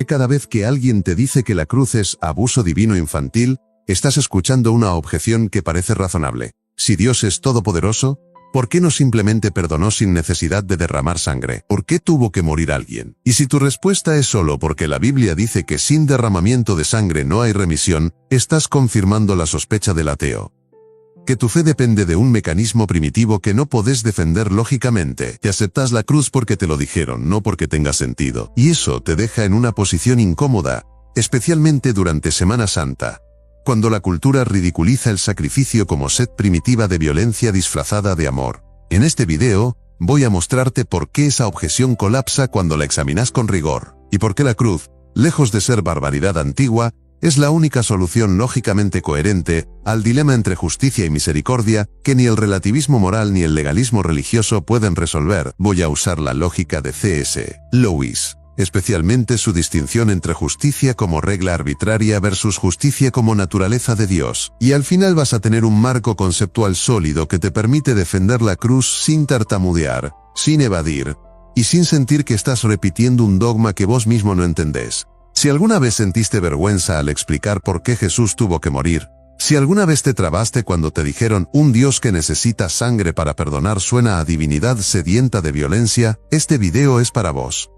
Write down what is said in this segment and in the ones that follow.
cada vez que alguien te dice que la cruz es abuso divino infantil, estás escuchando una objeción que parece razonable. Si Dios es todopoderoso, ¿por qué no simplemente perdonó sin necesidad de derramar sangre? ¿Por qué tuvo que morir alguien? Y si tu respuesta es solo porque la Biblia dice que sin derramamiento de sangre no hay remisión, estás confirmando la sospecha del ateo. Que tu fe depende de un mecanismo primitivo que no podés defender lógicamente. Te aceptas la cruz porque te lo dijeron, no porque tenga sentido. Y eso te deja en una posición incómoda, especialmente durante Semana Santa, cuando la cultura ridiculiza el sacrificio como sed primitiva de violencia disfrazada de amor. En este video, voy a mostrarte por qué esa objeción colapsa cuando la examinas con rigor, y por qué la cruz, lejos de ser barbaridad antigua, es la única solución lógicamente coherente al dilema entre justicia y misericordia que ni el relativismo moral ni el legalismo religioso pueden resolver. Voy a usar la lógica de C.S. Lewis, especialmente su distinción entre justicia como regla arbitraria versus justicia como naturaleza de Dios. Y al final vas a tener un marco conceptual sólido que te permite defender la cruz sin tartamudear, sin evadir, y sin sentir que estás repitiendo un dogma que vos mismo no entendés. Si alguna vez sentiste vergüenza al explicar por qué Jesús tuvo que morir, si alguna vez te trabaste cuando te dijeron un Dios que necesita sangre para perdonar suena a divinidad sedienta de violencia, este video es para vos.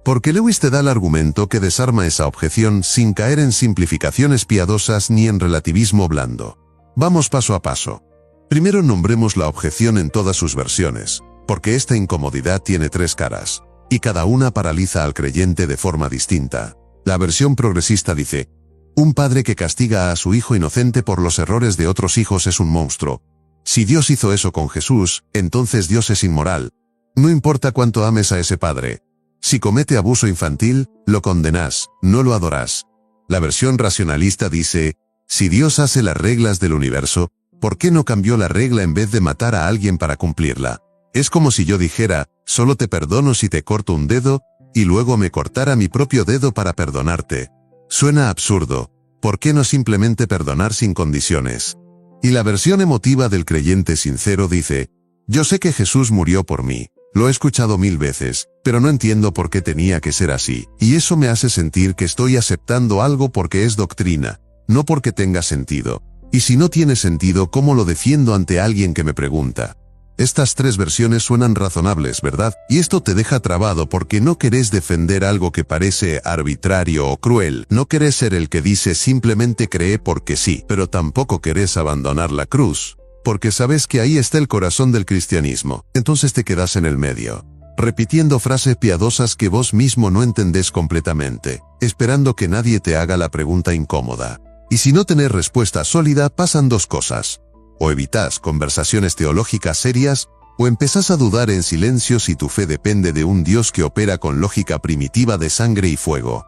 Porque Lewis te da el argumento que desarma esa objeción sin caer en simplificaciones piadosas ni en relativismo blando. Vamos paso a paso. Primero nombremos la objeción en todas sus versiones, porque esta incomodidad tiene tres caras, y cada una paraliza al creyente de forma distinta. La versión progresista dice: un padre que castiga a su hijo inocente por los errores de otros hijos es un monstruo. Si Dios hizo eso con Jesús, entonces Dios es inmoral. No importa cuánto ames a ese padre. Si comete abuso infantil, lo condenás, no lo adorás. La versión racionalista dice: si Dios hace las reglas del universo, ¿por qué no cambió la regla en vez de matar a alguien para cumplirla? Es como si yo dijera: solo te perdono si te corto un dedo, y luego me cortara mi propio dedo para perdonarte. Suena absurdo. ¿Por qué no simplemente perdonar sin condiciones? Y la versión emotiva del creyente sincero dice: yo sé que Jesús murió por mí. Lo he escuchado 1000 veces, pero no entiendo por qué tenía que ser así. Y eso me hace sentir que estoy aceptando algo porque es doctrina, no porque tenga sentido. Y si no tiene sentido, ¿cómo lo defiendo ante alguien que me pregunta? Estas tres versiones suenan razonables, ¿verdad? Y esto te deja trabado porque no querés defender algo que parece arbitrario o cruel. No querés ser el que dice simplemente cree porque sí, pero tampoco querés abandonar la cruz, porque sabes que ahí está el corazón del cristianismo. Entonces te quedas en el medio, repitiendo frases piadosas que vos mismo no entendés completamente, esperando que nadie te haga la pregunta incómoda. Y si no tenés respuesta sólida, pasan dos cosas. O evitás conversaciones teológicas serias, o empezás a dudar en silencio si tu fe depende de un Dios que opera con lógica primitiva de sangre y fuego.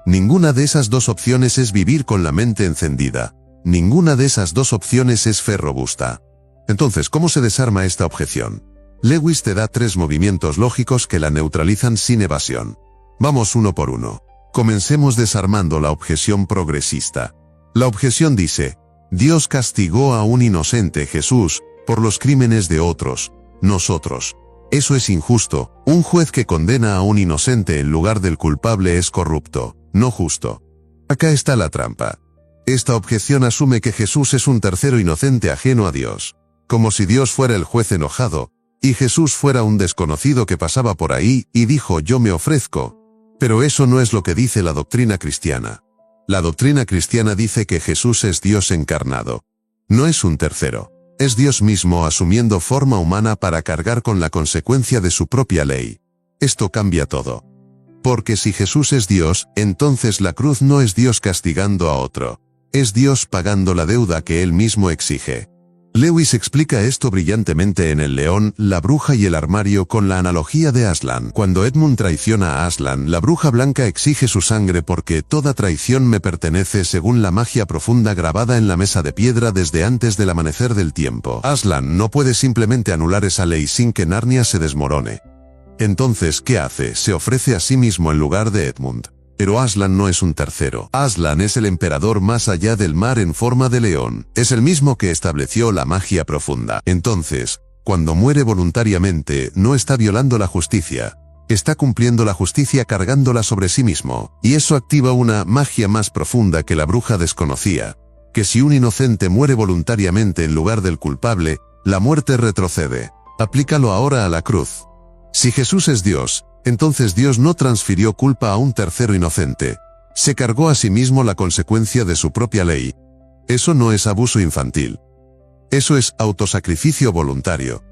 Ninguna de esas dos opciones es vivir con la mente encendida. Ninguna de esas dos opciones es fe robusta. Entonces, ¿cómo se desarma esta objeción? Lewis te da tres movimientos lógicos que la neutralizan sin evasión. Vamos uno por uno. Comencemos desarmando la objeción progresista. La objeción dice: Dios castigó a un inocente, Jesús, por los crímenes de otros, nosotros. Eso es injusto. Un juez que condena a un inocente en lugar del culpable es corrupto, no justo. Acá está la trampa. Esta objeción asume que Jesús es un tercero inocente ajeno a Dios, como si Dios fuera el juez enojado, y Jesús fuera un desconocido que pasaba por ahí y dijo: yo me ofrezco. Pero eso no es lo que dice la doctrina cristiana. La doctrina cristiana dice que Jesús es Dios encarnado. No es un tercero. Es Dios mismo asumiendo forma humana para cargar con la consecuencia de su propia ley. Esto cambia todo. Porque si Jesús es Dios, entonces la cruz no es Dios castigando a otro. Es Dios pagando la deuda que Él mismo exige. Lewis explica esto brillantemente en El león, la bruja y el armario con la analogía de Aslan. Cuando Edmund traiciona a Aslan, la bruja blanca exige su sangre porque toda traición me pertenece según la magia profunda grabada en la mesa de piedra desde antes del amanecer del tiempo. Aslan no puede simplemente anular esa ley sin que Narnia se desmorone. Entonces, ¿qué hace? Se ofrece a sí mismo en lugar de Edmund. Pero Aslan no es un tercero. Aslan es el emperador más allá del mar en forma de león. Es el mismo que estableció la magia profunda. Entonces, cuando muere voluntariamente, no está violando la justicia, Está cumpliendo la justicia cargándola sobre sí mismo, y eso activa una magia más profunda que la bruja desconocía, que si un inocente muere voluntariamente en lugar del culpable, la muerte retrocede. Aplícalo ahora a la cruz. Si Jesús es Dios, entonces Dios no transfirió culpa a un tercero inocente. Se cargó a sí mismo la consecuencia de su propia ley. Eso no es abuso infantil. Eso es autosacrificio voluntario.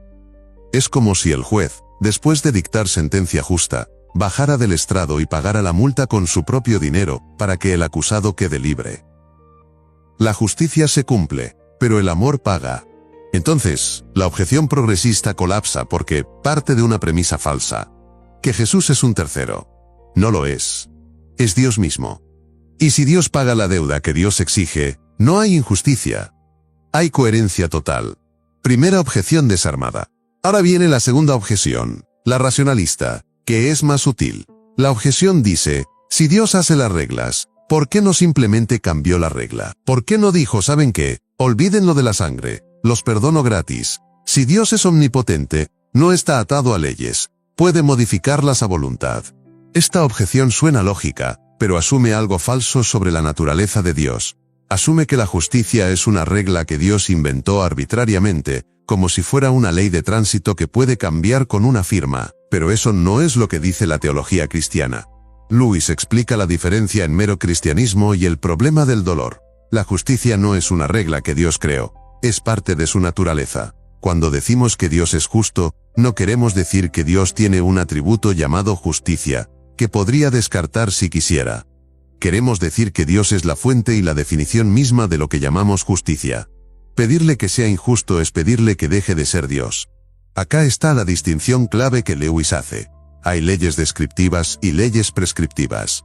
Es como si el juez, después de dictar sentencia justa, bajara del estrado y pagara la multa con su propio dinero, para que el acusado quede libre. La justicia se cumple, pero el amor paga. Entonces, la objeción progresista colapsa porque parte de una premisa falsa. Que Jesús es un tercero. No lo es. Es Dios mismo. Y si Dios paga la deuda que Dios exige, no hay injusticia. Hay coherencia total. Primera objeción desarmada. Ahora viene la segunda objeción, la racionalista, que es más sutil. La objeción dice, si Dios hace las reglas, ¿por qué no simplemente cambió la regla? ¿Por qué no dijo, ¿saben qué? Olviden lo de la sangre, los perdono gratis. Si Dios es omnipotente, no está atado a leyes, puede modificarlas a voluntad. Esta objeción suena lógica, pero asume algo falso sobre la naturaleza de Dios. Asume que la justicia es una regla que Dios inventó arbitrariamente, como si fuera una ley de tránsito que puede cambiar con una firma, pero eso no es lo que dice la teología cristiana. Lewis explica la diferencia en mero cristianismo y el problema del dolor. La justicia no es una regla que Dios creó, es parte de su naturaleza. Cuando decimos que Dios es justo, no queremos decir que Dios tiene un atributo llamado justicia, que podría descartar si quisiera. Queremos decir que Dios es la fuente y la definición misma de lo que llamamos justicia. Pedirle que sea injusto es pedirle que deje de ser Dios. Acá está la distinción clave que Lewis hace. Hay leyes descriptivas y leyes prescriptivas.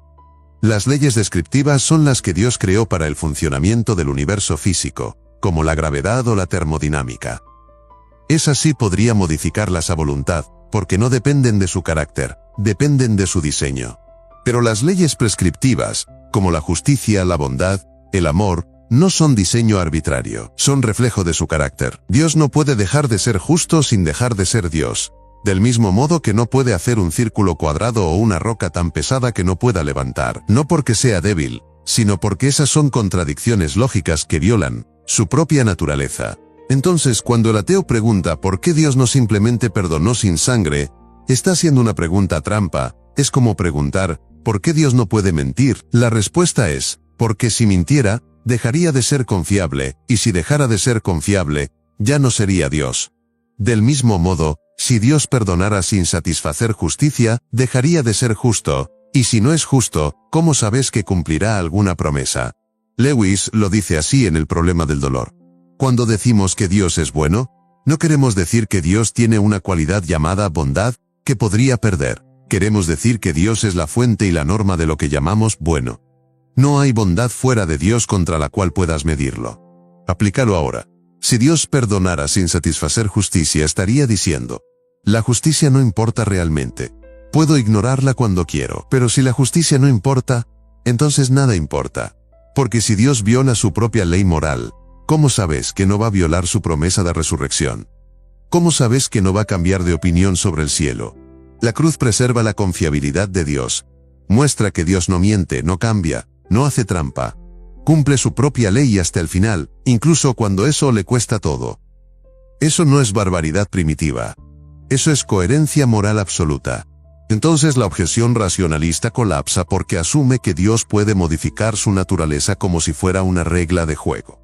Las leyes descriptivas son las que Dios creó para el funcionamiento del universo físico, como la gravedad o la termodinámica. Esas sí podría modificarlas a voluntad, porque no dependen de su carácter, dependen de su diseño. Pero las leyes prescriptivas, como la justicia, la bondad, el amor, no son diseño arbitrario, son reflejo de su carácter. Dios no puede dejar de ser justo sin dejar de ser Dios. Del mismo modo que no puede hacer un círculo cuadrado o una roca tan pesada que no pueda levantar, no porque sea débil, sino porque esas son contradicciones lógicas que violan su propia naturaleza. Entonces, cuando el ateo pregunta ¿por qué Dios no simplemente perdonó sin sangre?, está haciendo una pregunta trampa. Es como preguntar ¿por qué Dios no puede mentir? La respuesta es, porque si mintiera, dejaría de ser confiable, y si dejara de ser confiable, ya no sería Dios. Del mismo modo, si Dios perdonara sin satisfacer justicia, dejaría de ser justo, y si no es justo, ¿cómo sabes que cumplirá alguna promesa? Lewis lo dice así en El problema del dolor. Cuando decimos que Dios es bueno, no queremos decir que Dios tiene una cualidad llamada bondad, que podría perder. Queremos decir que Dios es la fuente y la norma de lo que llamamos bueno. No hay bondad fuera de Dios contra la cual puedas medirlo. Aplícalo ahora. Si Dios perdonara sin satisfacer justicia, estaría diciendo, la justicia no importa realmente. Puedo ignorarla cuando quiero, pero si la justicia no importa, entonces nada importa. Porque si Dios viola su propia ley moral, ¿cómo sabes que no va a violar su promesa de resurrección? ¿Cómo sabes que no va a cambiar de opinión sobre el cielo? La cruz preserva la confiabilidad de Dios. Muestra que Dios no miente, no cambia, no hace trampa. Cumple su propia ley hasta el final, incluso cuando eso le cuesta todo. Eso no es barbaridad primitiva. Eso es coherencia moral absoluta. Entonces la objeción racionalista colapsa porque asume que Dios puede modificar su naturaleza como si fuera una regla de juego.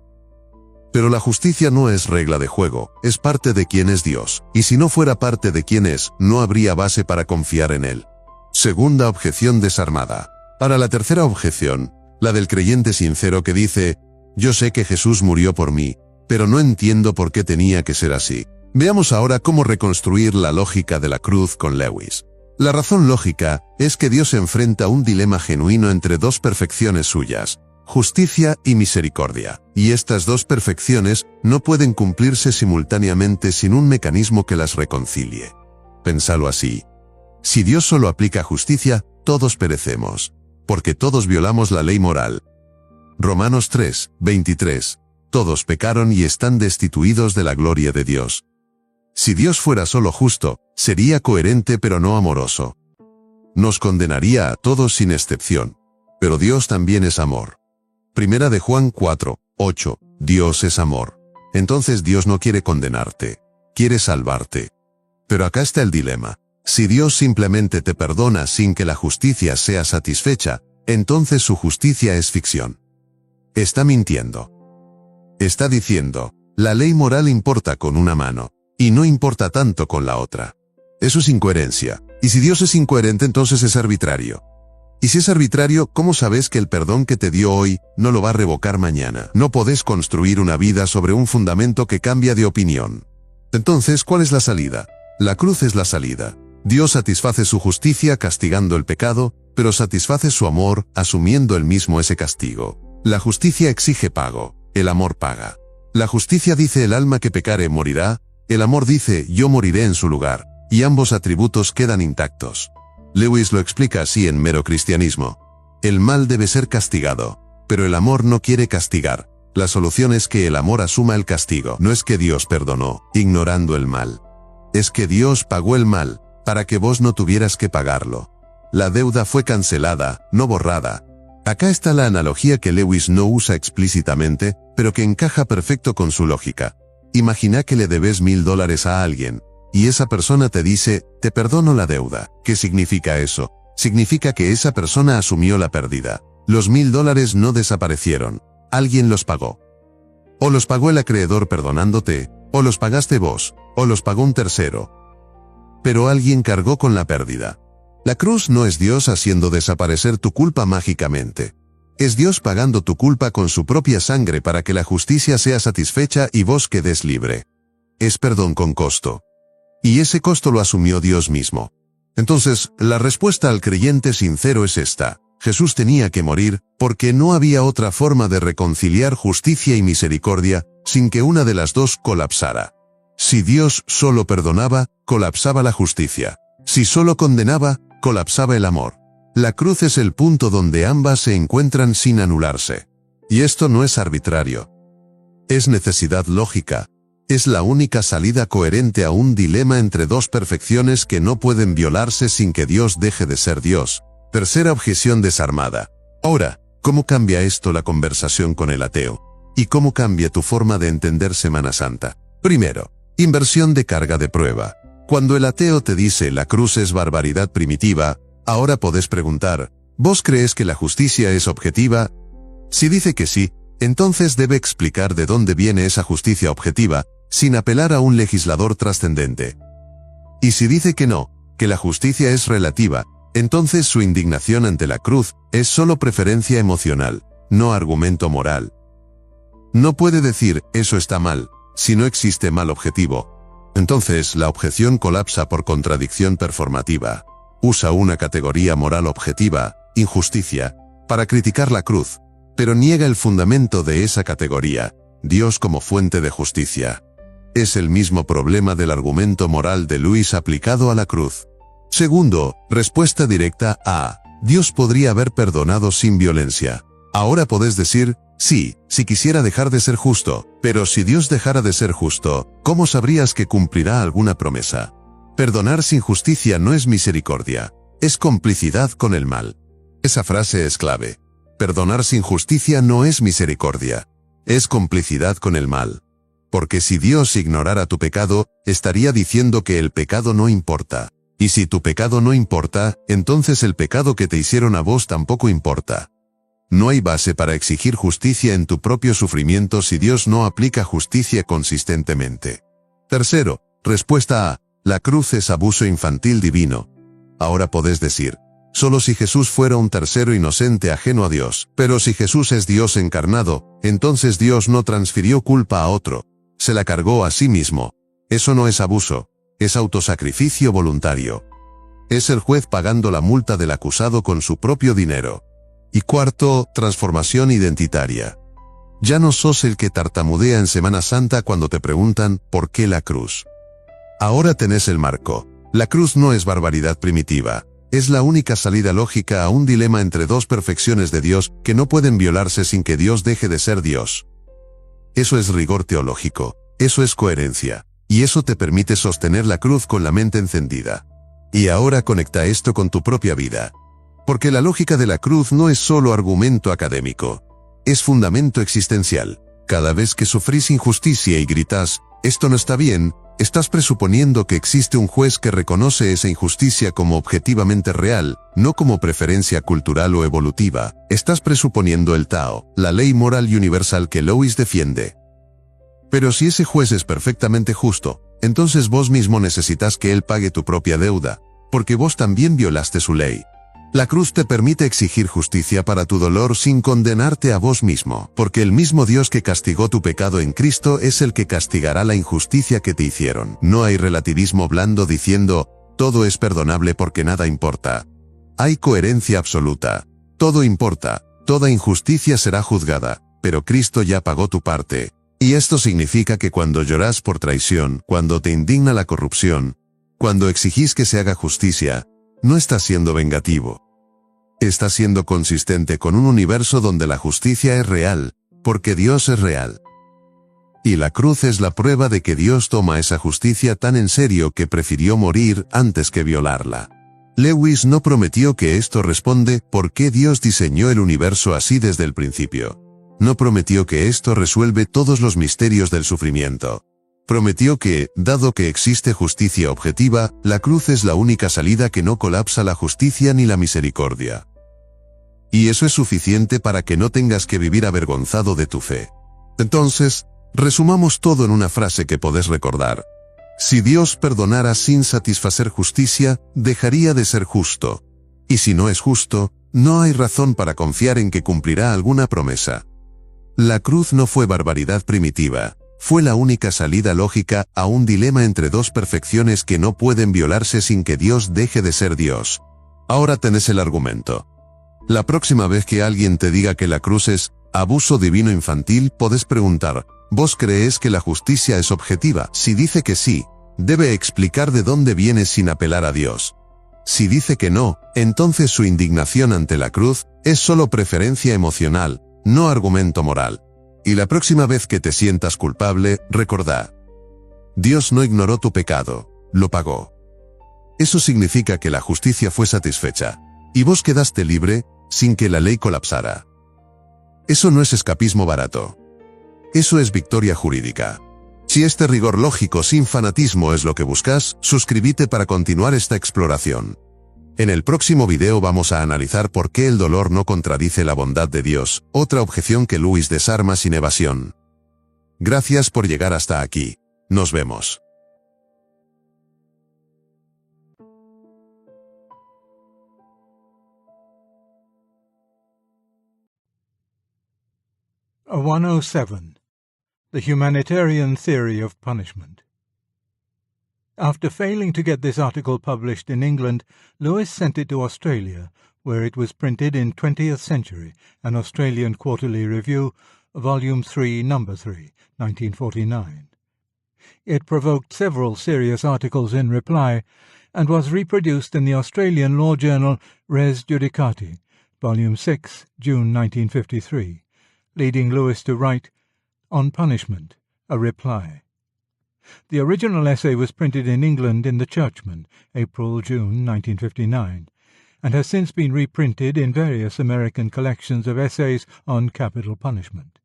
Pero la justicia no es regla de juego, es parte de quién es Dios, y si no fuera parte de quién es, no habría base para confiar en Él. Segunda objeción desarmada. Para la tercera objeción, la del creyente sincero que dice, yo sé que Jesús murió por mí, pero no entiendo por qué tenía que ser así. Veamos ahora cómo reconstruir la lógica de la cruz con Lewis. La razón lógica es que Dios enfrenta un dilema genuino entre dos perfecciones suyas, justicia y misericordia, y estas dos perfecciones no pueden cumplirse simultáneamente sin un mecanismo que las reconcilie. Pénsalo así. Si Dios solo aplica justicia, todos perecemos, porque todos violamos la ley moral. Romanos 3, 23. Todos pecaron y están destituidos de la gloria de Dios. Si Dios fuera solo justo, sería coherente pero no amoroso. nos condenaría a todos sin excepción. Pero Dios también es amor. Primera de Juan 4:8. Dios es amor. Entonces Dios no quiere condenarte, quiere salvarte. Pero acá está el dilema. Si Dios simplemente te perdona sin que la justicia sea satisfecha, entonces su justicia es ficción. Está mintiendo. Está diciendo, la ley moral importa con una mano, y no importa tanto con la otra. Eso es incoherencia. Y si Dios es incoherente, entonces es arbitrario. Y si es arbitrario, ¿cómo sabes que el perdón que te dio hoy no lo va a revocar mañana? No podés construir una vida sobre un fundamento que cambia de opinión. Entonces, ¿cuál es la salida? La cruz es la salida. Dios satisface su justicia castigando el pecado, pero satisface su amor asumiendo él mismo ese castigo. La justicia exige pago, el amor paga. La justicia dice el alma que pecare morirá, el amor dice yo moriré en su lugar, y ambos atributos quedan intactos. Lewis lo explica así en Mero Cristianismo. El mal debe ser castigado, pero el amor no quiere castigar. La solución es que el amor asuma el castigo. No es que Dios perdonó, ignorando el mal. Es que Dios pagó el mal, para que vos no tuvieras que pagarlo. La deuda fue cancelada, no borrada. Acá está la analogía que Lewis no usa explícitamente, pero que encaja perfecto con su lógica. Imagina que le debes $1000 a alguien, y esa persona te dice, te perdono la deuda. ¿Qué significa eso? Significa que esa persona asumió la pérdida. Los $1000 no desaparecieron. Alguien los pagó. O los pagó el acreedor perdonándote, o los pagaste vos, o los pagó un tercero. Pero alguien cargó con la pérdida. La cruz no es Dios haciendo desaparecer tu culpa mágicamente. Es Dios pagando tu culpa con su propia sangre para que la justicia sea satisfecha y vos quedes libre. Es perdón con costo. Y ese costo lo asumió Dios mismo. Entonces, la respuesta al creyente sincero es esta. Jesús tenía que morir, porque no había otra forma de reconciliar justicia y misericordia, sin que una de las dos colapsara. Si Dios solo perdonaba, colapsaba la justicia. Si solo condenaba, colapsaba el amor. La cruz es el punto donde ambas se encuentran sin anularse. Y esto no es arbitrario. Es necesidad lógica. Es la única salida coherente a un dilema entre dos perfecciones que no pueden violarse sin que Dios deje de ser Dios. Tercera objeción desarmada. Ahora, ¿cómo cambia esto la conversación con el ateo? ¿Y cómo cambia tu forma de entender Semana Santa? Primero, inversión de carga de prueba. Cuando el ateo te dice la cruz es barbaridad primitiva, ahora podés preguntar, ¿vos crees que la justicia es objetiva? Si dice que sí, entonces debe explicar de dónde viene esa justicia objetiva, sin apelar a un legislador trascendente. Y si dice que no, que la justicia es relativa, entonces su indignación ante la cruz es solo preferencia emocional, no argumento moral. No puede decir, eso está mal, si no existe mal objetivo. Entonces la objeción colapsa por contradicción performativa. Usa una categoría moral objetiva, injusticia, para criticar la cruz, pero niega el fundamento de esa categoría, Dios como fuente de justicia. Es el mismo problema del argumento moral de Luis aplicado a la cruz. Segundo, respuesta directa a, Dios podría haber perdonado sin violencia. Ahora podés decir, sí, si quisiera dejar de ser justo, pero si Dios dejara de ser justo, ¿cómo sabrías que cumplirá alguna promesa? Perdonar sin justicia no es misericordia, es complicidad con el mal. Esa frase es clave. Perdonar sin justicia no es misericordia, es complicidad con el mal. Porque si Dios ignorara tu pecado, estaría diciendo que el pecado no importa. Y si tu pecado no importa, entonces el pecado que te hicieron a vos tampoco importa. No hay base para exigir justicia en tu propio sufrimiento si Dios no aplica justicia consistentemente. Tercero, respuesta a, la cruz es abuso infantil divino. Ahora podés decir, solo si Jesús fuera un tercero inocente ajeno a Dios, pero si Jesús es Dios encarnado, entonces Dios no transfirió culpa a otro, se la cargó a sí mismo. Eso no es abuso, es autosacrificio voluntario. Es el juez pagando la multa del acusado con su propio dinero. Y cuarto, transformación identitaria. Ya no sos el que tartamudea en Semana Santa cuando te preguntan ¿por qué la cruz? Ahora tenés el marco. La cruz no es barbaridad primitiva. Es la única salida lógica a un dilema entre dos perfecciones de Dios que no pueden violarse sin que Dios deje de ser Dios. Eso es rigor teológico. Eso es coherencia. Y eso te permite sostener la cruz con la mente encendida. Y ahora conecta esto con tu propia vida. Porque la lógica de la cruz no es solo argumento académico. Es fundamento existencial. Cada vez que sufrís injusticia y gritas, esto no está bien, estás presuponiendo que existe un juez que reconoce esa injusticia como objetivamente real, no como preferencia cultural o evolutiva. Estás presuponiendo el Tao, la ley moral universal que Lois defiende. Pero si ese juez es perfectamente justo, entonces vos mismo necesitas que él pague tu propia deuda, porque vos también violaste su ley. La cruz te permite exigir justicia para tu dolor sin condenarte a vos mismo, porque el mismo Dios que castigó tu pecado en Cristo es el que castigará la injusticia que te hicieron. No hay relativismo blando diciendo, todo es perdonable porque nada importa. Hay coherencia absoluta. Todo importa, toda injusticia será juzgada, pero Cristo ya pagó tu parte. Y esto significa que cuando llorás por traición, cuando te indigna la corrupción, cuando exigís que se haga justicia, no estás siendo vengativo. Estás siendo consistente con un universo donde la justicia es real, porque Dios es real. Y la cruz es la prueba de que Dios toma esa justicia tan en serio que prefirió morir antes que violarla. Lewis no prometió que esto responde por qué Dios diseñó el universo así desde el principio. No prometió que esto resuelve todos los misterios del sufrimiento. Prometió que, dado que existe justicia objetiva, la cruz es la única salida que no colapsa la justicia ni la misericordia. Y eso es suficiente para que no tengas que vivir avergonzado de tu fe. Entonces, resumamos todo en una frase que podés recordar. Si Dios perdonara sin satisfacer justicia, dejaría de ser justo. Y si no es justo, no hay razón para confiar en que cumplirá alguna promesa. La cruz no fue barbaridad primitiva. Fue la única salida lógica a un dilema entre dos perfecciones que no pueden violarse sin que Dios deje de ser Dios. Ahora tenés el argumento. La próxima vez que alguien te diga que la cruz es abuso divino infantil, podés preguntar, ¿vos crees que la justicia es objetiva? Si dice que sí, debe explicar de dónde viene sin apelar a Dios. Si dice que no, entonces su indignación ante la cruz es solo preferencia emocional, no argumento moral. Y la próxima vez que te sientas culpable, recordá. Dios no ignoró tu pecado, lo pagó. Eso significa que la justicia fue satisfecha. Y vos quedaste libre, sin que la ley colapsara. Eso no es escapismo barato. Eso es victoria jurídica. Si este rigor lógico sin fanatismo es lo que buscas, suscríbete para continuar esta exploración. En el próximo video vamos a analizar por qué el dolor no contradice la bondad de Dios, otra objeción que Lewis desarma sin evasión. Gracias por llegar hasta aquí. Nos vemos. A 107. The Humanitarian Theory of Punishment. After failing to get this article published in England, Lewis sent it to Australia, where it was printed in 20th Century, an Australian Quarterly Review, Volume 3, Number 3, 1949. It provoked several serious articles in reply, and was reproduced in the Australian law journal Res Judicati, Volume 6, June 1953, leading Lewis to write, On Punishment, a Reply. The original essay was printed in England in the Churchman, April-June 1959, and has since been reprinted in various American collections of essays on capital punishment.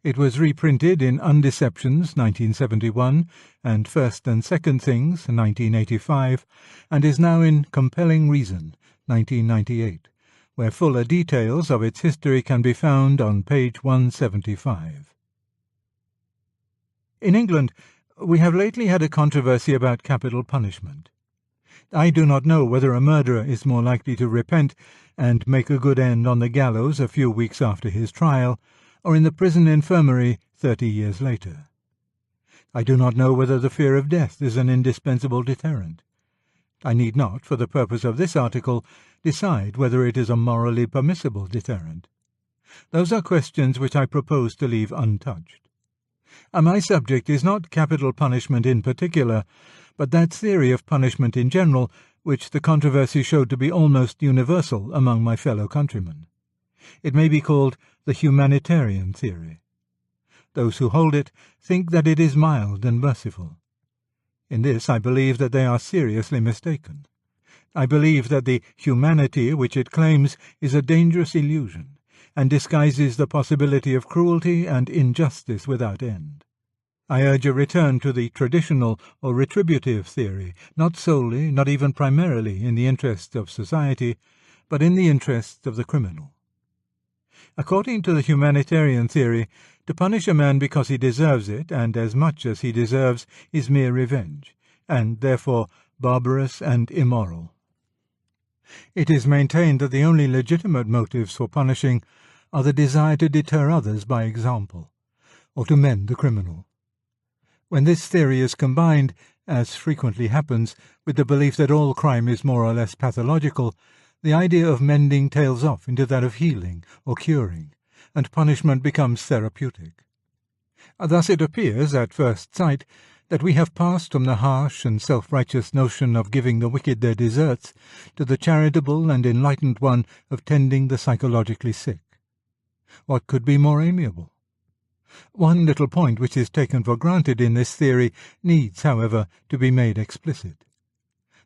It was reprinted in Undeceptions 1971 and First and Second Things 1985, and is now in Compelling Reason 1998, where fuller details of its history can be found on page 175. In England, we have lately had a controversy about capital punishment. I do not know whether a murderer is more likely to repent and make a good end on the gallows a few weeks after his trial, or in the prison infirmary 30 years later. I do not know whether the fear of death is an indispensable deterrent. I need not, for the purpose of this article, decide whether it is a morally permissible deterrent. Those are questions which I propose to leave untouched. My subject is not capital punishment in particular, but that theory of punishment in general which the controversy showed to be almost universal among my fellow countrymen. It may be called the humanitarian theory. Those who hold it think that it is mild and merciful. In this I believe that they are seriously mistaken. I believe that the humanity which it claims is a dangerous illusion, and disguises the possibility of cruelty and injustice without end. I urge a return to the traditional or retributive theory, not solely, not even primarily, in the interests of society, but in the interests of the criminal. According to the humanitarian theory, to punish a man because he deserves it, and as much as he deserves, is mere revenge, and therefore barbarous and immoral. It is maintained that the only legitimate motives for punishing are the desire to deter others by example, or to mend the criminal. When this theory is combined, as frequently happens, with the belief that all crime is more or less pathological, the idea of mending tails off into that of healing or curing, and punishment becomes therapeutic. Thus it appears, at first sight, that we have passed from the harsh and self-righteous notion of giving the wicked their deserts to the charitable and enlightened one of tending the psychologically sick. What could be more amiable? One little point which is taken for granted in this theory needs, however, to be made explicit.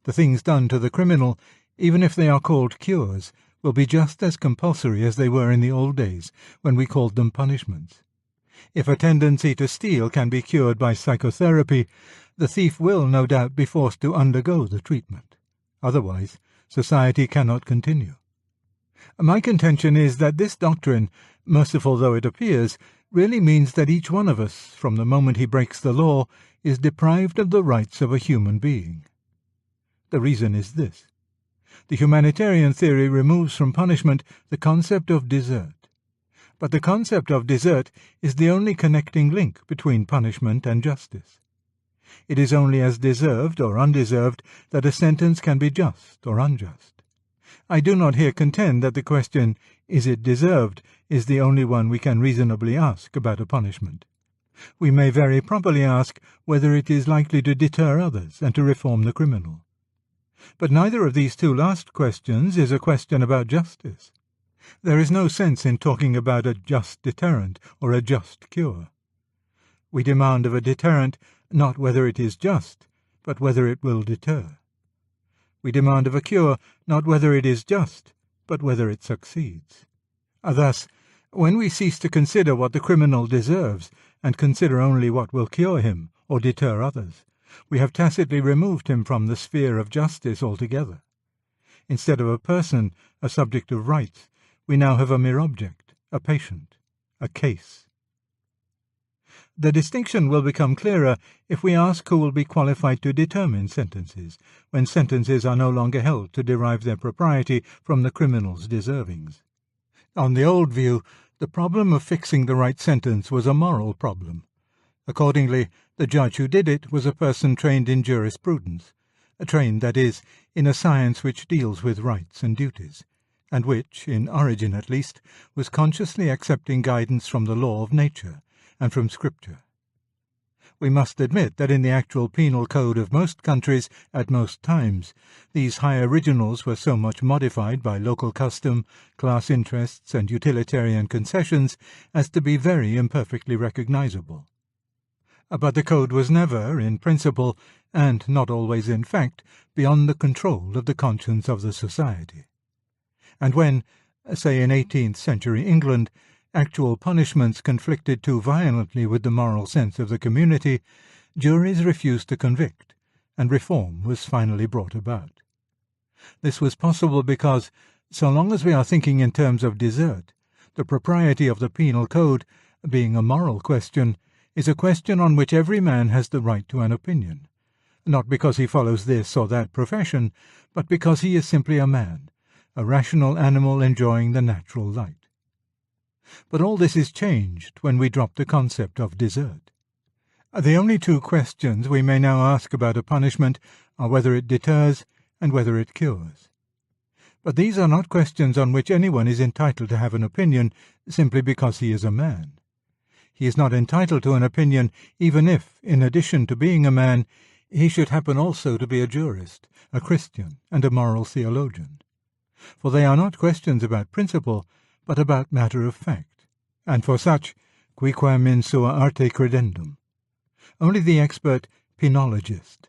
The things done to the criminal, even if they are called cures, will be just as compulsory as they were in the old days, when we called them punishments. If a tendency to steal can be cured by psychotherapy, the thief will, no doubt, be forced to undergo the treatment. Otherwise, society cannot continue. My contention is that this doctrine, merciful though it appears, really means that each one of us, from the moment he breaks the law, is deprived of the rights of a human being. The reason is this. The humanitarian theory removes from punishment the concept of desert. But the concept of desert is the only connecting link between punishment and justice. It is only as deserved or undeserved that a sentence can be just or unjust. I do not here contend that the question, "Is it deserved?" is the only one we can reasonably ask about a punishment. We may very properly ask whether it is likely to deter others and to reform the criminal. But neither of these two last questions is a question about justice. There is no sense in talking about a just deterrent or a just cure. We demand of a deterrent not whether it is just, but whether it will deter. We demand of a cure not whether it is just, but whether it succeeds. Thus, when we cease to consider what the criminal deserves and consider only what will cure him or deter others, we have tacitly removed him from the sphere of justice altogether. Instead of a person, a subject of rights, we now have a mere object, a patient, a case. The distinction will become clearer if we ask who will be qualified to determine sentences, when sentences are no longer held to derive their propriety from the criminal's deservings. On the old view, the problem of fixing the right sentence was a moral problem. Accordingly, the judge who did it was a person trained in jurisprudence, trained, that is, in a science which deals with rights and duties, and which, in origin at least, was consciously accepting guidance from the law of nature and from Scripture. We must admit that in the actual penal code of most countries at most times, these high originals were so much modified by local custom, class interests, and utilitarian concessions as to be very imperfectly recognizable. But the code was never, in principle, and not always in fact, beyond the control of the conscience of the society. And when, say in 18th century England, actual punishments conflicted too violently with the moral sense of the community, juries refused to convict, and reform was finally brought about. This was possible because, so long as we are thinking in terms of desert, the propriety of the penal code, being a moral question, is a question on which every man has the right to an opinion, not because he follows this or that profession, but because he is simply a man, a rational animal enjoying the natural light. But all this is changed when we drop the concept of desert. The only two questions we may now ask about a punishment are whether it deters and whether it cures. But these are not questions on which anyone is entitled to have an opinion simply because he is a man. He is not entitled to an opinion even if, in addition to being a man, he should happen also to be a jurist, a Christian, and a moral theologian. For they are not questions about principle, but about matter of fact, and for such, quiquam in sua arte credendum. Only the expert penologist,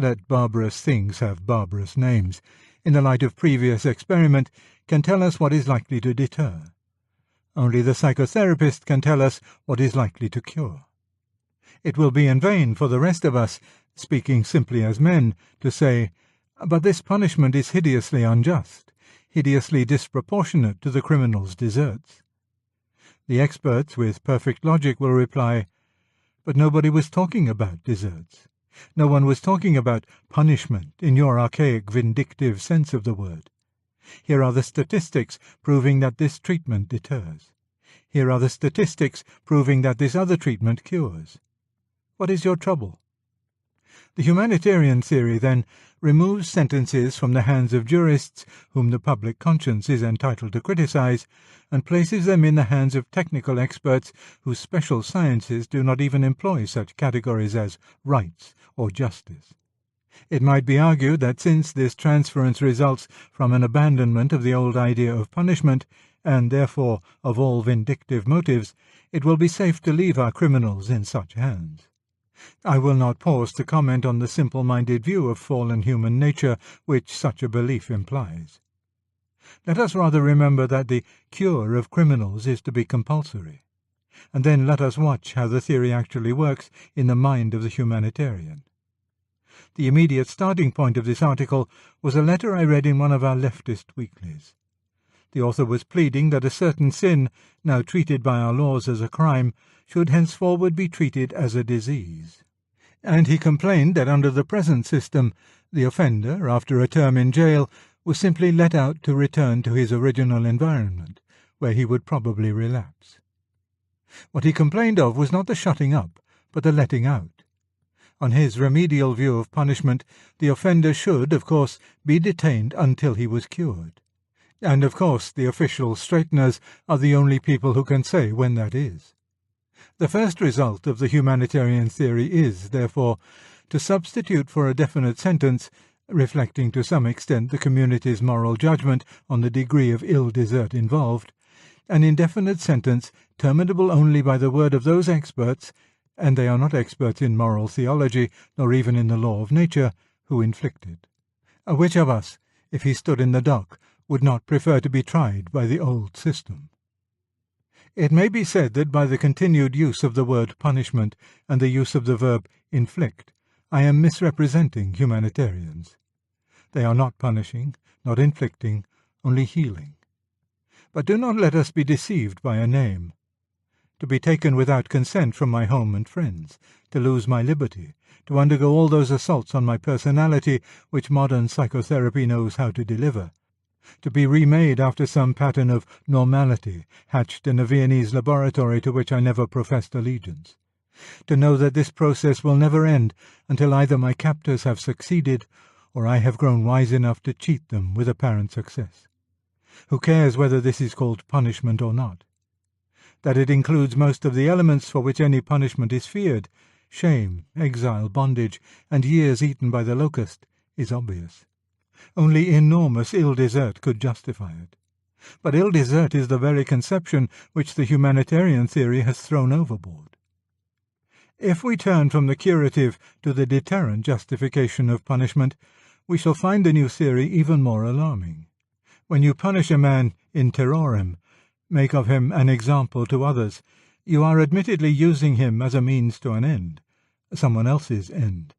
let barbarous things have barbarous names, in the light of previous experiment, can tell us what is likely to deter. Only the psychotherapist can tell us what is likely to cure. It will be in vain for the rest of us, speaking simply as men, to say, "But this punishment is hideously unjust, hideously disproportionate to the criminal's deserts." The experts with perfect logic will reply, "But nobody was talking about deserts. No one was talking about punishment in your archaic vindictive sense of the word. Here are the statistics proving that this treatment deters. Here are the statistics proving that this other treatment cures. What is your trouble?" The humanitarian theory, then, removes sentences from the hands of jurists whom the public conscience is entitled to criticize, and places them in the hands of technical experts whose special sciences do not even employ such categories as rights or justice. It might be argued that since this transference results from an abandonment of the old idea of punishment, and therefore of all vindictive motives, it will be safe to leave our criminals in such hands. I will not pause to comment on the simple-minded view of fallen human nature which such a belief implies. Let us rather remember that the cure of criminals is to be compulsory, and then let us watch how the theory actually works in the mind of the humanitarian. The immediate starting point of this article was a letter I read in one of our leftist weeklies. The author was pleading that a certain sin, now treated by our laws as a crime, should henceforward be treated as a disease. And he complained that under the present system, the offender, after a term in jail, was simply let out to return to his original environment, where he would probably relapse. What he complained of was not the shutting up, but the letting out. On his remedial view of punishment, the offender should, of course, be detained until he was cured. And, of course, the official straighteners are the only people who can say when that is. The first result of the humanitarian theory is, therefore, to substitute for a definite sentence, reflecting to some extent the community's moral judgment on the degree of ill desert involved, an indefinite sentence terminable only by the word of those experts, and they are not experts in moral theology, nor even in the law of nature, who inflict it. Which of us, if he stood in the dock, would not prefer to be tried by the old system? It may be said that by the continued use of the word punishment and the use of the verb inflict, I am misrepresenting humanitarians. They are not punishing, not inflicting, only healing. But do not let us be deceived by a name. To be taken without consent from my home and friends, to lose my liberty, to undergo all those assaults on my personality which modern psychotherapy knows how to deliver, to be remade after some pattern of normality hatched in a Viennese laboratory to which I never professed allegiance, to know that this process will never end until either my captors have succeeded or I have grown wise enough to cheat them with apparent success. Who cares whether this is called punishment or not? That it includes most of the elements for which any punishment is feared, shame, exile, bondage, and years eaten by the locust, is obvious. Only enormous ill desert could justify it. But ill desert is the very conception which the humanitarian theory has thrown overboard. If we turn from the curative to the deterrent justification of punishment, we shall find the new theory even more alarming. When you punish a man in terrorem, make of him an example to others, you are admittedly using him as a means to an end, someone else's end.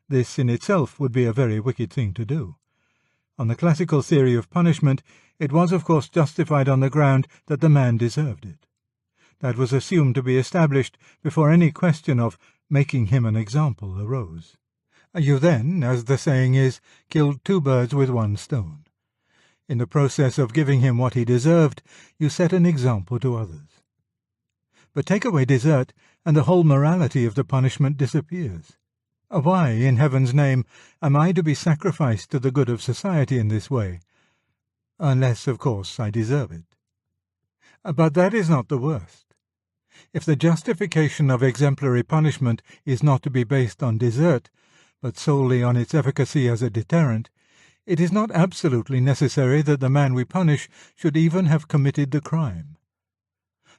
This in itself would be a very wicked thing to do. On the classical theory of punishment, it was of course justified on the ground that the man deserved it. That was assumed to be established before any question of making him an example arose. You then, as the saying is, killed two birds with one stone. In the process of giving him what he deserved, you set an example to others. But take away desert, and the whole morality of the punishment disappears. Why, in heaven's name, am I to be sacrificed to the good of society in this way? Unless, of course, I deserve it. But that is not the worst. If the justification of exemplary punishment is not to be based on desert, but solely on its efficacy as a deterrent, it is not absolutely necessary that the man we punish should even have committed the crime.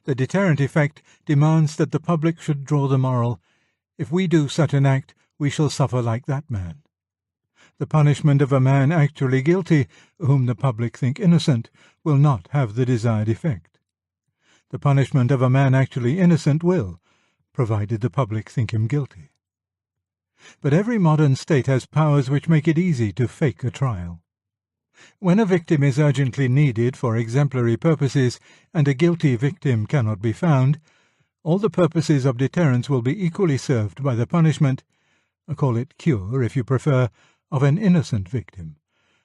The deterrent effect demands that the public should draw the moral, if we do such an act, we shall suffer like that man. The punishment of a man actually guilty, whom the public think innocent, will not have the desired effect. The punishment of a man actually innocent will, provided the public think him guilty. But every modern state has powers which make it easy to fake a trial. When a victim is urgently needed for exemplary purposes and a guilty victim cannot be found, all the purposes of deterrence will be equally served by the punishment, call it cure if you prefer, of an innocent victim,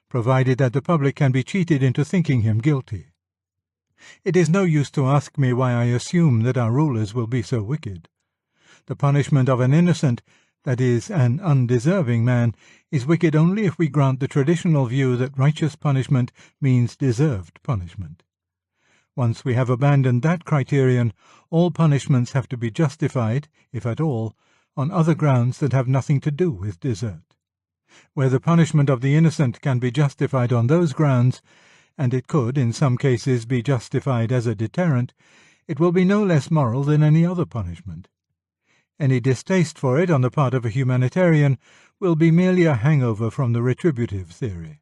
provided that the public can be cheated into thinking him guilty. It is no use to ask me why I assume that our rulers will be so wicked. The punishment of an innocent, that is, an undeserving man, is wicked only if we grant the traditional view that righteous punishment means deserved punishment. Once we have abandoned that criterion, all punishments have to be justified, if at all, on other grounds that have nothing to do with desert. Where the punishment of the innocent can be justified on those grounds, and it could, in some cases, be justified as a deterrent, it will be no less moral than any other punishment. Any distaste for it on the part of a humanitarian will be merely a hangover from the retributive theory.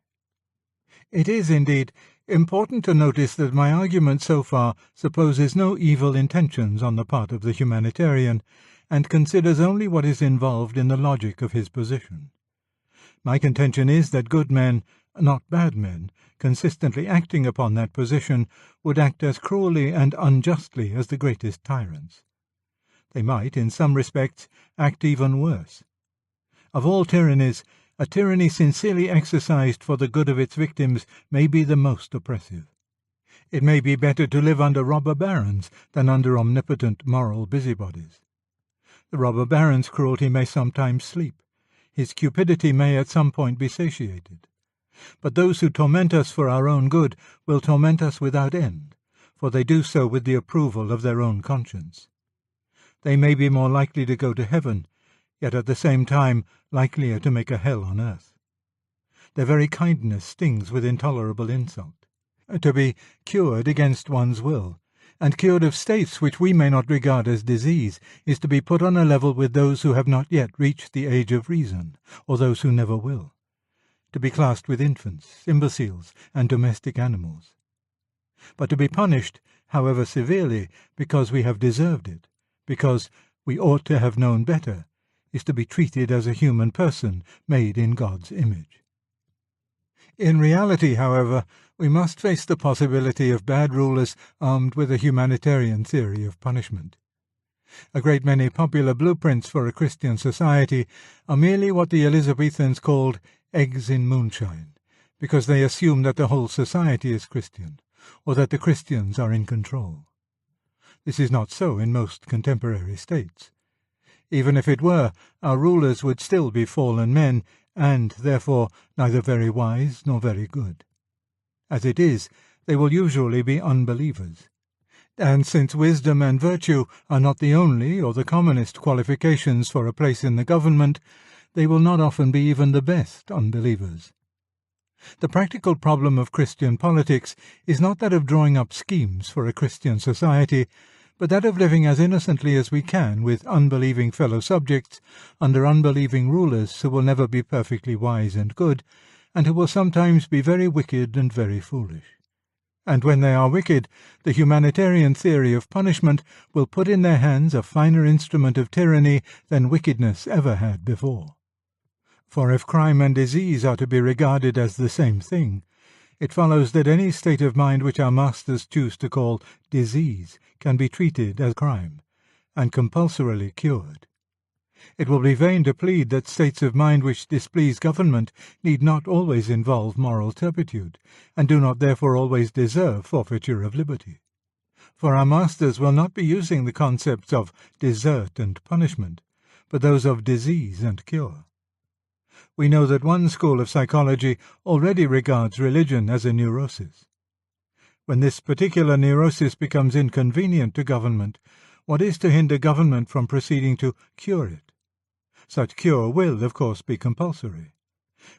It is, indeed, important to notice that my argument so far supposes no evil intentions on the part of the humanitarian, and considers only what is involved in the logic of his position. My contention is that good men, not bad men, consistently acting upon that position, would act as cruelly and unjustly as the greatest tyrants. They might, in some respects, act even worse. Of all tyrannies, a tyranny sincerely exercised for the good of its victims may be the most oppressive. It may be better to live under robber barons than under omnipotent moral busybodies. The robber baron's cruelty may sometimes sleep. His cupidity may at some point be satiated. But those who torment us for our own good will torment us without end, for they do so with the approval of their own conscience. They may be more likely to go to heaven, yet at the same time likelier to make a hell on earth. Their very kindness stings with intolerable insult. To be cured against one's will, and cured of states which we may not regard as disease, is to be put on a level with those who have not yet reached the age of reason, or those who never will. To be classed with infants, imbeciles, and domestic animals. But to be punished, however severely, because we have deserved it, because we ought to have known better, is to be treated as a human person made in God's image. In reality, however, we must face the possibility of bad rulers armed with a humanitarian theory of punishment. A great many popular blueprints for a Christian society are merely what the Elizabethans called eggs in moonshine, because they assume that the whole society is Christian, or that the Christians are in control. This is not so in most contemporary states. Even if it were, our rulers would still be fallen men, and, therefore, neither very wise nor very good. As it is, they will usually be unbelievers. And since wisdom and virtue are not the only or the commonest qualifications for a place in the government, they will not often be even the best unbelievers. The practical problem of Christian politics is not that of drawing up schemes for a Christian society, but that of living as innocently as we can with unbelieving fellow subjects under unbelieving rulers who will never be perfectly wise and good, and who will sometimes be very wicked and very foolish. And when they are wicked, the humanitarian theory of punishment will put in their hands a finer instrument of tyranny than wickedness ever had before. For if crime and disease are to be regarded as the same thing, it follows that any state of mind which our masters choose to call disease can be treated as crime, and compulsorily cured. It will be vain to plead that states of mind which displease government need not always involve moral turpitude, and do not therefore always deserve forfeiture of liberty. For our masters will not be using the concepts of desert and punishment, but those of disease and cure. We know that one school of psychology already regards religion as a neurosis. When this particular neurosis becomes inconvenient to government, what is to hinder government from proceeding to cure it? Such cure will, of course, be compulsory.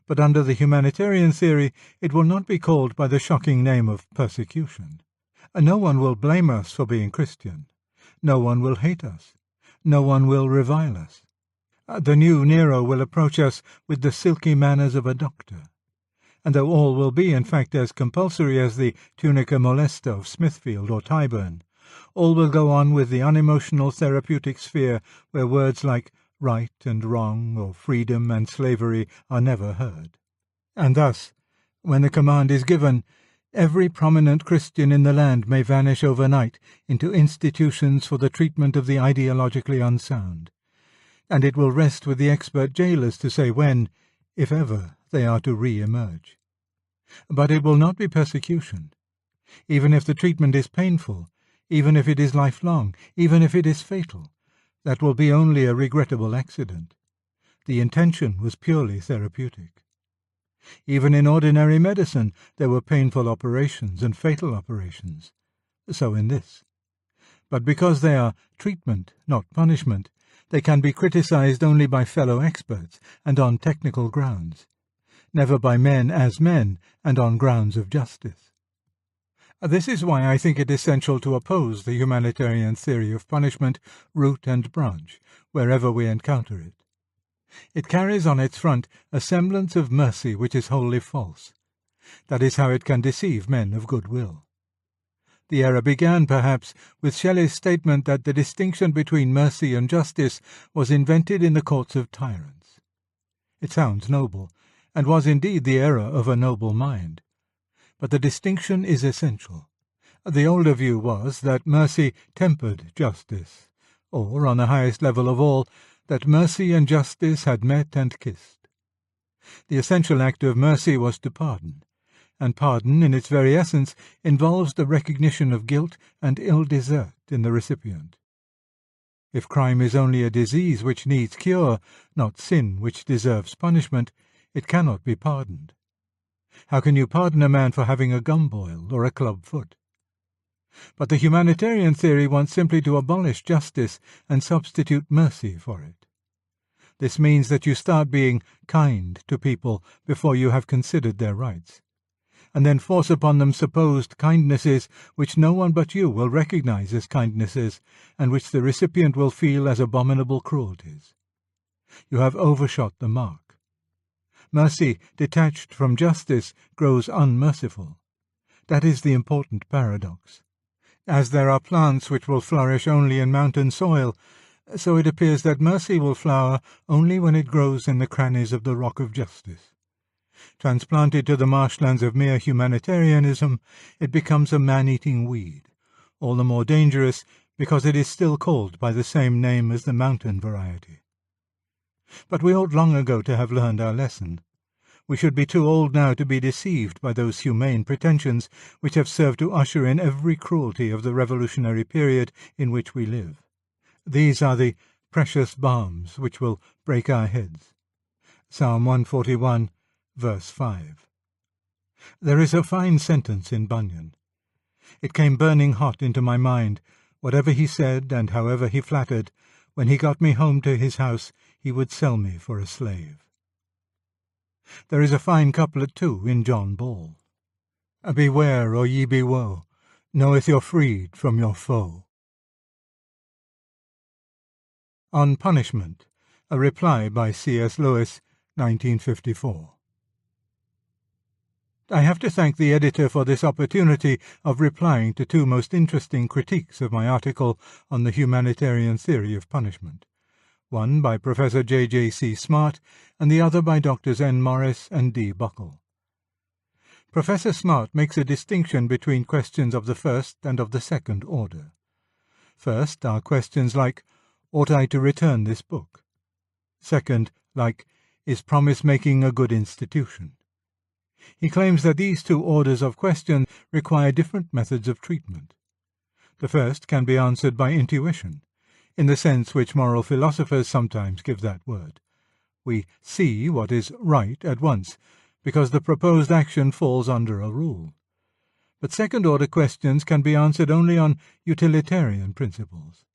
But under the humanitarian theory it will not be called by the shocking name of persecution. No one will blame us for being Christian. No one will hate us. No one will revile us. The new Nero will approach us with the silky manners of a doctor, and though all will be in fact as compulsory as the tunica molesta of Smithfield or Tyburn, all will go on with the unemotional therapeutic sphere where words like right and wrong or freedom and slavery are never heard. And thus, when the command is given, every prominent Christian in the land may vanish overnight into institutions for the treatment of the ideologically unsound, and it will rest with the expert jailers to say when, if ever, they are to re-emerge. But it will not be persecution. Even if the treatment is painful, even if it is lifelong, even if it is fatal, that will be only a regrettable accident. The intention was purely therapeutic. Even in ordinary medicine there were painful operations and fatal operations. So in this. But because they are treatment, not punishment, they can be criticized only by fellow experts and on technical grounds, never by men as men and on grounds of justice. This is why I think it essential to oppose the humanitarian theory of punishment, root and branch, wherever we encounter it. It carries on its front a semblance of mercy which is wholly false. That is how it can deceive men of good will. The error began, perhaps, with Shelley's statement that the distinction between mercy and justice was invented in the courts of tyrants. It sounds noble, and was indeed the error of a noble mind. But the distinction is essential. The older view was that mercy tempered justice, or, on the highest level of all, that mercy and justice had met and kissed. The essential act of mercy was to pardon, and pardon in its very essence involves the recognition of guilt and ill desert in the recipient. If crime is only a disease which needs cure, not sin which deserves punishment, it cannot be pardoned. How can you pardon a man for having a gum boil or a club foot? But the humanitarian theory wants simply to abolish justice and substitute mercy for it. This means that you start being kind to people before you have considered their rights, and then force upon them supposed kindnesses which no one but you will recognize as kindnesses, and which the recipient will feel as abominable cruelties. You have overshot the mark. Mercy, detached from justice, grows unmerciful. That is the important paradox. As there are plants which will flourish only in mountain soil, so it appears that mercy will flower only when it grows in the crannies of the rock of justice. Transplanted to the marshlands of mere humanitarianism, it becomes a man-eating weed, all the more dangerous because it is still called by the same name as the mountain variety. But we ought long ago to have learned our lesson. We should be too old now to be deceived by those humane pretensions which have served to usher in every cruelty of the revolutionary period in which we live. These are the precious balms which will break our heads. Psalm 141, verse 5. There is a fine sentence in Bunyan. It came burning hot into my mind, whatever he said and however he flattered, when he got me home to his house, he would sell me for a slave. There is a fine couplet, too, in John Ball. Beware, or ye be woe, knoweth you're freed from your foe. On Punishment, a reply by C.S. Lewis, 1954. I have to thank the editor for this opportunity of replying to two most interesting critiques of my article on the humanitarian theory of punishment, one by Professor J.J.C. Smart and the other by Drs. N. Morris and D. Buckle. Professor Smart makes a distinction between questions of the first and of the second order. First are questions like, ought I to return this book? Second, like, is promise-making a good institution? He claims that these two orders of question require different methods of treatment. The first can be answered by intuition, in the sense which moral philosophers sometimes give that word. We see what is right at once, because the proposed action falls under a rule. But second-order questions can be answered only on utilitarian principles.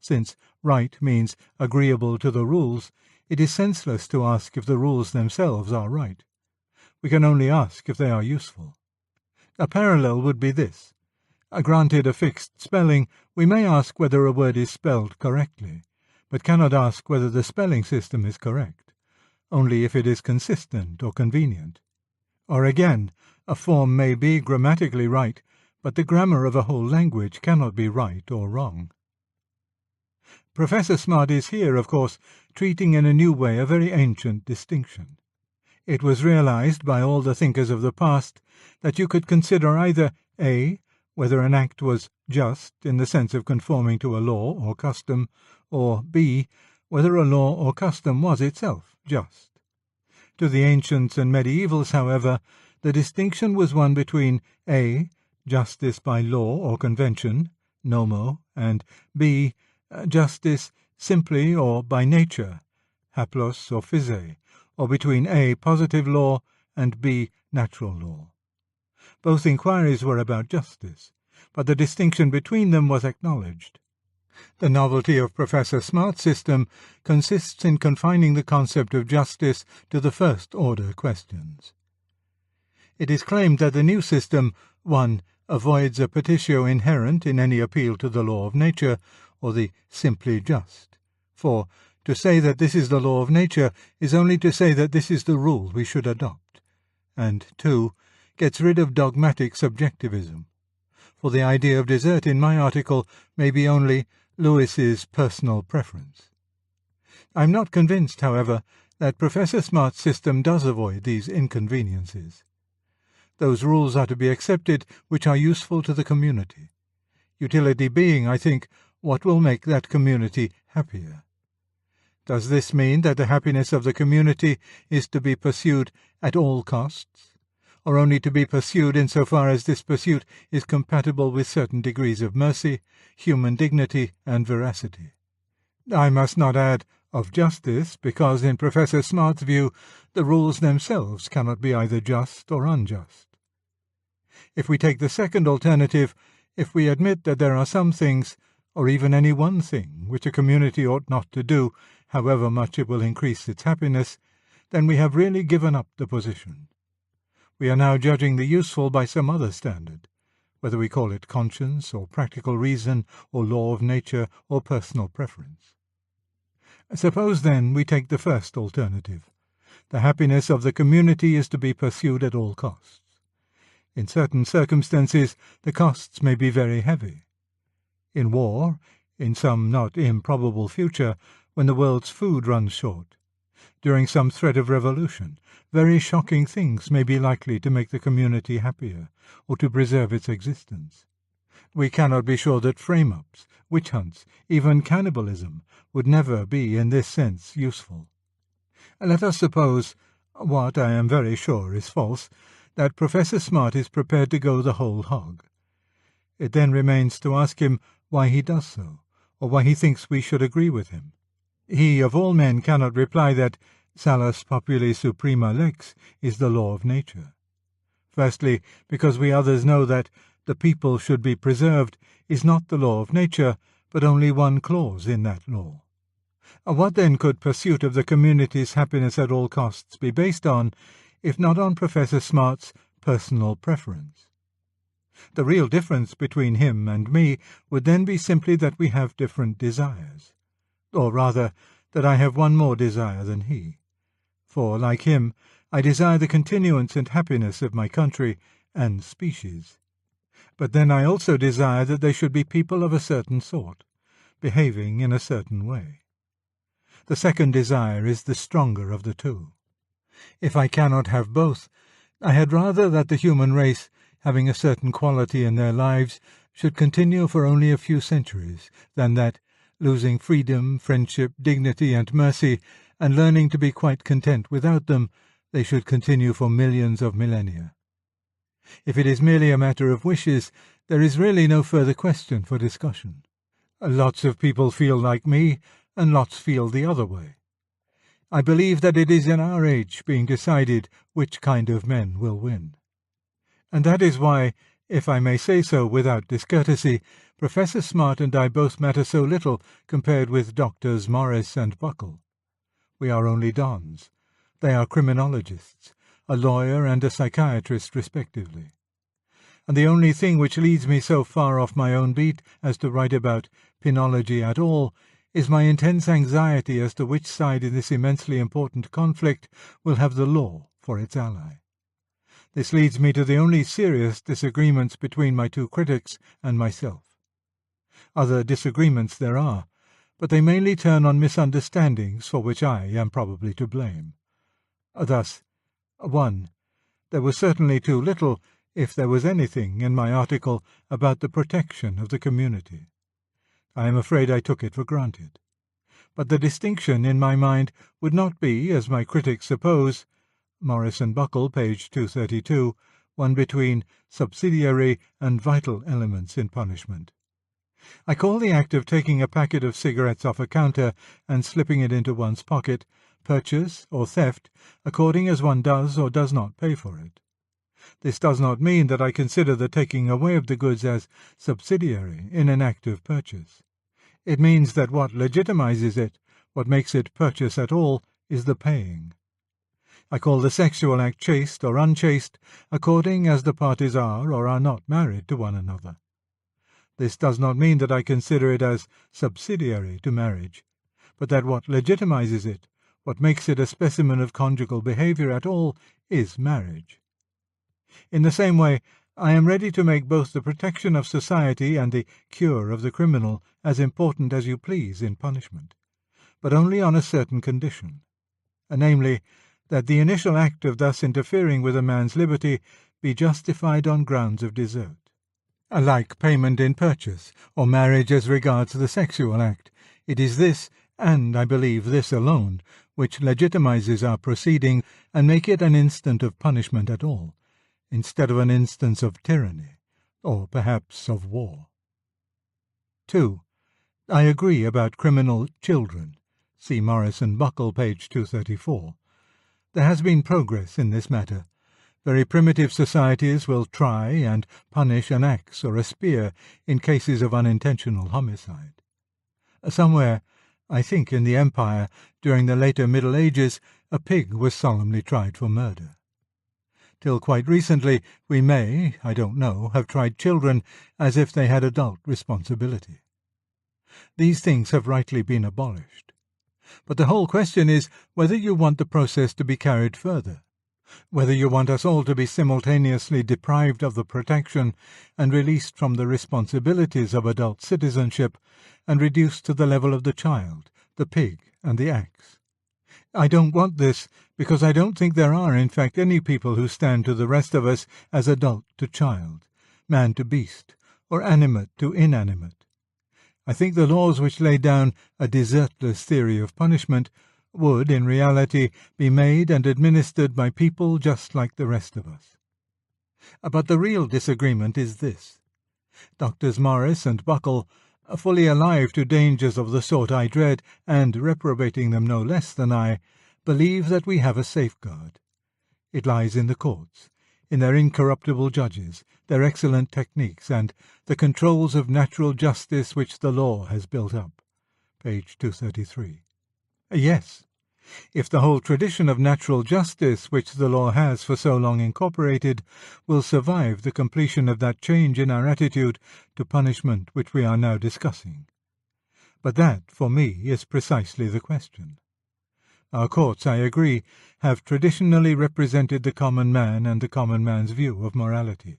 Since right means agreeable to the rules, it is senseless to ask if the rules themselves are right. We can only ask if they are useful. A parallel would be this. Granted a fixed spelling, we may ask whether a word is spelled correctly, but cannot ask whether the spelling system is correct, only if it is consistent or convenient. Or again, a form may be grammatically right, but the grammar of a whole language cannot be right or wrong. Professor Smart is here, of course, treating in a new way a very ancient distinction. It was realized by all the thinkers of the past that you could consider either A, whether an act was just in the sense of conforming to a law or custom, or B, whether a law or custom was itself just. To the ancients and medievals, however, the distinction was one between A, justice by law or convention, nomo, and B, justice simply or by nature, haplos or phys, or between A, positive law, and B, natural law. Both inquiries were about justice, but the distinction between them was acknowledged. The novelty of Professor Smart's system consists in confining the concept of justice to the first-order questions. It is claimed that the new system, 1. Avoids a petitio inherent in any appeal to the law of nature, or the simply just. For to say that this is the law of nature is only to say that this is the rule we should adopt. And 2. Gets rid of dogmatic subjectivism. For the idea of desert in my article may be only Lewis's personal preference. I am not convinced, however, that Professor Smart's system does avoid these inconveniences. Those rules are to be accepted which are useful to the community. Utility being, I think, what will make that community happier. Does this mean that the happiness of the community is to be pursued at all costs, or only to be pursued insofar as this pursuit is compatible with certain degrees of mercy, human dignity, and veracity? I must not add of justice, because in Professor Smart's view the rules themselves cannot be either just or unjust. If we take the second alternative, if we admit that there are some things, or even any one thing, which a community ought not to do, however much it will increase its happiness, then we have really given up the position. We are now judging the useful by some other standard, whether we call it conscience, or practical reason, or law of nature, or personal preference. Suppose, then, we take the first alternative. The happiness of the community is to be pursued at all costs. In certain circumstances, the costs may be very heavy. In war, in some not improbable future, when the world's food runs short, during some threat of revolution, very shocking things may be likely to make the community happier, or to preserve its existence. We cannot be sure that frame-ups, witch hunts, even cannibalism, would never be in this sense useful. Let us suppose, what I am very sure is false, that Professor Smart is prepared to go the whole hog. It then remains to ask him why he does so, or why he thinks we should agree with him. He, of all men, cannot reply that salus populi suprema lex is the law of nature. Firstly, because we others know that the people should be preserved is not the law of nature, but only one clause in that law. What then could pursuit of the community's happiness at all costs be based on, if not on Professor Smart's personal preference? The real difference between him and me would then be simply that we have different desires, or rather, that I have one more desire than he. For, like him, I desire the continuance and happiness of my country and species. But then I also desire that they should be people of a certain sort, behaving in a certain way. The second desire is the stronger of the two. If I cannot have both, I had rather that the human race, having a certain quality in their lives, should continue for only a few centuries, than that, losing freedom, friendship, dignity, and mercy, and learning to be quite content without them, they should continue for millions of millennia. If it is merely a matter of wishes, there is really no further question for discussion. Lots of people feel like me, and lots feel the other way. I believe that it is in our age being decided which kind of men will win. And that is why, if I may say so without discourtesy, Professor Smart and I both matter so little compared with Doctors Morris and Buckle. We are only dons. They are criminologists, a lawyer and a psychiatrist respectively. And the only thing which leads me so far off my own beat as to write about penology at all is my intense anxiety as to which side in this immensely important conflict will have the law for its ally. This leads me to the only serious disagreements between my two critics and myself. Other disagreements there are, but they mainly turn on misunderstandings for which I am probably to blame. Thus, 1. There was certainly too little, if there was anything, in my article about the protection of the community. I am afraid I took it for granted. But the distinction in my mind would not be, as my critics suppose, Morris and Buckle, page 232, one between subsidiary and vital elements in punishment. I call the act of taking a packet of cigarettes off a counter and slipping it into one's pocket purchase or theft, according as one does or does not pay for it. This does not mean that I consider the taking away of the goods as subsidiary in an act of purchase. It means that what legitimizes it, what makes it purchase at all, is the paying. I call the sexual act chaste or unchaste, according as the parties are or are not married to one another. This does not mean that I consider it as subsidiary to marriage, but that what legitimizes it, what makes it a specimen of conjugal behavior at all, is marriage. In the same way, I am ready to make both the protection of society and the cure of the criminal as important as you please in punishment, but only on a certain condition, namely, that the initial act of thus interfering with a man's liberty be justified on grounds of desert. Like payment in purchase, or marriage as regards the sexual act, it is this, and I believe this alone, which legitimizes our proceeding and make it an instant of punishment at all, instead of an instance of tyranny, or perhaps of war. 2. I agree about criminal children. See Morris and Buckle, page 234. There has been progress in this matter. Very primitive societies will try and punish an axe or a spear in cases of unintentional homicide. Somewhere, I think in the Empire, during the later Middle Ages, a pig was solemnly tried for murder. Till quite recently, we may, I don't know, have tried children as if they had adult responsibility. These things have rightly been abolished. But the whole question is whether you want the process to be carried further, whether you want us all to be simultaneously deprived of the protection and released from the responsibilities of adult citizenship and reduced to the level of the child, the pig, and the axe. I don't want this, because I don't think there are in fact any people who stand to the rest of us as adult to child, man to beast, or animate to inanimate. I think the laws which lay down a desertless theory of punishment would, in reality, be made and administered by people just like the rest of us. But the real disagreement is this. Doctors Morris and Buckle, fully alive to dangers of the sort I dread, and reprobating them no less than I, believe that we have a safeguard. It lies in the courts, in their incorruptible judges, their excellent techniques, and the controls of natural justice which the law has built up. Page 233. Yes, if the whole tradition of natural justice which the law has for so long incorporated will survive the completion of that change in our attitude to punishment which we are now discussing. But that, for me, is precisely the question. Our courts, I agree, have traditionally represented the common man and the common man's view of morality.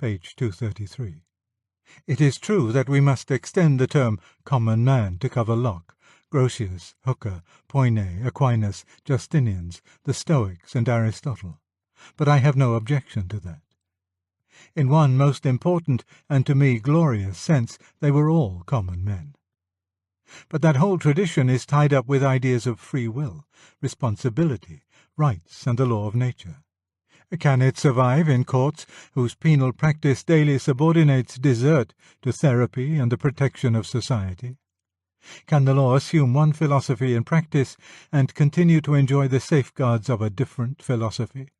Page 233. It is true that we must extend the term common man to cover Locke, Grotius, Hooker, Poinet, Aquinas, Justinians, the Stoics, and Aristotle, but I have no objection to that. In one most important, and to me glorious sense, they were all common men. But that whole tradition is tied up with ideas of free will, responsibility, rights, and the law of nature. Can it survive in courts whose penal practice daily subordinates desert to therapy and the protection of society? Can the law assume one philosophy in practice and continue to enjoy the safeguards of a different philosophy?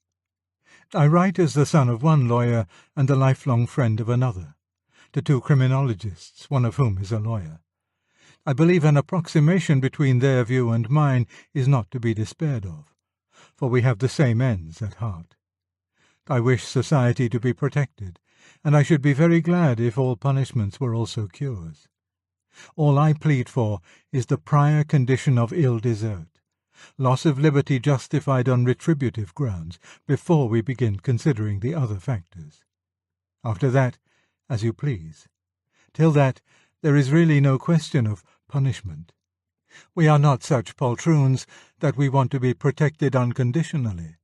I write as the son of one lawyer and the lifelong friend of another, to two criminologists, one of whom is a lawyer. I believe an approximation between their view and mine is not to be despaired of, for we have the same ends at heart. I wish society to be protected, and I should be very glad if all punishments were also cures. All I plead for is the prior condition of ill desert, loss of liberty justified on retributive grounds, before we begin considering the other factors. After that, as you please. Till that, there is really no question of punishment. We are not such poltroons that we want to be protected unconditionally,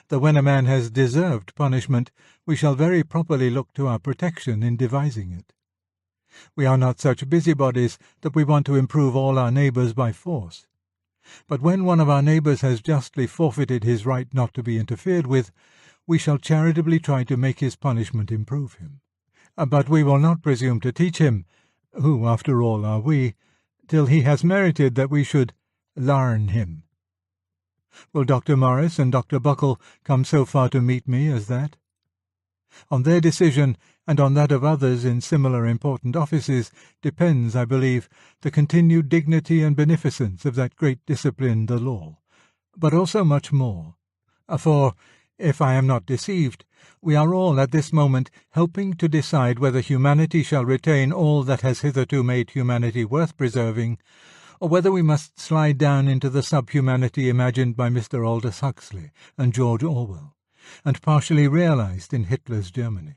though when a man has deserved punishment, we shall very properly look to our protection in devising it. We are not such busybodies that we want to improve all our neighbours by force. But when one of our neighbours has justly forfeited his right not to be interfered with, we shall charitably try to make his punishment improve him. But we will not presume to teach him, who, after all, are we, till he has merited that we should learn him. Will Dr. Morris and Dr. Buckle come so far to meet me as that? On their decision, and on that of others in similar important offices, depends, I believe, the continued dignity and beneficence of that great discipline, the law, but also much more. For, if I am not deceived, we are all at this moment helping to decide whether humanity shall retain all that has hitherto made humanity worth preserving, or whether we must slide down into the subhumanity imagined by Mr. Aldous Huxley and George Orwell, and partially realized in Hitler's Germany.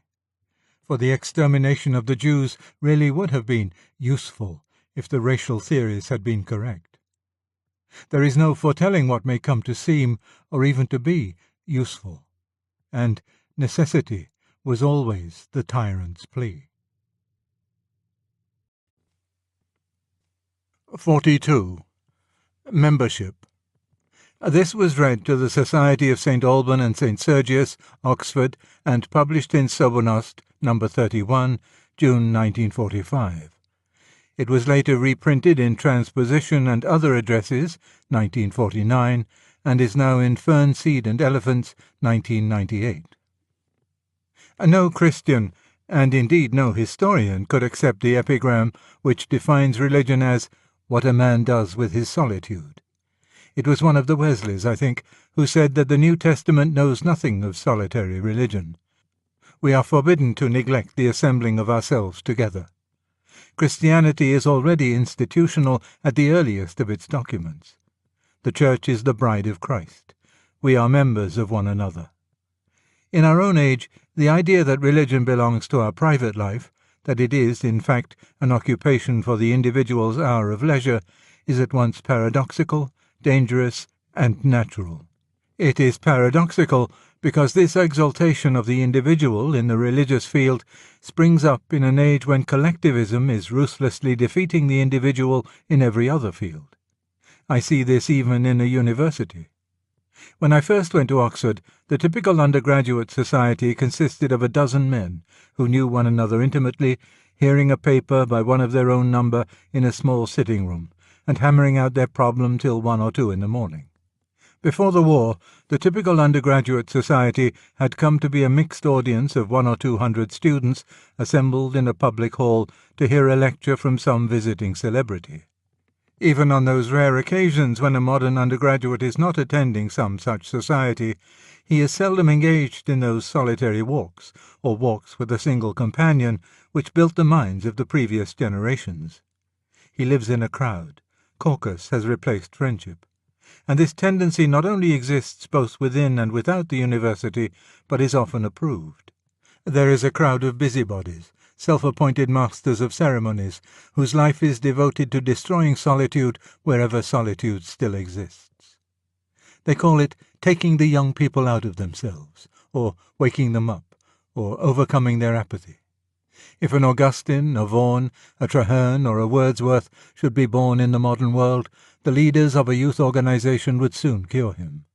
For the extermination of the Jews really would have been useful if the racial theories had been correct. There is no foretelling what may come to seem, or even to be, useful, and necessity was always the tyrant's plea. 42. Membership. This was read to the Society of St. Alban and St. Sergius, Oxford, and published in Sobernost, No. 31, June 1945. It was later reprinted in Transposition and Other Addresses, 1949, and is now in Fern, Seed and Elephants, 1998. No Christian, and indeed no historian, could accept the epigram which defines religion as what a man does with his solitude. It was one of the Wesleys, I think, who said that the New Testament knows nothing of solitary religion. We are forbidden to neglect the assembling of ourselves together. Christianity is already institutional at the earliest of its documents. The Church is the bride of Christ. We are members of one another. In our own age, the idea that religion belongs to our private life, that it is, in fact, an occupation for the individual's hour of leisure, is at once paradoxical, dangerous, and natural. It is paradoxical because this exaltation of the individual in the religious field springs up in an age when collectivism is ruthlessly defeating the individual in every other field. I see this even in a university. When I first went to Oxford, the typical undergraduate society consisted of a dozen men who knew one another intimately, hearing a paper by one of their own number in a small sitting room, and hammering out their problem till 1 or 2 in the morning. Before the war, the typical undergraduate society had come to be a mixed audience of 100 or 200 students assembled in a public hall to hear a lecture from some visiting celebrity. Even on those rare occasions when a modern undergraduate is not attending some such society, he is seldom engaged in those solitary walks, or walks with a single companion, which built the minds of the previous generations. He lives in a crowd. Caucus has replaced friendship. And this tendency not only exists both within and without the university, but is often approved. There is a crowd of busybodies, self-appointed masters of ceremonies, whose life is devoted to destroying solitude wherever solitude still exists. They call it taking the young people out of themselves, or waking them up, or overcoming their apathy. If an Augustine, a Vaughan, a Traherne, or a Wordsworth should be born in the modern world, the leaders of a youth organization would soon cure him.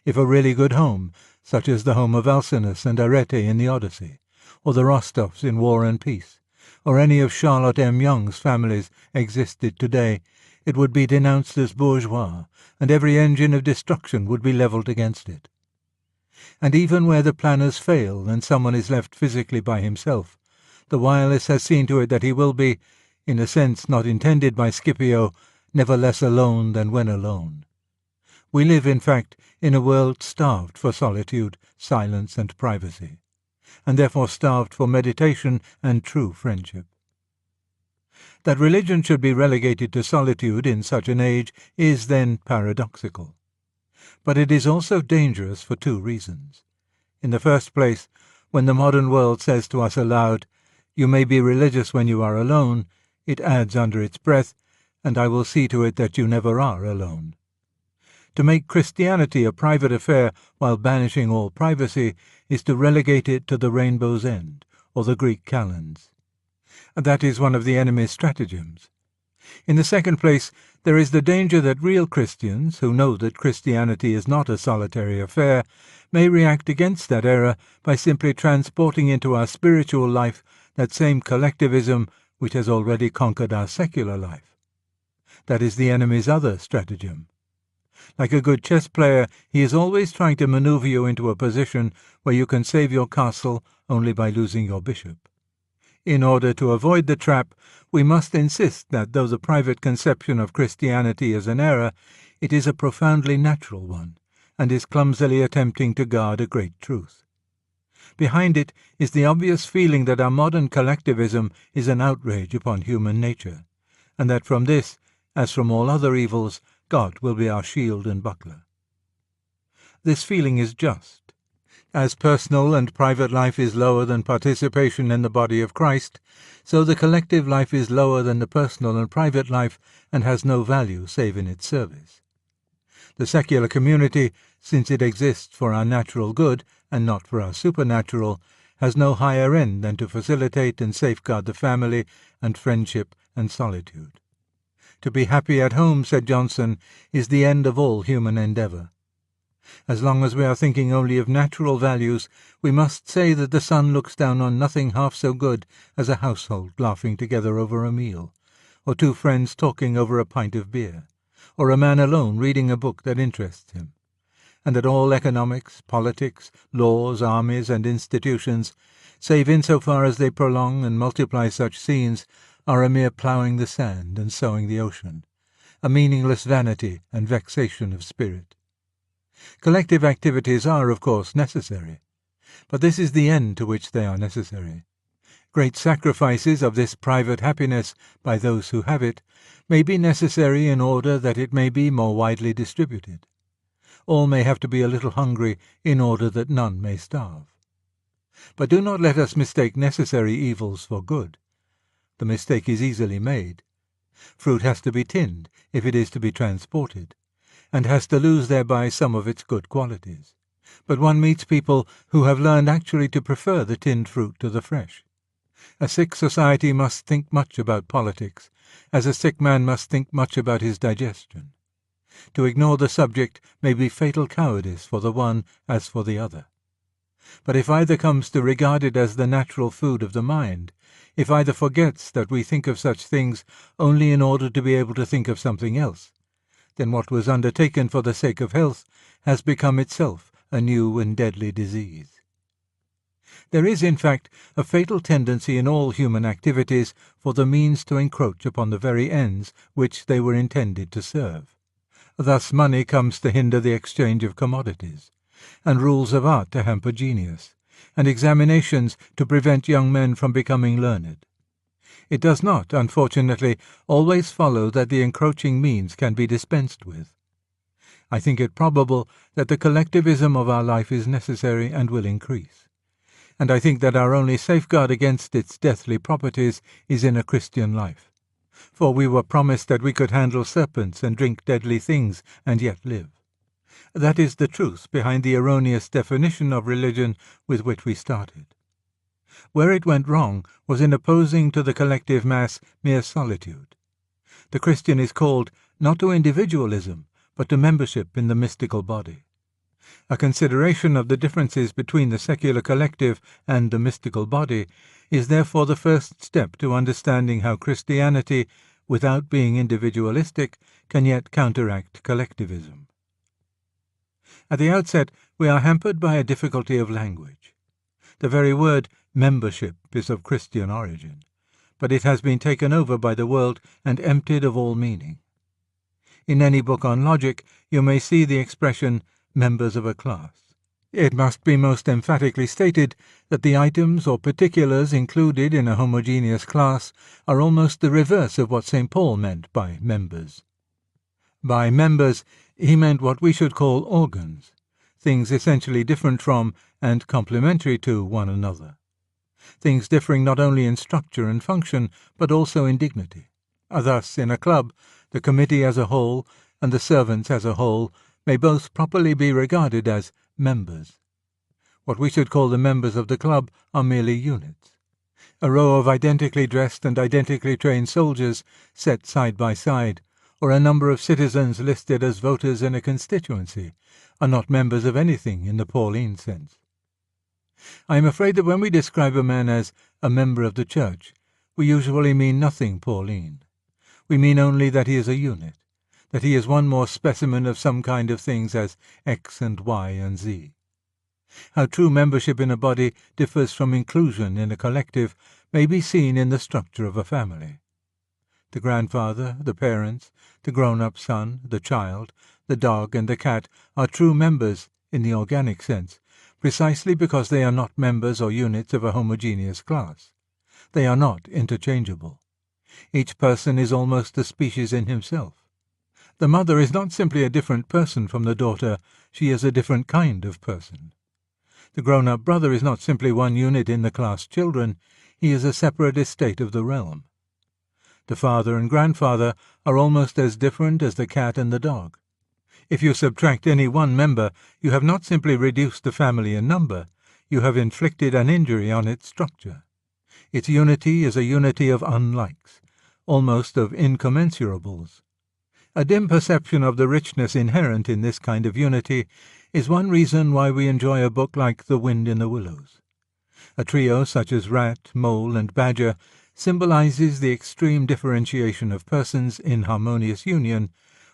If a really good home, such as the home of Alcinous and Arete in the Odyssey, or the Rostovs in War and Peace, or any of Charlotte M. Young's families existed today, it would be denounced as bourgeois, and every engine of destruction would be levelled against it. And even where the planners fail and someone is left physically by himself, the wireless has seen to it that he will be, in a sense not intended by Scipio, never less alone than when alone. We live, in fact, in a world starved for solitude, silence, and privacy, and therefore starved for meditation and true friendship. That religion should be relegated to solitude in such an age is then paradoxical. But it is also dangerous for two reasons. In the first place, when the modern world says to us aloud, "You may be religious when you are alone," it adds under its breath, "and I will see to it that you never are alone." To make Christianity a private affair while banishing all privacy is to relegate it to the rainbow's end, or the Greek kalends. That is one of the enemy's stratagems. In the second place, there is the danger that real Christians, who know that Christianity is not a solitary affair, may react against that error by simply transporting into our spiritual life that same collectivism which has already conquered our secular life. That is the enemy's other stratagem. Like a good chess player, he is always trying to maneuver you into a position where you can save your castle only by losing your bishop. In order to avoid the trap, we must insist that though the private conception of Christianity is an error, it is a profoundly natural one, and is clumsily attempting to guard a great truth. Behind it is the obvious feeling that our modern collectivism is an outrage upon human nature, and that from this, as from all other evils, God will be our shield and buckler. This feeling is just. As personal and private life is lower than participation in the body of Christ, so the collective life is lower than the personal and private life and has no value save in its service. The secular community, since it exists for our natural good and not for our supernatural, has no higher end than to facilitate and safeguard the family and friendship and solitude. To be happy at home, said Johnson, is the end of all human endeavour. As long as we are thinking only of natural values, we must say that the sun looks down on nothing half so good as a household laughing together over a meal, or two friends talking over a pint of beer, or a man alone reading a book that interests him, and that all economics, politics, laws, armies, and institutions, save insofar as they prolong and multiply such scenes, are a mere ploughing the sand and sowing the ocean, a meaningless vanity and vexation of spirit. Collective activities are, of course, necessary, but this is the end to which they are necessary. Great sacrifices of this private happiness by those who have it may be necessary in order that it may be more widely distributed. All may have to be a little hungry in order that none may starve. But do not let us mistake necessary evils for good. The mistake is easily made. Fruit has to be tinned if it is to be transported, and has to lose thereby some of its good qualities. But one meets people who have learned actually to prefer the tinned fruit to the fresh. A sick society must think much about politics, as a sick man must think much about his digestion. To ignore the subject may be fatal cowardice for the one as for the other. But if either comes to regard it as the natural food of the mind, if either forgets that we think of such things only in order to be able to think of something else, then what was undertaken for the sake of health has become itself a new and deadly disease. There is, in fact, a fatal tendency in all human activities for the means to encroach upon the very ends which they were intended to serve. Thus money comes to hinder the exchange of commodities, and rules of art to hamper genius, and examinations to prevent young men from becoming learned. It does not, unfortunately, always follow that the encroaching means can be dispensed with. I think it probable that the collectivism of our life is necessary and will increase, and I think that our only safeguard against its deathly properties is in a Christian life. For we were promised that we could handle serpents and drink deadly things and yet live. That is the truth behind the erroneous definition of religion with which we started. Where it went wrong was in opposing to the collective mass mere solitude. The Christian is called not to individualism, but to membership in the mystical body. A consideration of the differences between the secular collective and the mystical body is therefore the first step to understanding how Christianity, without being individualistic, can yet counteract collectivism. At the outset, we are hampered by a difficulty of language. The very word membership is of Christian origin, but it has been taken over by the world and emptied of all meaning. In any book on logic you may see the expression members of a class. It must be most emphatically stated that the items or particulars included in a homogeneous class are almost the reverse of what St. Paul meant by members. By members, he meant what we should call organs, things essentially different from and complementary to one another, things differing not only in structure and function, but also in dignity. Thus, in a club, the committee as a whole and the servants as a whole may both properly be regarded as members. What we should call the members of the club are merely units. A row of identically dressed and identically trained soldiers set side by side, or a number of citizens listed as voters in a constituency, are not members of anything in the Pauline sense. I am afraid that when we describe a man as a member of the Church, we usually mean nothing Pauline. We mean only that he is a unit, that he is one more specimen of some kind of things as X and Y and Z. How true membership in a body differs from inclusion in a collective may be seen in the structure of a family. The grandfather, the parents, the grown-up son, the child, the dog and the cat are true members in the organic sense, precisely because they are not members or units of a homogeneous class. They are not interchangeable. Each person is almost a species in himself. The mother is not simply a different person from the daughter, she is a different kind of person. The grown-up brother is not simply one unit in the class children, he is a separate estate of the realm. The father and grandfather are almost as different as the cat and the dog. If you subtract any one member, you have not simply reduced the family in number, you have inflicted an injury on its structure. Its unity is a unity of unlikes, almost of incommensurables. A dim perception of the richness inherent in this kind of unity is one reason why we enjoy a book like The Wind in the Willows. A trio such as rat, mole, and badger symbolizes the extreme differentiation of persons in harmonious union,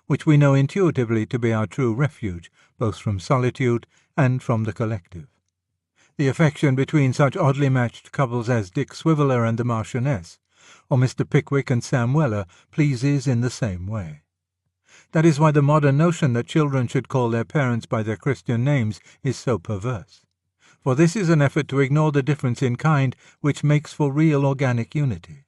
which we know intuitively to be our true refuge, both from solitude and from the collective. The affection between such oddly matched couples as Dick Swiveller and the Marchioness, or Mr. Pickwick and Sam Weller, pleases in the same way. That is why the modern notion that children should call their parents by their Christian names is so perverse. For this is an effort to ignore the difference in kind which makes for real organic unity.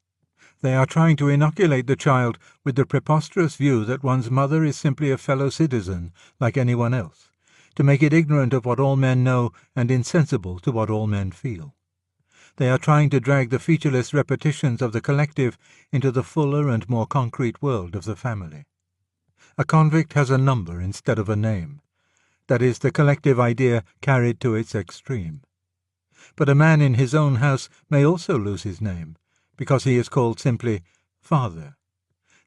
They are trying to inoculate the child with the preposterous view that one's mother is simply a fellow citizen like anyone else, to make it ignorant of what all men know and insensible to what all men feel. They are trying to drag the featureless repetitions of the collective into the fuller and more concrete world of the family. A convict has a number instead of a name. That is the collective idea carried to its extreme. But a man in his own house may also lose his name, because he is called simply Father.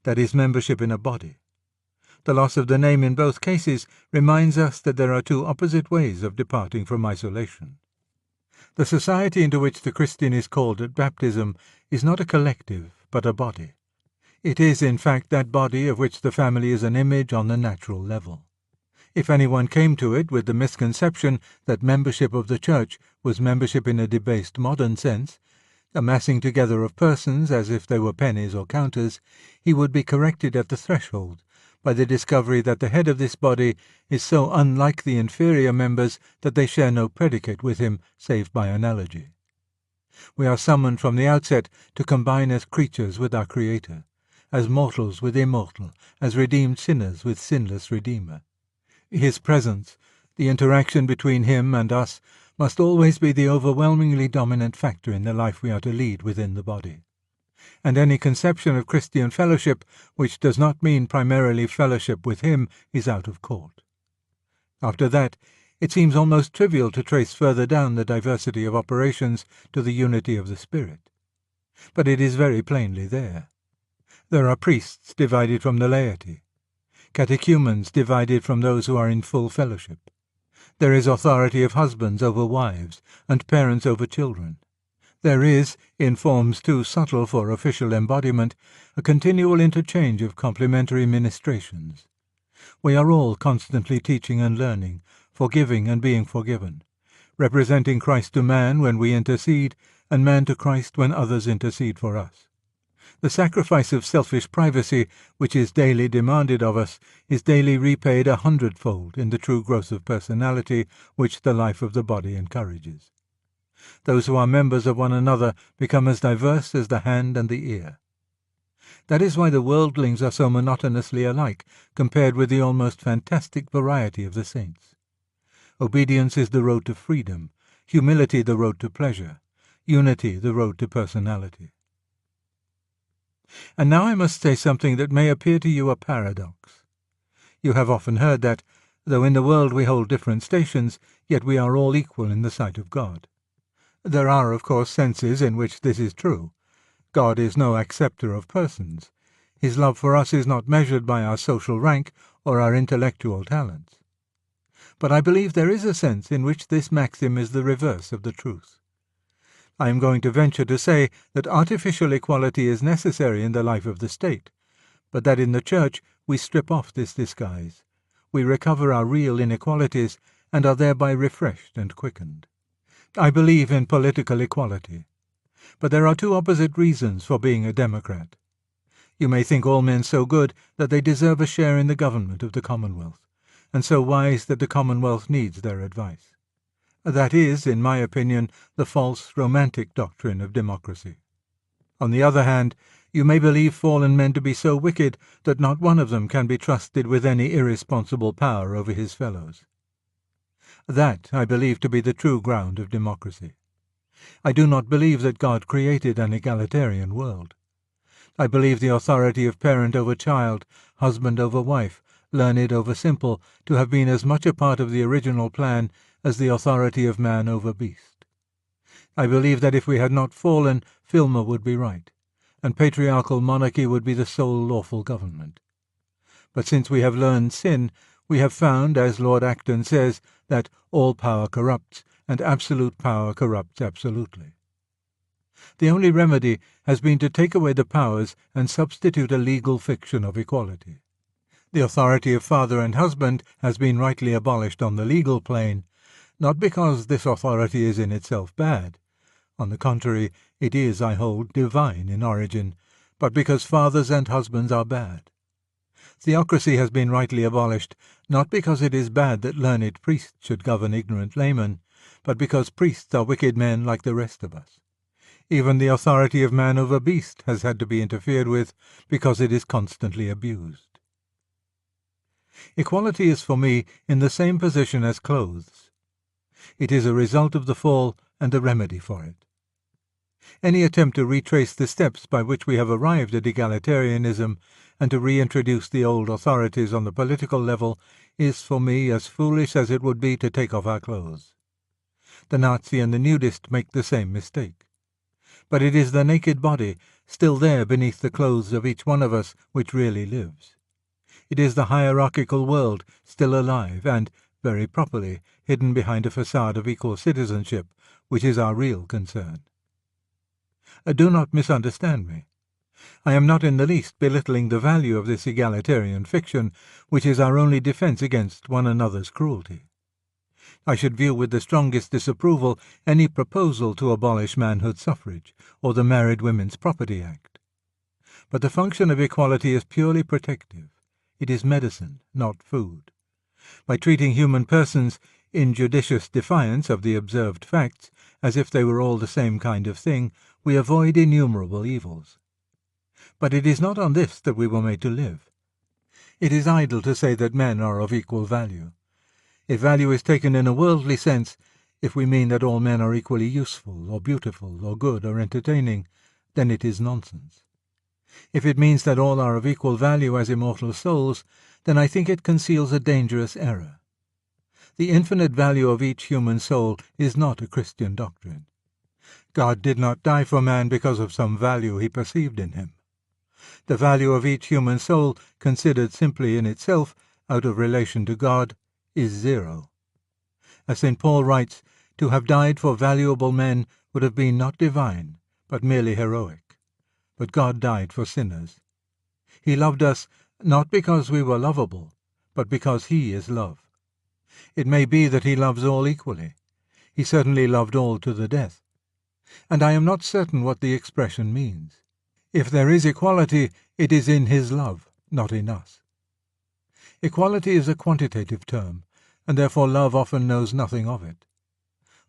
That is membership in a body. The loss of the name in both cases reminds us that there are two opposite ways of departing from isolation. The society into which the Christian is called at baptism is not a collective, but a body. It is, in fact, that body of which the family is an image on the natural level. If anyone came to it with the misconception that membership of the Church was membership in a debased modern sense, a massing together of persons as if they were pennies or counters, he would be corrected at the threshold by the discovery that the head of this body is so unlike the inferior members that they share no predicate with him save by analogy. We are summoned from the outset to combine as creatures with our Creator, as mortals with immortal, as redeemed sinners with sinless Redeemer. His presence, the interaction between him and us, must always be the overwhelmingly dominant factor in the life we are to lead within the body. And any conception of Christian fellowship which does not mean primarily fellowship with him is out of court. After that, it seems almost trivial to trace further down the diversity of operations to the unity of the Spirit. But it is very plainly there. There are priests divided from the laity, catechumens divided from those who are in full fellowship. There is authority of husbands over wives, and parents over children. There is, in forms too subtle for official embodiment, a continual interchange of complementary ministrations. We are all constantly teaching and learning, forgiving and being forgiven, representing Christ to man when we intercede, and man to Christ when others intercede for us. The sacrifice of selfish privacy, which is daily demanded of us, is daily repaid 100-fold in the true growth of personality which the life of the body encourages. Those who are members of one another become as diverse as the hand and the ear. That is why the worldlings are so monotonously alike compared with the almost fantastic variety of the saints. Obedience is the road to freedom, humility the road to pleasure, unity the road to personality. And now I must say something that may appear to you a paradox. You have often heard that, though in the world we hold different stations, yet we are all equal in the sight of God. There are, of course, senses in which this is true. God is no acceptor of persons. His love for us is not measured by our social rank or our intellectual talents. But I believe there is a sense in which this maxim is the reverse of the truth. I am going to venture to say that artificial equality is necessary in the life of the state, but that in the Church we strip off this disguise. We recover our real inequalities and are thereby refreshed and quickened. I believe in political equality, but there are two opposite reasons for being a Democrat. You may think all men so good that they deserve a share in the government of the Commonwealth, and so wise that the Commonwealth needs their advice. That is, in my opinion, the false, romantic doctrine of democracy. On the other hand, you may believe fallen men to be so wicked that not one of them can be trusted with any irresponsible power over his fellows. That I believe to be the true ground of democracy. I do not believe that God created an egalitarian world. I believe the authority of parent over child, husband over wife, learned over simple, to have been as much a part of the original plan as the authority of man over beast. I believe that if we had not fallen, Filmer would be right, and patriarchal monarchy would be the sole lawful government. But since we have learned sin, we have found, as Lord Acton says, that all power corrupts, and absolute power corrupts absolutely. The only remedy has been to take away the powers and substitute a legal fiction of equality. The authority of father and husband has been rightly abolished on the legal plane, not because this authority is in itself bad. On the contrary, it is, I hold, divine in origin, but because fathers and husbands are bad. Theocracy has been rightly abolished, not because it is bad that learned priests should govern ignorant laymen, but because priests are wicked men like the rest of us. Even the authority of man over beast has had to be interfered with, because it is constantly abused. Equality is for me in the same position as clothes. It is a result of the fall and the remedy for it. Any attempt to retrace the steps by which we have arrived at egalitarianism and to reintroduce the old authorities on the political level is for me as foolish as it would be to take off our clothes. The Nazi and the nudist make the same mistake. But it is the naked body, still there beneath the clothes of each one of us, which really lives. It is the hierarchical world, still alive and, very properly, hidden behind a facade of equal citizenship, which is our real concern. Do not misunderstand me. I am not in the least belittling the value of this egalitarian fiction, which is our only defence against one another's cruelty. I should view with the strongest disapproval any proposal to abolish manhood suffrage or the Married Women's Property Act. But the function of equality is purely protective. It is medicine, not food. By treating human persons, in judicious defiance of the observed facts, as if they were all the same kind of thing, we avoid innumerable evils. But it is not on this that we were made to live. It is idle to say that men are of equal value. If value is taken in a worldly sense, if we mean that all men are equally useful, or beautiful, or good, or entertaining, then it is nonsense. If it means that all are of equal value as immortal souls, then I think it conceals a dangerous error. The infinite value of each human soul is not a Christian doctrine. God did not die for man because of some value he perceived in him. The value of each human soul, considered simply in itself, out of relation to God, is zero. As St. Paul writes, to have died for valuable men would have been not divine, but merely heroic. But God died for sinners. He loved us not because we were lovable, but because he is love. It may be that he loves all equally. He certainly loved all to the death. And I am not certain what the expression means. If there is equality, it is in his love, not in us. Equality is a quantitative term, and therefore love often knows nothing of it.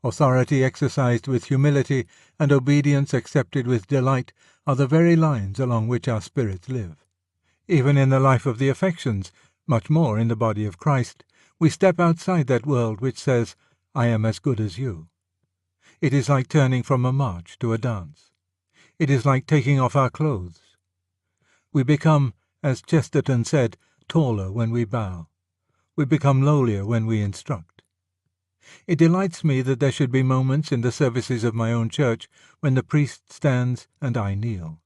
Authority exercised with humility and obedience accepted with delight are the very lines along which our spirits live. Even in the life of the affections, much more in the body of Christ, we step outside that world which says, "I am as good as you." It is like turning from a march to a dance. It is like taking off our clothes. We become, as Chesterton said, taller when we bow. We become lowlier when we instruct. It delights me that there should be moments in the services of my own church when the priest stands and I kneel.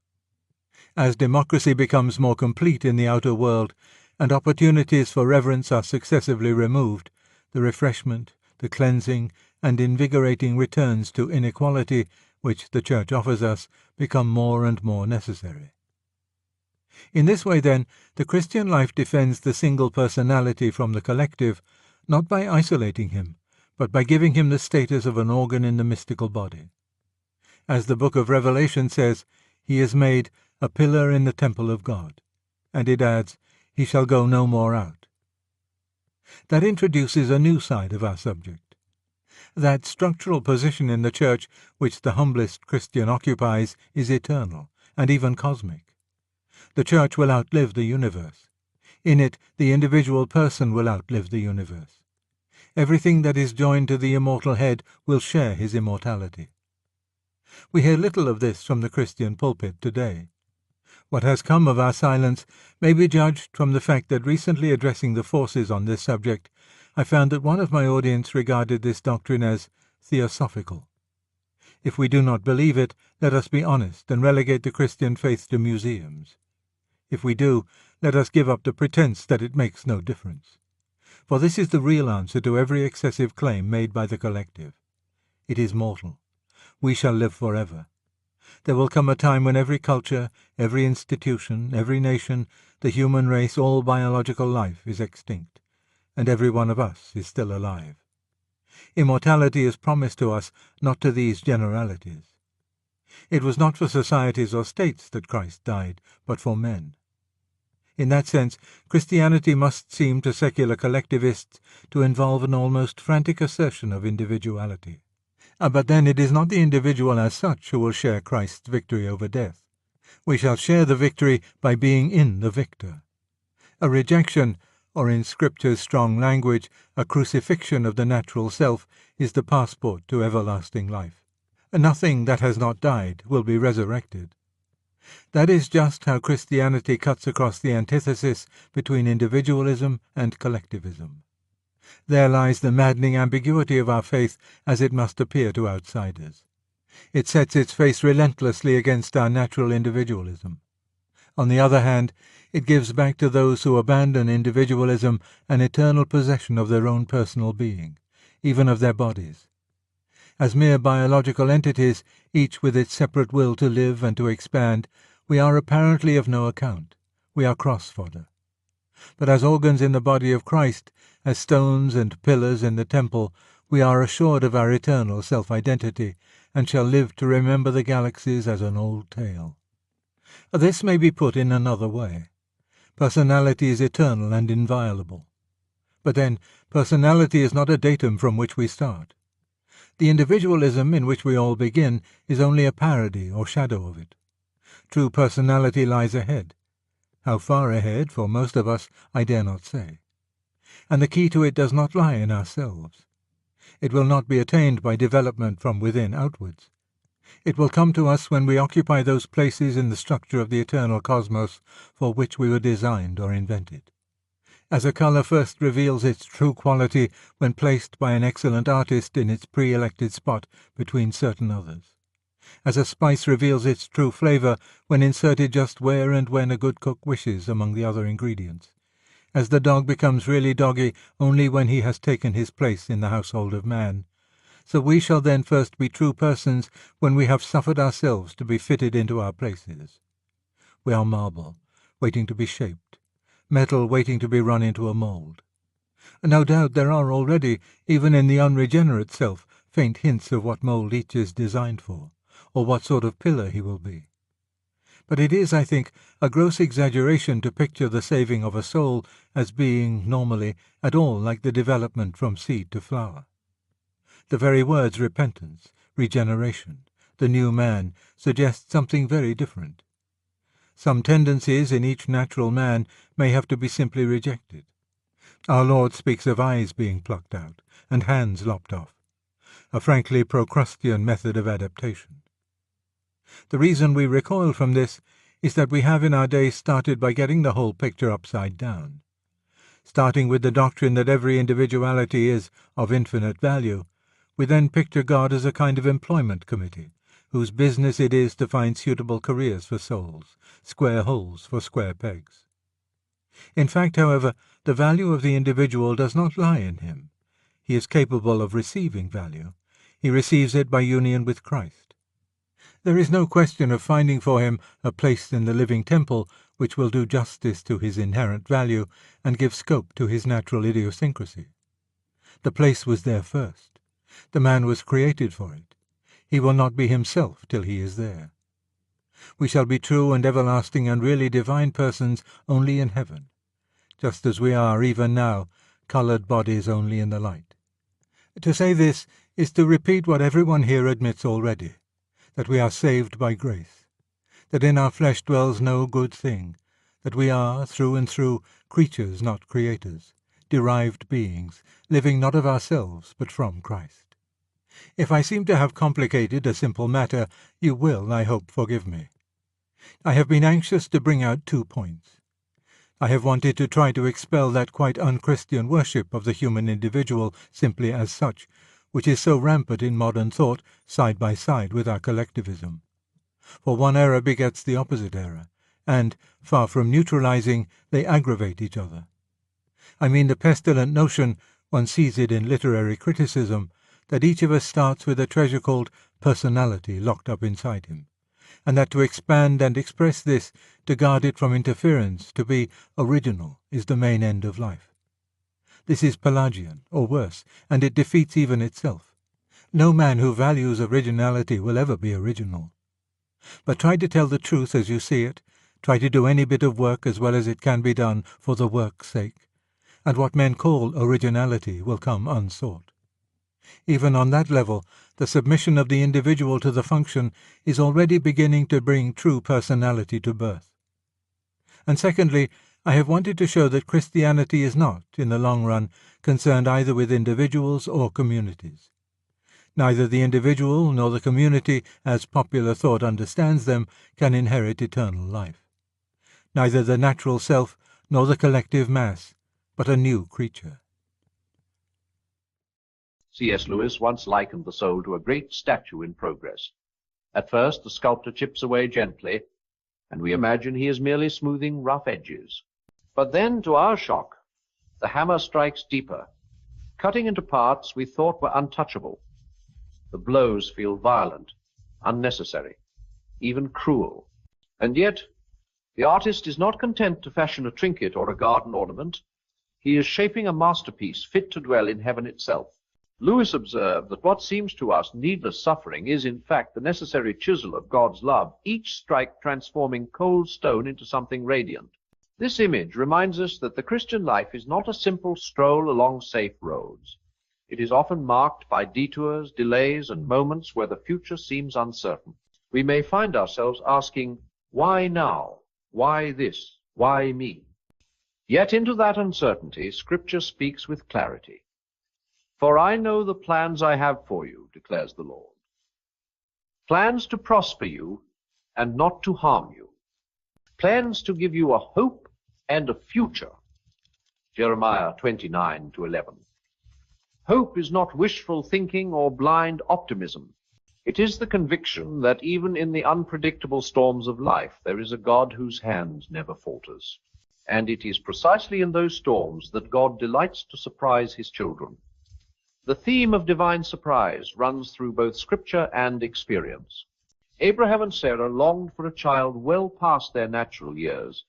As democracy becomes more complete in the outer world, and opportunities for reverence are successively removed, the refreshment, the cleansing, and invigorating returns to inequality which the Church offers us become more and more necessary. In this way, then, the Christian life defends the single personality from the collective, not by isolating him, but by giving him the status of an organ in the mystical body. As the book of Revelation says, he is made a pillar in the temple of God, and it adds, he shall go no more out. That introduces a new side of our subject. That structural position in the Church which the humblest Christian occupies is eternal, and even cosmic. The Church will outlive the universe. In it, the individual person will outlive the universe. Everything that is joined to the immortal head will share his immortality. We hear little of this from the Christian pulpit today. What has come of our silence may be judged from the fact that recently addressing the forces on this subject, I found that one of my audience regarded this doctrine as theosophical. If we do not believe it, let us be honest and relegate the Christian faith to museums. If we do, let us give up the pretense that it makes no difference. For this is the real answer to every excessive claim made by the collective. It is mortal. We shall live forever. There will come a time when every culture, every institution, every nation, the human race, all biological life is extinct, and every one of us is still alive. Immortality is promised to us, not to these generalities. It was not for societies or states that Christ died, but for men. In that sense, Christianity must seem to secular collectivists to involve an almost frantic assertion of individuality. But then it is not the individual as such who will share Christ's victory over death. We shall share the victory by being in the victor. A rejection, or in Scripture's strong language, a crucifixion of the natural self, is the passport to everlasting life. Nothing that has not died will be resurrected. That is just how Christianity cuts across the antithesis between individualism and collectivism. There lies the maddening ambiguity of our faith as it must appear to outsiders. It sets its face relentlessly against our natural individualism. On the other hand, it gives back to those who abandon individualism an eternal possession of their own personal being, even of their bodies. As mere biological entities, each with its separate will to live and to expand, we are apparently of no account. We are cross-fodder. But as organs in the body of Christ, as stones and pillars in the temple, we are assured of our eternal self-identity, and shall live to remember the galaxies as an old tale. This may be put in another way. Personality is eternal and inviolable. But then, personality is not a datum from which we start. The individualism in which we all begin is only a parody or shadow of it. True personality lies ahead. How far ahead, for most of us, I dare not say. And the key to it does not lie in ourselves. It will not be attained by development from within outwards. It will come to us when we occupy those places in the structure of the eternal cosmos for which we were designed or invented. As a colour first reveals its true quality when placed by an excellent artist in its pre-elected spot between certain others. As a spice reveals its true flavour when inserted just where and when a good cook wishes among the other ingredients. As the dog becomes really doggy only when he has taken his place in the household of man. So we shall then first be true persons when we have suffered ourselves to be fitted into our places. We are marble, waiting to be shaped, metal waiting to be run into a mould. No doubt there are already, even in the unregenerate self, faint hints of what mould each is designed for, or what sort of pillar he will be. But it is, I think, a gross exaggeration to picture the saving of a soul as being, normally, at all like the development from seed to flower. The very words repentance, regeneration, the new man, suggest something very different. Some tendencies in each natural man may have to be simply rejected. Our Lord speaks of eyes being plucked out and hands lopped off, a frankly Procrustean method of adaptation. The reason we recoil from this is that we have in our day started by getting the whole picture upside down. Starting with the doctrine that every individuality is of infinite value, we then picture God as a kind of employment committee, whose business it is to find suitable careers for souls, square holes for square pegs. In fact, however, the value of the individual does not lie in him. He is capable of receiving value. He receives it by union with Christ. There is no question of finding for him a place in the living temple which will do justice to his inherent value and give scope to his natural idiosyncrasy. The place was there first. The man was created for it. He will not be himself till he is there. We shall be true and everlasting and really divine persons only in heaven, just as we are even now, coloured bodies only in the light. To say this is to repeat what everyone here admits already, that we are saved by grace, that in our flesh dwells no good thing, that we are, through and through, creatures not creators, derived beings, living not of ourselves but from Christ. If I seem to have complicated a simple matter, you will, I hope, forgive me. I have been anxious to bring out 2 points. I have wanted to try to expel that quite unchristian worship of the human individual simply as such, which is so rampant in modern thought, side by side with our collectivism. For one error begets the opposite error, and, far from neutralizing, they aggravate each other. I mean the pestilent notion, one sees it in literary criticism, that each of us starts with a treasure called personality locked up inside him, and that to expand and express this, to guard it from interference, to be original, is the main end of life. This is Pelagian, or worse, and it defeats even itself. No man who values originality will ever be original. But try to tell the truth as you see it, try to do any bit of work as well as it can be done for the work's sake, and what men call originality will come unsought. Even on that level, the submission of the individual to the function is already beginning to bring true personality to birth. And secondly, I have wanted to show that Christianity is not, in the long run, concerned either with individuals or communities. Neither the individual nor the community, as popular thought understands them, can inherit eternal life. Neither the natural self nor the collective mass, but a new creature. C.S. Lewis once likened the soul to a great statue in progress. At first, the sculptor chips away gently, and we imagine he is merely smoothing rough edges. But then, to our shock, the hammer strikes deeper, cutting into parts we thought were untouchable. The blows feel violent, unnecessary, even cruel. And yet, the artist is not content to fashion a trinket or a garden ornament. He is shaping a masterpiece fit to dwell in heaven itself. Lewis observed that what seems to us needless suffering is in fact the necessary chisel of God's love, each strike transforming cold stone into something radiant. This image reminds us that the Christian life is not a simple stroll along safe roads. It is often marked by detours, delays, and moments where the future seems uncertain. We may find ourselves asking, why now? Why this? Why me? Yet into that uncertainty, Scripture speaks with clarity. For I know the plans I have for you, declares the Lord. Plans to prosper you and not to harm you. Plans to give you a hope and a future. Jeremiah 29:11. Hope is not wishful thinking or blind optimism. It is the conviction that even in the unpredictable storms of life, there is a God whose hand never falters. And it is precisely in those storms that God delights to surprise his children. The theme of divine surprise runs through both Scripture and experience. Abraham and Sarah longed for a child well past their natural years,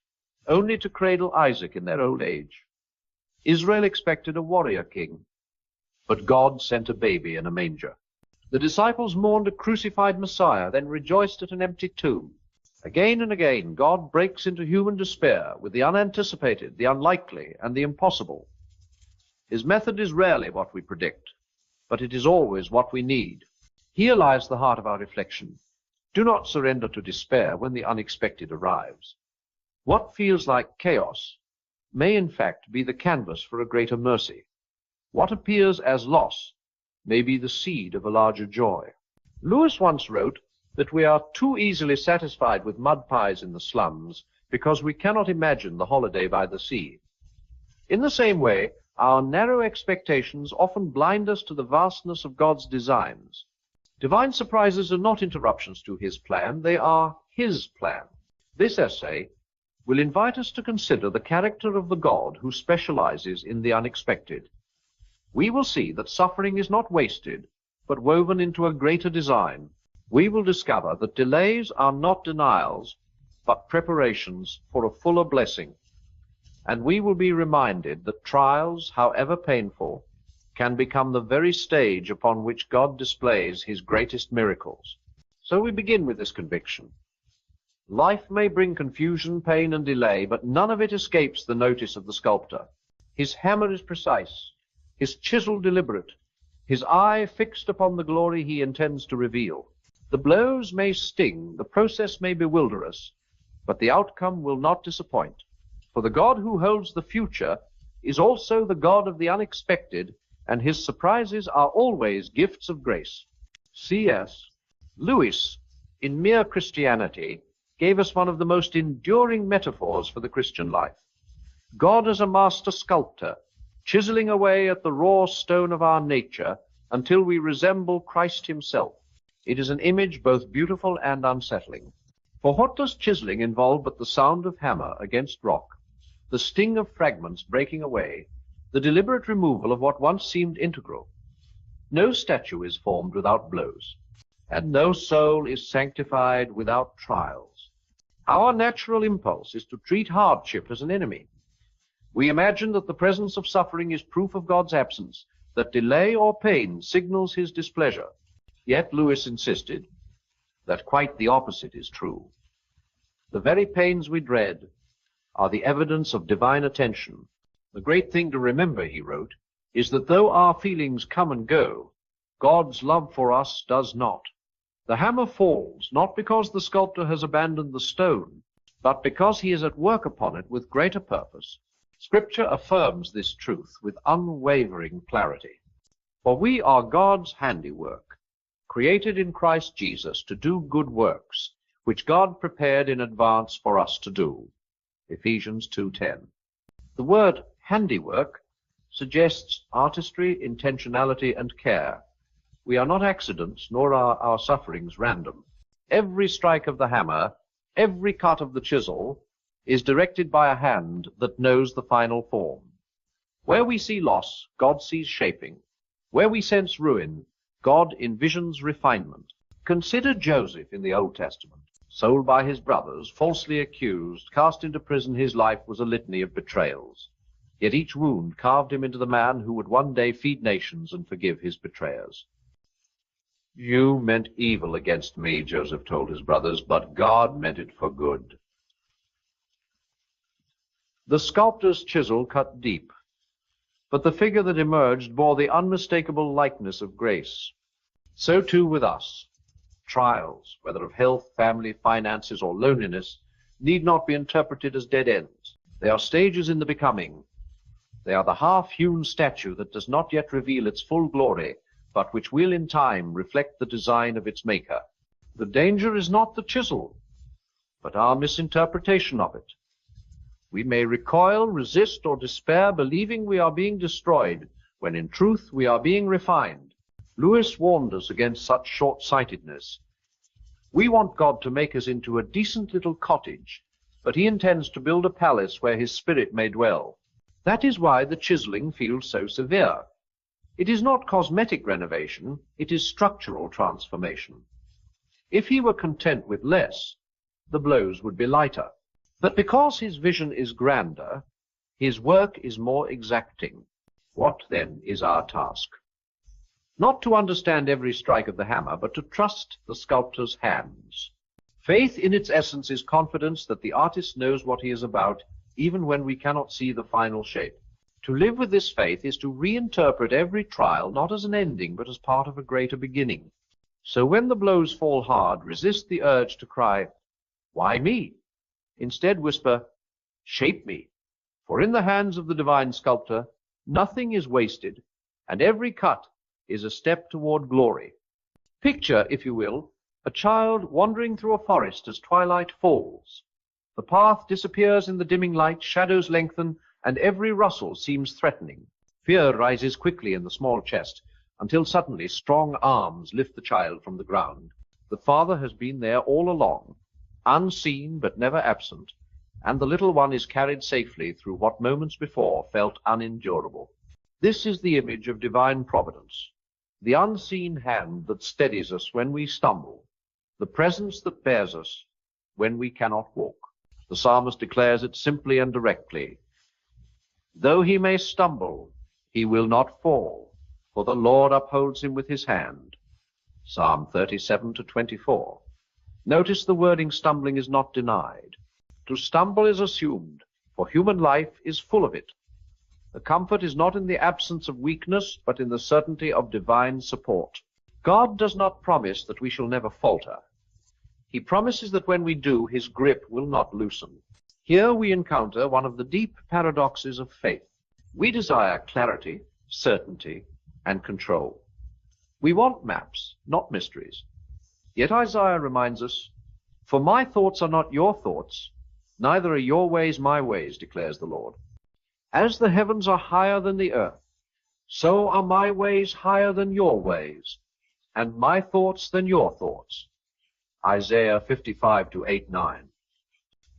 only to cradle Isaac in their old age. Israel expected a warrior king, but God sent a baby in a manger. The disciples mourned a crucified Messiah, then rejoiced at an empty tomb. Again and again, God breaks into human despair with the unanticipated, the unlikely, and the impossible. His method is rarely what we predict, but it is always what we need. Here lies the heart of our reflection. Do not surrender to despair when the unexpected arrives. What feels like chaos may in fact be the canvas for a greater mercy. What appears as loss may be the seed of a larger joy. Lewis once wrote that we are too easily satisfied with mud pies in the slums because we cannot imagine the holiday by the sea. In the same way, our narrow expectations often blind us to the vastness of God's designs. Divine surprises are not interruptions to his plan, they are his plan. This essay will invite us to consider the character of the God who specializes in the unexpected. We will see that suffering is not wasted, but woven into a greater design. We will discover that delays are not denials, but preparations for a fuller blessing. And we will be reminded that trials, however painful, can become the very stage upon which God displays his greatest miracles. So we begin with this conviction. Life may bring confusion, pain, and delay, but none of it escapes the notice of the sculptor. His hammer is precise, his chisel deliberate, his eye fixed upon the glory he intends to reveal. The blows may sting, the process may bewilder us, but the outcome will not disappoint. For the God who holds the future is also the God of the unexpected, and his surprises are always gifts of grace. C.S. Lewis, in Mere Christianity, gave us one of the most enduring metaphors for the Christian life. God as a master sculptor, chiseling away at the raw stone of our nature until we resemble Christ himself. It is an image both beautiful and unsettling. For what does chiseling involve but the sound of hammer against rock, the sting of fragments breaking away, the deliberate removal of what once seemed integral? No statue is formed without blows, and no soul is sanctified without trials. Our natural impulse is to treat hardship as an enemy. We imagine that the presence of suffering is proof of God's absence, that delay or pain signals his displeasure. Yet Lewis insisted that quite the opposite is true. The very pains we dread are the evidence of divine attention. The great thing to remember, he wrote, is that though our feelings come and go, God's love for us does not. The hammer falls not because the sculptor has abandoned the stone, but because he is at work upon it with greater purpose. Scripture affirms this truth with unwavering clarity. For we are God's handiwork, created in Christ Jesus to do good works, which God prepared in advance for us to do. Ephesians 2:10. The word handiwork suggests artistry, intentionality, and care. We are not accidents, nor are our sufferings random. Every strike of the hammer, every cut of the chisel, is directed by a hand that knows the final form. Where we see loss, God sees shaping. Where we sense ruin, God envisions refinement. Consider Joseph in the Old Testament. Sold by his brothers, falsely accused, cast into prison, his life was a litany of betrayals. Yet each wound carved him into the man who would one day feed nations and forgive his betrayers. You meant evil against me, Joseph told his brothers, but God meant it for good. The sculptor's chisel cut deep, but the figure that emerged bore the unmistakable likeness of grace. So too with us. Trials, whether of health, family, finances, or loneliness, need not be interpreted as dead ends. They are stages in the becoming. They are the half-hewn statue that does not yet reveal its full glory, but which will in time reflect the design of its maker. The danger is not the chisel, but our misinterpretation of it. We may recoil, resist, or despair, believing we are being destroyed, when in truth we are being refined. Lewis warned us against such short-sightedness. We want God to make us into a decent little cottage, but he intends to build a palace where his spirit may dwell. That is why the chiseling feels so severe. It is not cosmetic renovation, it is structural transformation. If he were content with less, the blows would be lighter. But because his vision is grander, his work is more exacting. What, then, is our task? Not to understand every strike of the hammer, but to trust the sculptor's hands. Faith in its essence is confidence that the artist knows what he is about, even when we cannot see the final shape. To live with this faith is to reinterpret every trial not as an ending, but as part of a greater beginning. So when the blows fall hard, resist the urge to cry, "Why me?" Instead whisper, "Shape me." For in the hands of the divine sculptor, nothing is wasted, and every cut is a step toward glory. Picture, if you will, a child wandering through a forest as twilight falls. The path disappears in the dimming light, shadows lengthen, and every rustle seems threatening. Fear rises quickly in the small chest, until suddenly strong arms lift the child from the ground. The father has been there all along, unseen but never absent, and the little one is carried safely through what moments before felt unendurable. This is the image of divine providence, the unseen hand that steadies us when we stumble, the presence that bears us when we cannot walk. The psalmist declares it simply and directly. Though he may stumble, he will not fall, for the Lord upholds him with his hand. Psalm 37-24. Notice the wording stumbling is not denied. To stumble is assumed, for human life is full of it. The comfort is not in the absence of weakness, but in the certainty of divine support. God does not promise that we shall never falter. He promises that when we do, his grip will not loosen. Here we encounter one of the deep paradoxes of faith. We desire clarity, certainty, and control. We want maps, not mysteries. Yet Isaiah reminds us, "For my thoughts are not your thoughts, neither are your ways my ways, declares the Lord. As the heavens are higher than the earth, so are my ways higher than your ways, and my thoughts than your thoughts." Isaiah 55-8-9.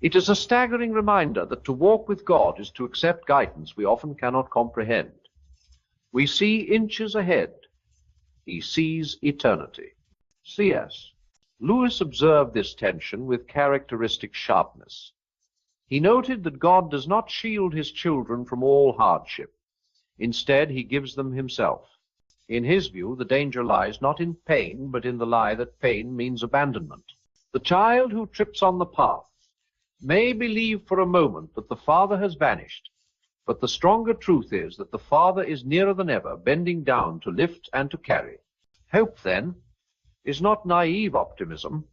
It is a staggering reminder that to walk with God is to accept guidance we often cannot comprehend. We see inches ahead. He sees eternity. C.S. Lewis observed this tension with characteristic sharpness. He noted that God does not shield his children from all hardship. Instead, he gives them himself. In his view, the danger lies not in pain, but in the lie that pain means abandonment. The child who trips on the path may believe for a moment that the Father has vanished, but the stronger truth is that the Father is nearer than ever, bending down to lift and to carry. Hope, then, is not naive optimism,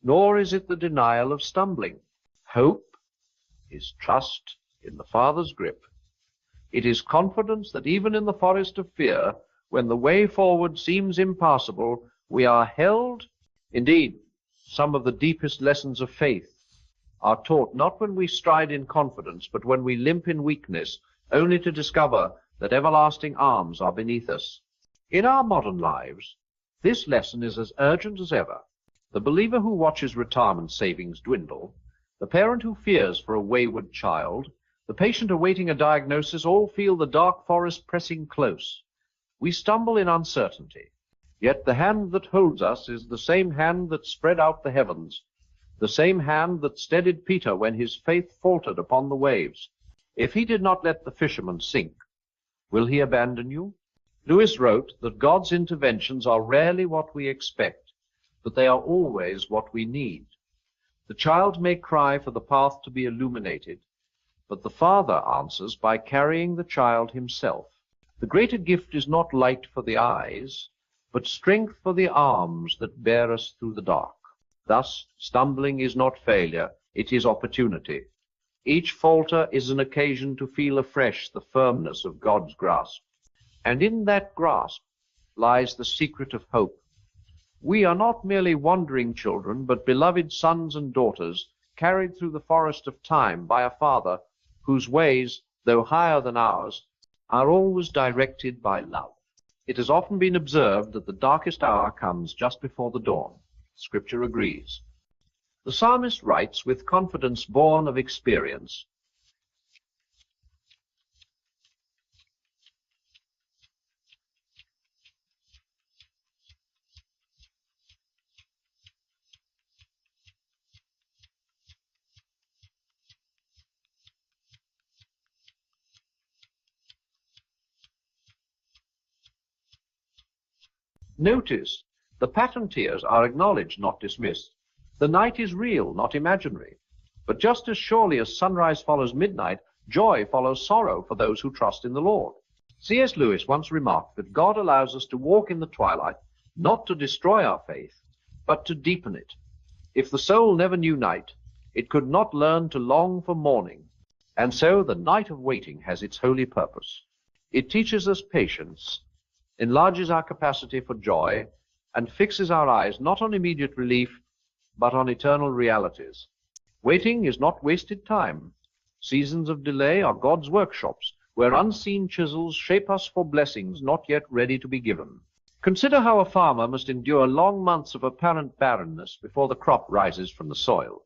nor is it the denial of stumbling. Hope is trust in the Father's grip. It is confidence that even in the forest of fear, when the way forward seems impassable, we are held. Indeed, some of the deepest lessons of faith are taught not when we stride in confidence, but when we limp in weakness, only to discover that everlasting arms are beneath us. In our modern lives, this lesson is as urgent as ever. The believer who watches retirement savings dwindle, the parent who fears for a wayward child, the patient awaiting a diagnosis, all feel the dark forest pressing close. We stumble in uncertainty, yet the hand that holds us is the same hand that spread out the heavens, the same hand that steadied Peter when his faith faltered upon the waves. If he did not let the fisherman sink, will he abandon you? Lewis wrote that God's interventions are rarely what we expect, but they are always what we need. The child may cry for the path to be illuminated, but the Father answers by carrying the child himself. The greater gift is not light for the eyes, but strength for the arms that bear us through the dark. Thus, stumbling is not failure, it is opportunity. Each falter is an occasion to feel afresh the firmness of God's grasp. And in that grasp lies the secret of hope. We are not merely wandering children, but beloved sons and daughters, carried through the forest of time by a Father whose ways, though higher than ours, are always directed by love. It has often been observed that the darkest hour comes just before the dawn. Scripture agrees. The psalmist writes with confidence born of experience. Notice, the pattern tiers are acknowledged, not dismissed. The night is real, not imaginary. But just as surely as sunrise follows midnight, joy follows sorrow for those who trust in the Lord. C.S. Lewis once remarked that God allows us to walk in the twilight, not to destroy our faith, but to deepen it. If the soul never knew night, it could not learn to long for morning. And so the night of waiting has its holy purpose. It teaches us patience, enlarges our capacity for joy, and fixes our eyes not on immediate relief, but on eternal realities. Waiting is not wasted time. Seasons of delay are God's workshops, where unseen chisels shape us for blessings not yet ready to be given. Consider how a farmer must endure long months of apparent barrenness before the crop rises from the soil.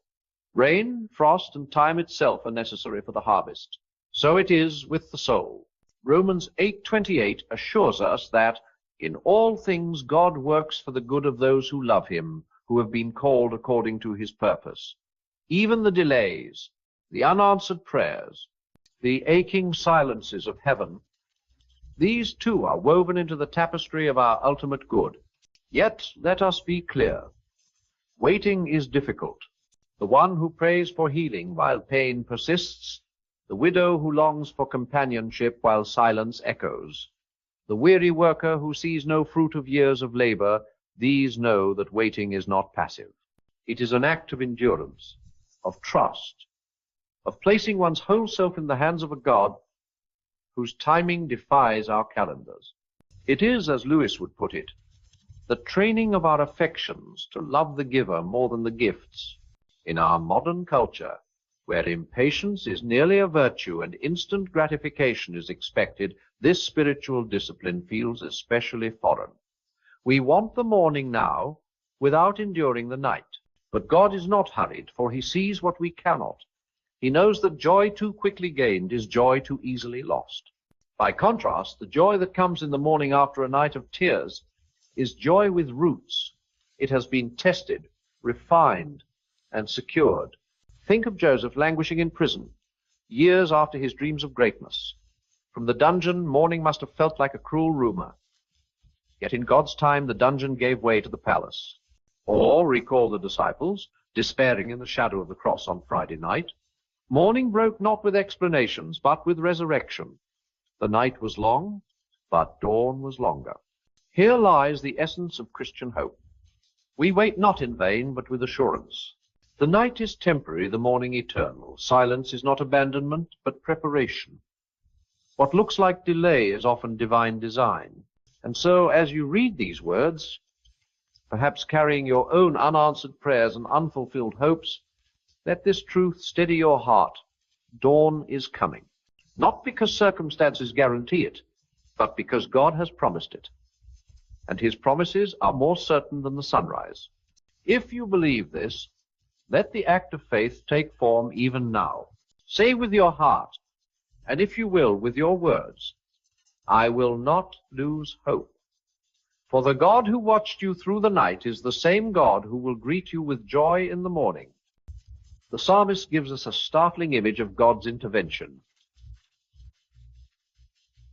Rain, frost, and time itself are necessary for the harvest. So it is with the soul. Romans 8:28 assures us that in all things God works for the good of those who love him, who have been called according to his purpose. Even the delays, the unanswered prayers, the aching silences of heaven, these too are woven into the tapestry of our ultimate good. Yet let us be clear. Waiting is difficult. The one who prays for healing while pain persists, the widow who longs for companionship while silence echoes, the weary worker who sees no fruit of years of labor, these know that waiting is not passive. It is an act of endurance, of trust, of placing one's whole self in the hands of a God whose timing defies our calendars. It is, as Lewis would put it, the training of our affections to love the giver more than the gifts. In our modern culture, where impatience is nearly a virtue and instant gratification is expected, this spiritual discipline feels especially foreign. We want the morning now without enduring the night. But God is not hurried, for he sees what we cannot. He knows that joy too quickly gained is joy too easily lost. By contrast, the joy that comes in the morning after a night of tears is joy with roots. It has been tested, refined, and secured. Think of Joseph languishing in prison, years after his dreams of greatness. From the dungeon, morning must have felt like a cruel rumor. Yet in God's time, the dungeon gave way to the palace. Or recall the disciples, despairing in the shadow of the cross on Friday night. Morning broke not with explanations, but with resurrection. The night was long, but dawn was longer. Here lies the essence of Christian hope. We wait not in vain, but with assurance. The night is temporary, the morning eternal. Silence is not abandonment, but preparation. What looks like delay is often divine design. And so, as you read these words, perhaps carrying your own unanswered prayers and unfulfilled hopes, let this truth steady your heart. Dawn is coming. Not because circumstances guarantee it, but because God has promised it. And his promises are more certain than the sunrise. If you believe this, let the act of faith take form even now. Say with your heart, and if you will, with your words, I will not lose hope. For the God who watched you through the night is the same God who will greet you with joy in the morning. The psalmist gives us a startling image of God's intervention.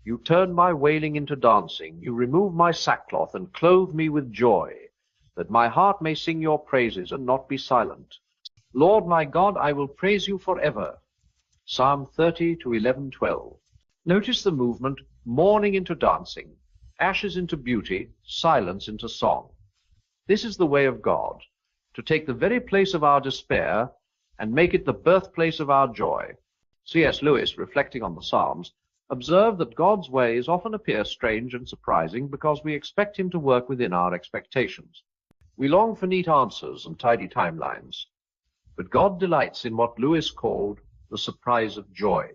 You turn my wailing into dancing. You remove my sackcloth and clothe me with joy, that my heart may sing your praises and not be silent. Lord my God, I will praise you forever. Psalm 30 to 11:12. Notice the movement, mourning into dancing, ashes into beauty, silence into song. This is the way of God, to take the very place of our despair and make it the birthplace of our joy. C.S. Lewis, reflecting on the Psalms, observed that God's ways often appear strange and surprising because we expect him to work within our expectations. We long for neat answers and tidy timelines, but God delights in what Lewis called the surprise of joy.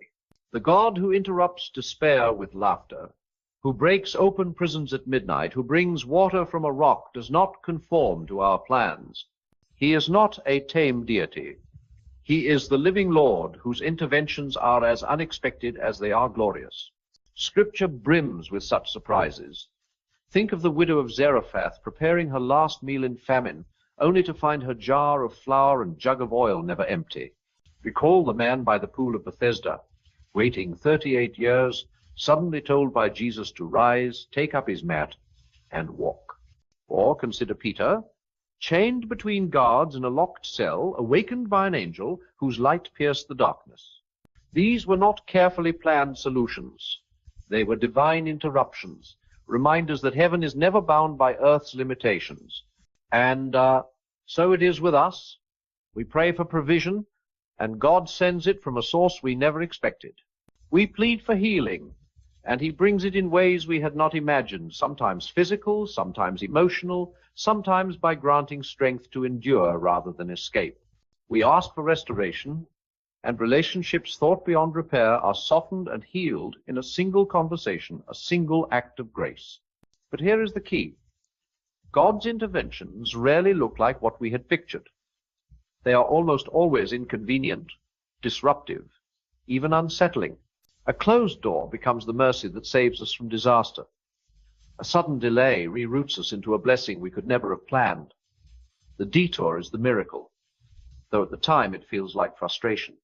The God who interrupts despair with laughter, who breaks open prisons at midnight, who brings water from a rock, does not conform to our plans. He is not a tame deity. He is the living Lord, whose interventions are as unexpected as they are glorious. Scripture brims with such surprises. Think of the widow of Zarephath preparing her last meal in famine, only to find her jar of flour and jug of oil never empty. Recall the man by the pool of Bethesda, waiting 38 years, suddenly told by Jesus to rise, take up his mat, and walk. Or consider Peter, chained between guards in a locked cell, awakened by an angel whose light pierced the darkness. These were not carefully planned solutions. They were divine interruptions, reminders that heaven is never bound by earth's limitations. And so it is with us. We pray for provision, and God sends it from a source we never expected. We plead for healing, and he brings it in ways we had not imagined, sometimes physical, sometimes emotional, sometimes by granting strength to endure rather than escape. We ask for restoration, and relationships thought beyond repair are softened and healed in a single conversation, a single act of grace. But here is the key. God's interventions rarely look like what we had pictured. They are almost always inconvenient, disruptive, even unsettling. A closed door becomes the mercy that saves us from disaster. A sudden delay reroutes us into a blessing we could never have planned. The detour is the miracle, though at the time it feels like frustration.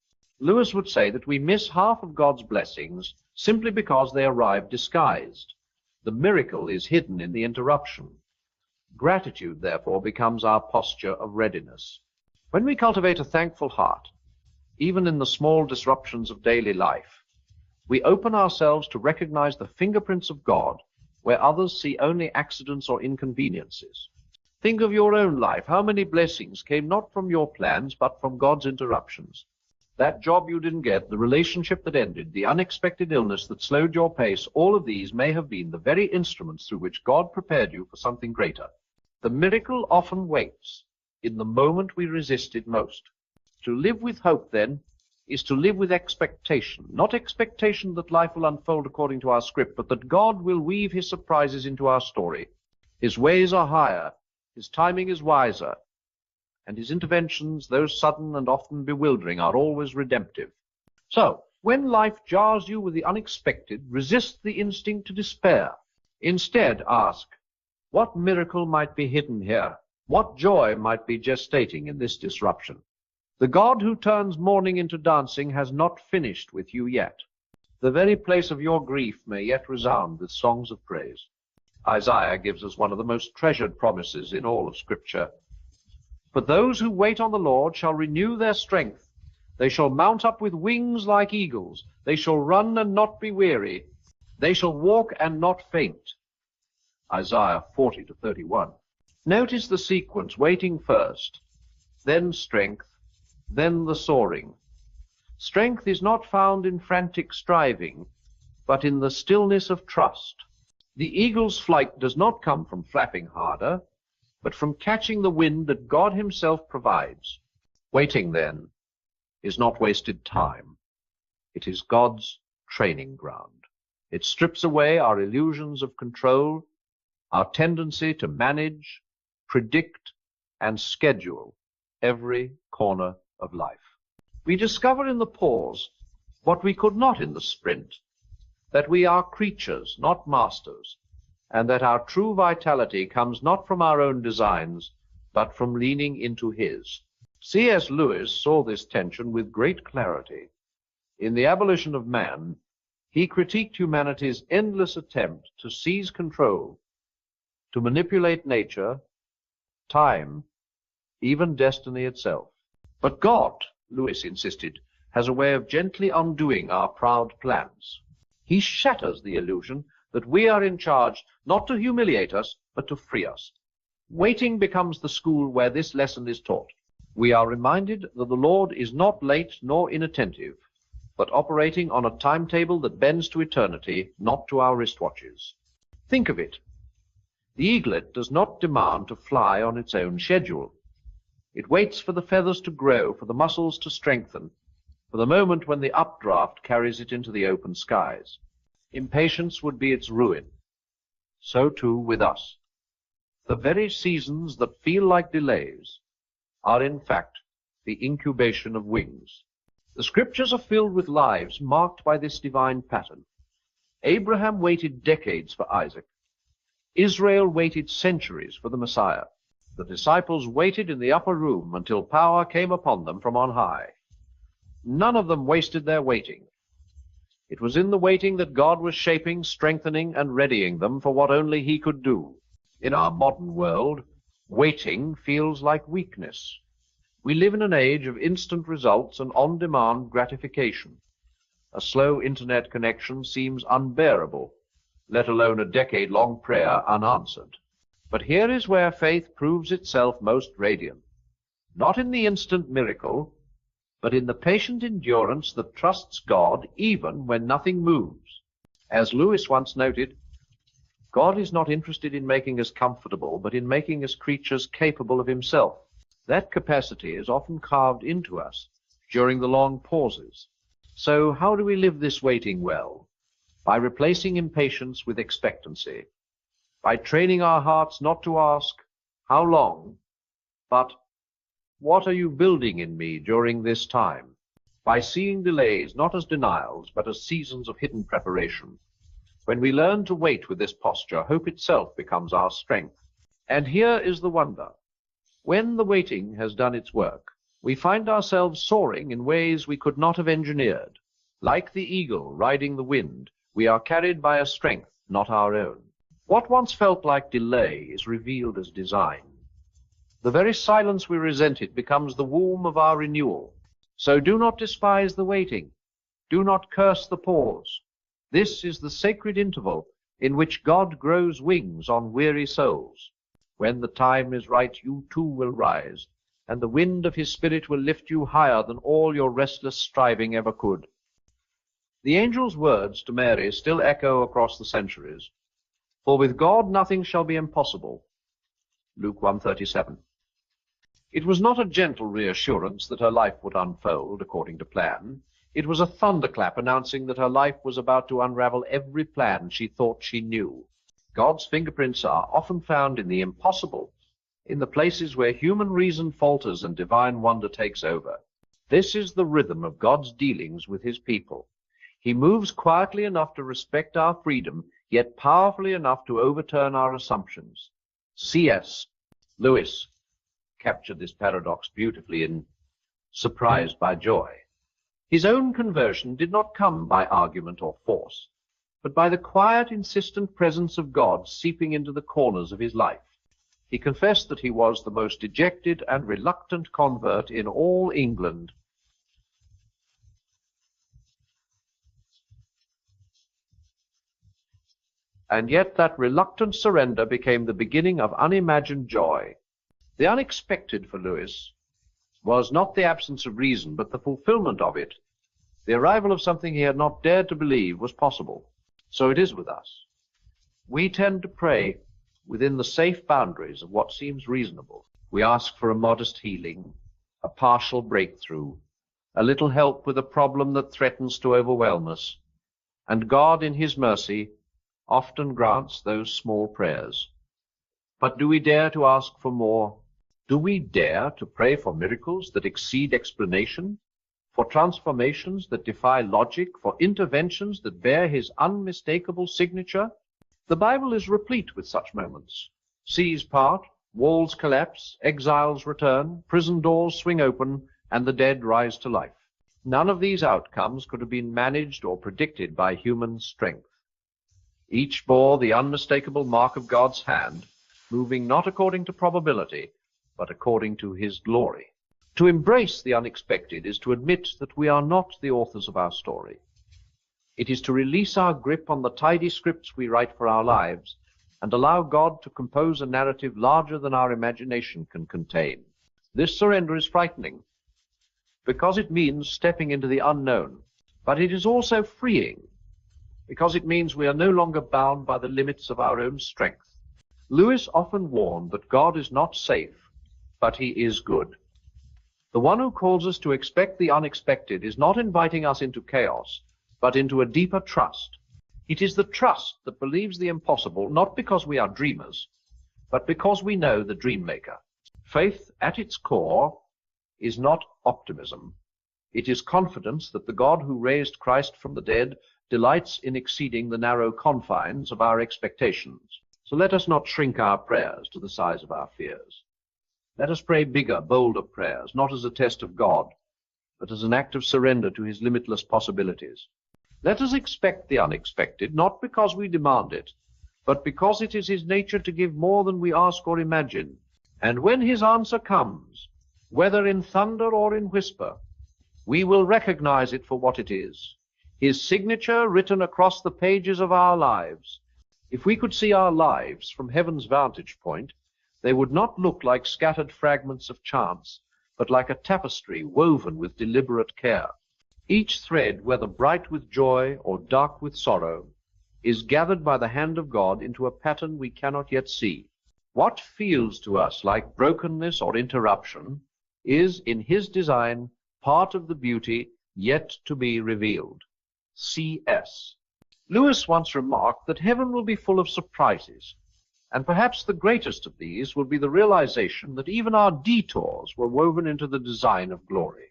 Lewis would say that we miss half of God's blessings simply because they arrive disguised. The miracle is hidden in the interruption. Gratitude, therefore, becomes our posture of readiness. When we cultivate a thankful heart, even in the small disruptions of daily life, we open ourselves to recognize the fingerprints of God where others see only accidents or inconveniences. Think of your own life. How many blessings came not from your plans, but from God's interruptions? That job you didn't get, the relationship that ended, the unexpected illness that slowed your pace, all of these may have been the very instruments through which God prepared you for something greater. The miracle often waits in the moment we resist it most. To live with hope, then, is to live with expectation, not expectation that life will unfold according to our script, but that God will weave his surprises into our story. His ways are higher, his timing is wiser, and his interventions, though sudden and often bewildering, are always redemptive. So, when life jars you with the unexpected, resist the instinct to despair. Instead, ask, what miracle might be hidden here? What joy might be gestating in this disruption? The God who turns mourning into dancing has not finished with you yet. The very place of your grief may yet resound with songs of praise. Isaiah gives us one of the most treasured promises in all of Scripture. But those who wait on the Lord shall renew their strength. They shall mount up with wings like eagles. They shall run and not be weary. They shall walk and not faint. Isaiah 40-31. Notice the sequence, waiting first, then strength, then the soaring. Strength is not found in frantic striving, but in the stillness of trust. The eagle's flight does not come from flapping harder, but from catching the wind that God himself provides. Waiting, then, is not wasted time. It is God's training ground. It strips away our illusions of control, our tendency to manage, predict, and schedule every corner of life. We discover in the pause what we could not in the sprint, that we are creatures, not masters, and that our true vitality comes not from our own designs, but from leaning into his. C.S. Lewis saw this tension with great clarity. In The Abolition of Man, he critiqued humanity's endless attempt to seize control, to manipulate nature, time, even destiny itself. But God, Lewis insisted, has a way of gently undoing our proud plans. He shatters the illusion that we are in charge not to humiliate us, but to free us. Waiting becomes the school where this lesson is taught. We are reminded that the Lord is not late nor inattentive, but operating on a timetable that bends to eternity, not to our wristwatches. Think of it. The eaglet does not demand to fly on its own schedule. It waits for the feathers to grow, for the muscles to strengthen, for the moment when the updraft carries it into the open skies. Impatience would be its ruin. So too with us. The very seasons that feel like delays are in fact the incubation of wings. The scriptures are filled with lives marked by this divine pattern. Abraham waited decades for Isaac. Israel waited centuries for the Messiah. The disciples waited in the upper room until power came upon them from on high. None of them wasted their waiting. It was in the waiting that God was shaping, strengthening, and readying them for what only he could do. In our modern world, Waiting feels like weakness. We live in an age of instant results and on-demand gratification. A slow internet connection seems unbearable, let alone a decade-long prayer unanswered. But here is where faith proves itself most radiant. Not in the instant miracle, but in the patient endurance that trusts God even when nothing moves. As Lewis once noted, God is not interested in making us comfortable, but in making us creatures capable of himself. That capacity is often carved into us during the long pauses. So how do we live this waiting well? By replacing impatience with expectancy. By training our hearts not to ask, how long, but what are you building in me during this time? By seeing delays not as denials, but as seasons of hidden preparation. When we learn to wait with this posture, hope itself becomes our strength. And here is the wonder. When the waiting has done its work, we find ourselves soaring in ways we could not have engineered. Like the eagle riding the wind, we are carried by a strength not our own. What once felt like delay is revealed as design. The very silence we resented becomes the womb of our renewal. So do not despise the waiting. Do not curse the pause. This is the sacred interval in which God grows wings on weary souls. When the time is right, you too will rise, and the wind of his Spirit will lift you higher than all your restless striving ever could. The angel's words to Mary still echo across the centuries. For with God nothing shall be impossible. Luke 1:37. It was not a gentle reassurance that her life would unfold according to plan. It was a thunderclap announcing that her life was about to unravel every plan she thought she knew. God's fingerprints are often found in the impossible, in the places where human reason falters and divine wonder takes over. This is the rhythm of God's dealings with his people. He moves quietly enough to respect our freedom, yet powerfully enough to overturn our assumptions. C.S. Lewis captured this paradox beautifully in Surprised by Joy. His own conversion did not come by argument or force, but by the quiet, insistent presence of God seeping into the corners of his life. He confessed that he was the most dejected and reluctant convert in all England. And yet that reluctant surrender became the beginning of unimagined joy. The unexpected for Lewis was not the absence of reason, but the fulfillment of it. The arrival of something he had not dared to believe was possible. So it is with us. We tend to pray within the safe boundaries of what seems reasonable. We ask for a modest healing, a partial breakthrough, a little help with a problem that threatens to overwhelm us. And God, in his mercy, often grants those small prayers. But do we dare to ask for more? Do we dare to pray for miracles that exceed explanation, for transformations that defy logic, for interventions that bear his unmistakable signature? The Bible is replete with such moments. Seas part, walls collapse, exiles return, prison doors swing open, and the dead rise to life. None of these outcomes could have been managed or predicted by human strength. Each bore the unmistakable mark of God's hand, moving not according to probability, but according to his glory. To embrace the unexpected is to admit that we are not the authors of our story. It is to release our grip on the tidy scripts we write for our lives and allow God to compose a narrative larger than our imagination can contain. This surrender is frightening because it means stepping into the unknown, but it is also freeing because it means we are no longer bound by the limits of our own strength. Lewis often warned that God is not safe, but he is good. The one who calls us to expect the unexpected is not inviting us into chaos, but into a deeper trust. It is the trust that believes the impossible, not because we are dreamers, but because we know the dream maker. Faith at its core is not optimism. It is confidence that the God who raised Christ from the dead delights in exceeding the narrow confines of our expectations. So let us not shrink our prayers to the size of our fears. Let us pray bigger, bolder prayers, not as a test of God, but as an act of surrender to his limitless possibilities. Let us expect the unexpected, not because we demand it, but because it is his nature to give more than we ask or imagine. And when his answer comes, whether in thunder or in whisper, we will recognize it for what it is, his signature written across the pages of our lives. If we could see our lives from heaven's vantage point, they would not look like scattered fragments of chance, but like a tapestry woven with deliberate care. Each thread, whether bright with joy or dark with sorrow, is gathered by the hand of God into a pattern we cannot yet see. What feels to us like brokenness or interruption is, in his design, part of the beauty yet to be revealed. C.S. Lewis once remarked that heaven will be full of surprises, and perhaps the greatest of these will be the realization that even our detours were woven into the design of glory.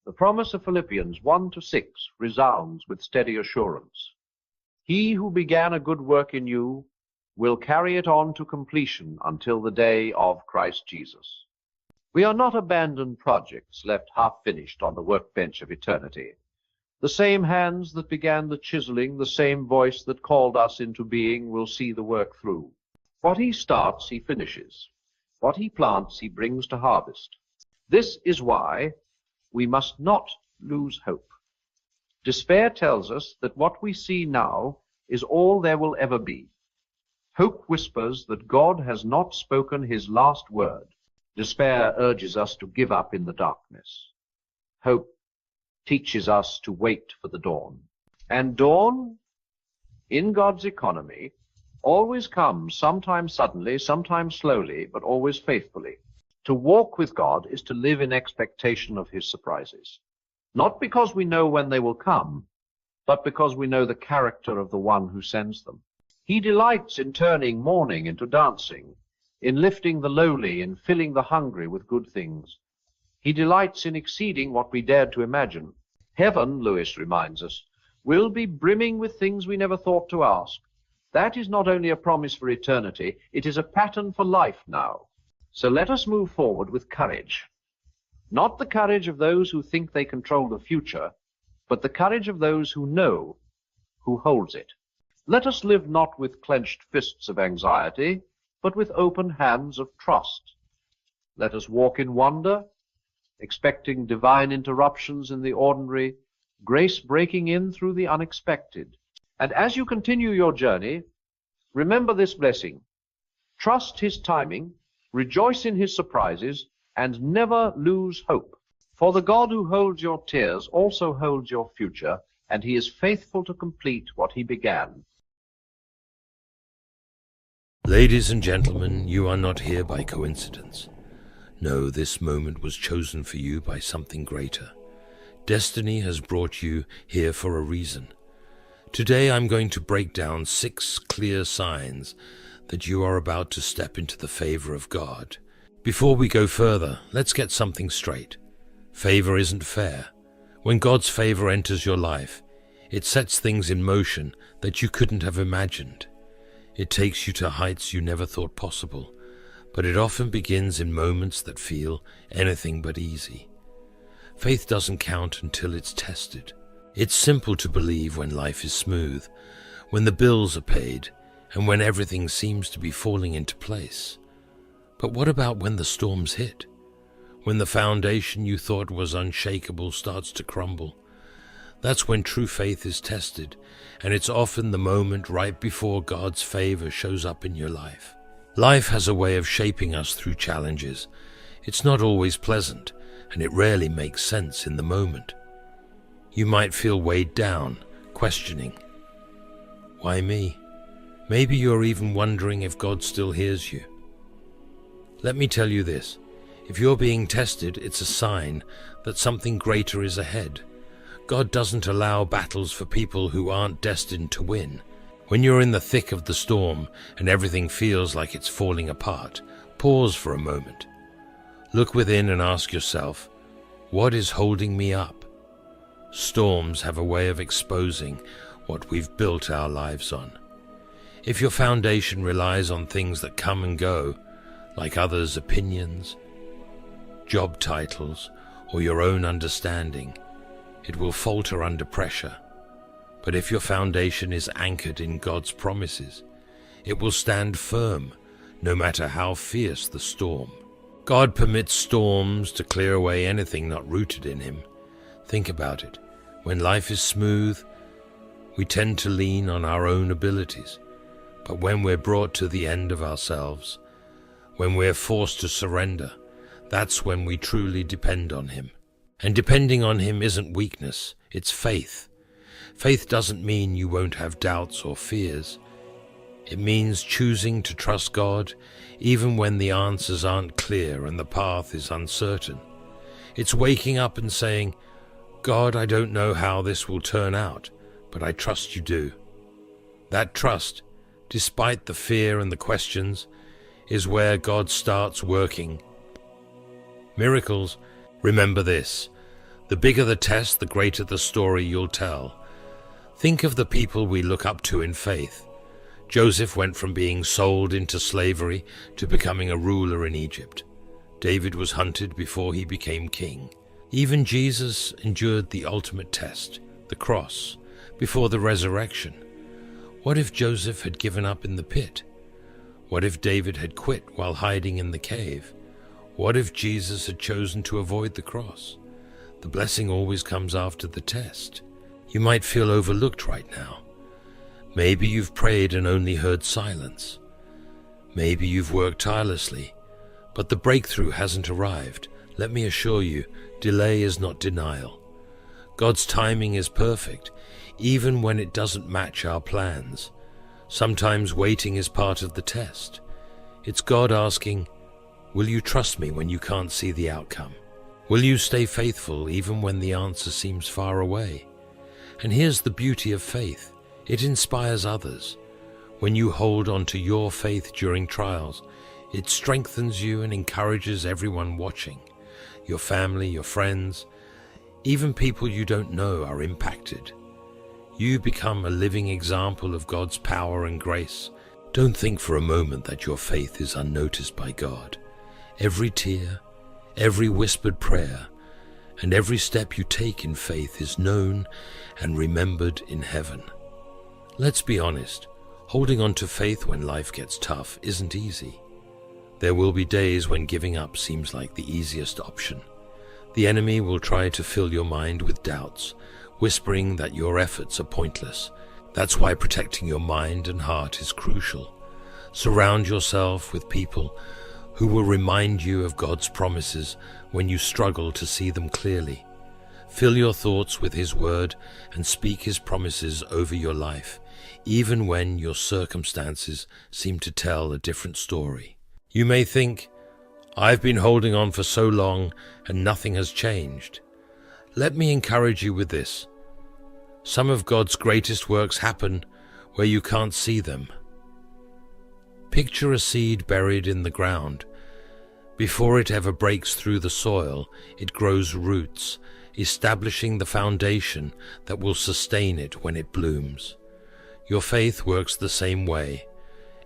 The promise of Philippians 1-6 resounds with steady assurance. He who began a good work in you will carry it on to completion until the day of Christ Jesus. We are not abandoned projects left half-finished on the workbench of eternity. The same hands that began the chiseling, the same voice that called us into being will see the work through. What he starts, he finishes. What he plants, he brings to harvest. This is why we must not lose hope. Despair tells us that what we see now is all there will ever be. Hope whispers that God has not spoken his last word. Despair urges us to give up in the darkness. Hope teaches us to wait for the dawn. And dawn, in God's economy, always comes, sometimes suddenly, sometimes slowly, but always faithfully. To walk with God is to live in expectation of his surprises. Not because we know when they will come, but because we know the character of the one who sends them. He delights in turning mourning into dancing, in lifting the lowly, in filling the hungry with good things. He delights in exceeding what we dared to imagine. Heaven, Lewis reminds us, will be brimming with things we never thought to ask. That is not only a promise for eternity, it is a pattern for life now. So let us move forward with courage. Not the courage of those who think they control the future, but the courage of those who know who holds it. Let us live not with clenched fists of anxiety, but with open hands of trust. Let us walk in wonder, expecting divine interruptions in the ordinary, grace breaking in through the unexpected. And as you continue your journey, remember this blessing. Trust his timing, rejoice in his surprises, and never lose hope. For the God who holds your tears also holds your future, and he is faithful to complete what he began. Ladies and gentlemen, you are not here by coincidence. No, this moment was chosen for you by something greater. Destiny has brought you here for a reason. Today I'm going to break down 6 clear signs that you are about to step into the favor of God. Before we go further, let's get something straight. Favor isn't fair. When God's favor enters your life, it sets things in motion that you couldn't have imagined. It takes you to heights you never thought possible, but it often begins in moments that feel anything but easy. Faith doesn't count until it's tested. It's simple to believe when life is smooth, when the bills are paid, and when everything seems to be falling into place. But what about when the storms hit? When the foundation you thought was unshakable starts to crumble? That's when true faith is tested, and it's often the moment right before God's favor shows up in your life. Life has a way of shaping us through challenges. It's not always pleasant, and it rarely makes sense in the moment. You might feel weighed down, questioning, why me? Maybe you're even wondering if God still hears you. Let me tell you this, if you're being tested, it's a sign that something greater is ahead. God doesn't allow battles for people who aren't destined to win. When you're in the thick of the storm and everything feels like it's falling apart, pause for a moment. Look within and ask yourself, what is holding me up? Storms have a way of exposing what we've built our lives on. If your foundation relies on things that come and go, like others' opinions, job titles, or your own understanding, it will falter under pressure. But if your foundation is anchored in God's promises, it will stand firm, no matter how fierce the storm. God permits storms to clear away anything not rooted in him. Think about it. When life is smooth, we tend to lean on our own abilities. But when we're brought to the end of ourselves, when we're forced to surrender, that's when we truly depend on him. And depending on him isn't weakness, it's faith. Faith doesn't mean you won't have doubts or fears. It means choosing to trust God even when the answers aren't clear and the path is uncertain. It's waking up and saying, God, I don't know how this will turn out, but I trust you do. That trust, despite the fear and the questions, is where God starts working. Miracles, remember this, the bigger the test, the greater the story you'll tell. Think of the people we look up to in faith. Joseph went from being sold into slavery to becoming a ruler in Egypt. David was hunted before he became king. Even Jesus endured the ultimate test, the cross, before the resurrection. What if Joseph had given up in the pit? What if David had quit while hiding in the cave? What if Jesus had chosen to avoid the cross? The blessing always comes after the test. You might feel overlooked right now. Maybe you've prayed and only heard silence. Maybe you've worked tirelessly, but the breakthrough hasn't arrived. Let me assure you, delay is not denial. God's timing is perfect, even when it doesn't match our plans. Sometimes waiting is part of the test. It's God asking, will you trust me when you can't see the outcome? Will you stay faithful even when the answer seems far away? And here's the beauty of faith. It inspires others. When you hold on to your faith during trials, it strengthens you and encourages everyone watching. Your family, your friends, even people you don't know are impacted. You become a living example of God's power and grace. Don't think for a moment that your faith is unnoticed by God. Every tear, every whispered prayer, and every step you take in faith is known and remembered in heaven. Let's be honest, holding on to faith when life gets tough isn't easy. There will be days when giving up seems like the easiest option. The enemy will try to fill your mind with doubts, whispering that your efforts are pointless. That's why protecting your mind and heart is crucial. Surround yourself with people who will remind you of God's promises when you struggle to see them clearly. Fill your thoughts with His Word and speak His promises over your life, even when your circumstances seem to tell a different story. You may think, I've been holding on for so long and nothing has changed. Let me encourage you with this. Some of God's greatest works happen where you can't see them. Picture a seed buried in the ground. Before it ever breaks through the soil, it grows roots, establishing the foundation that will sustain it when it blooms. Your faith works the same way.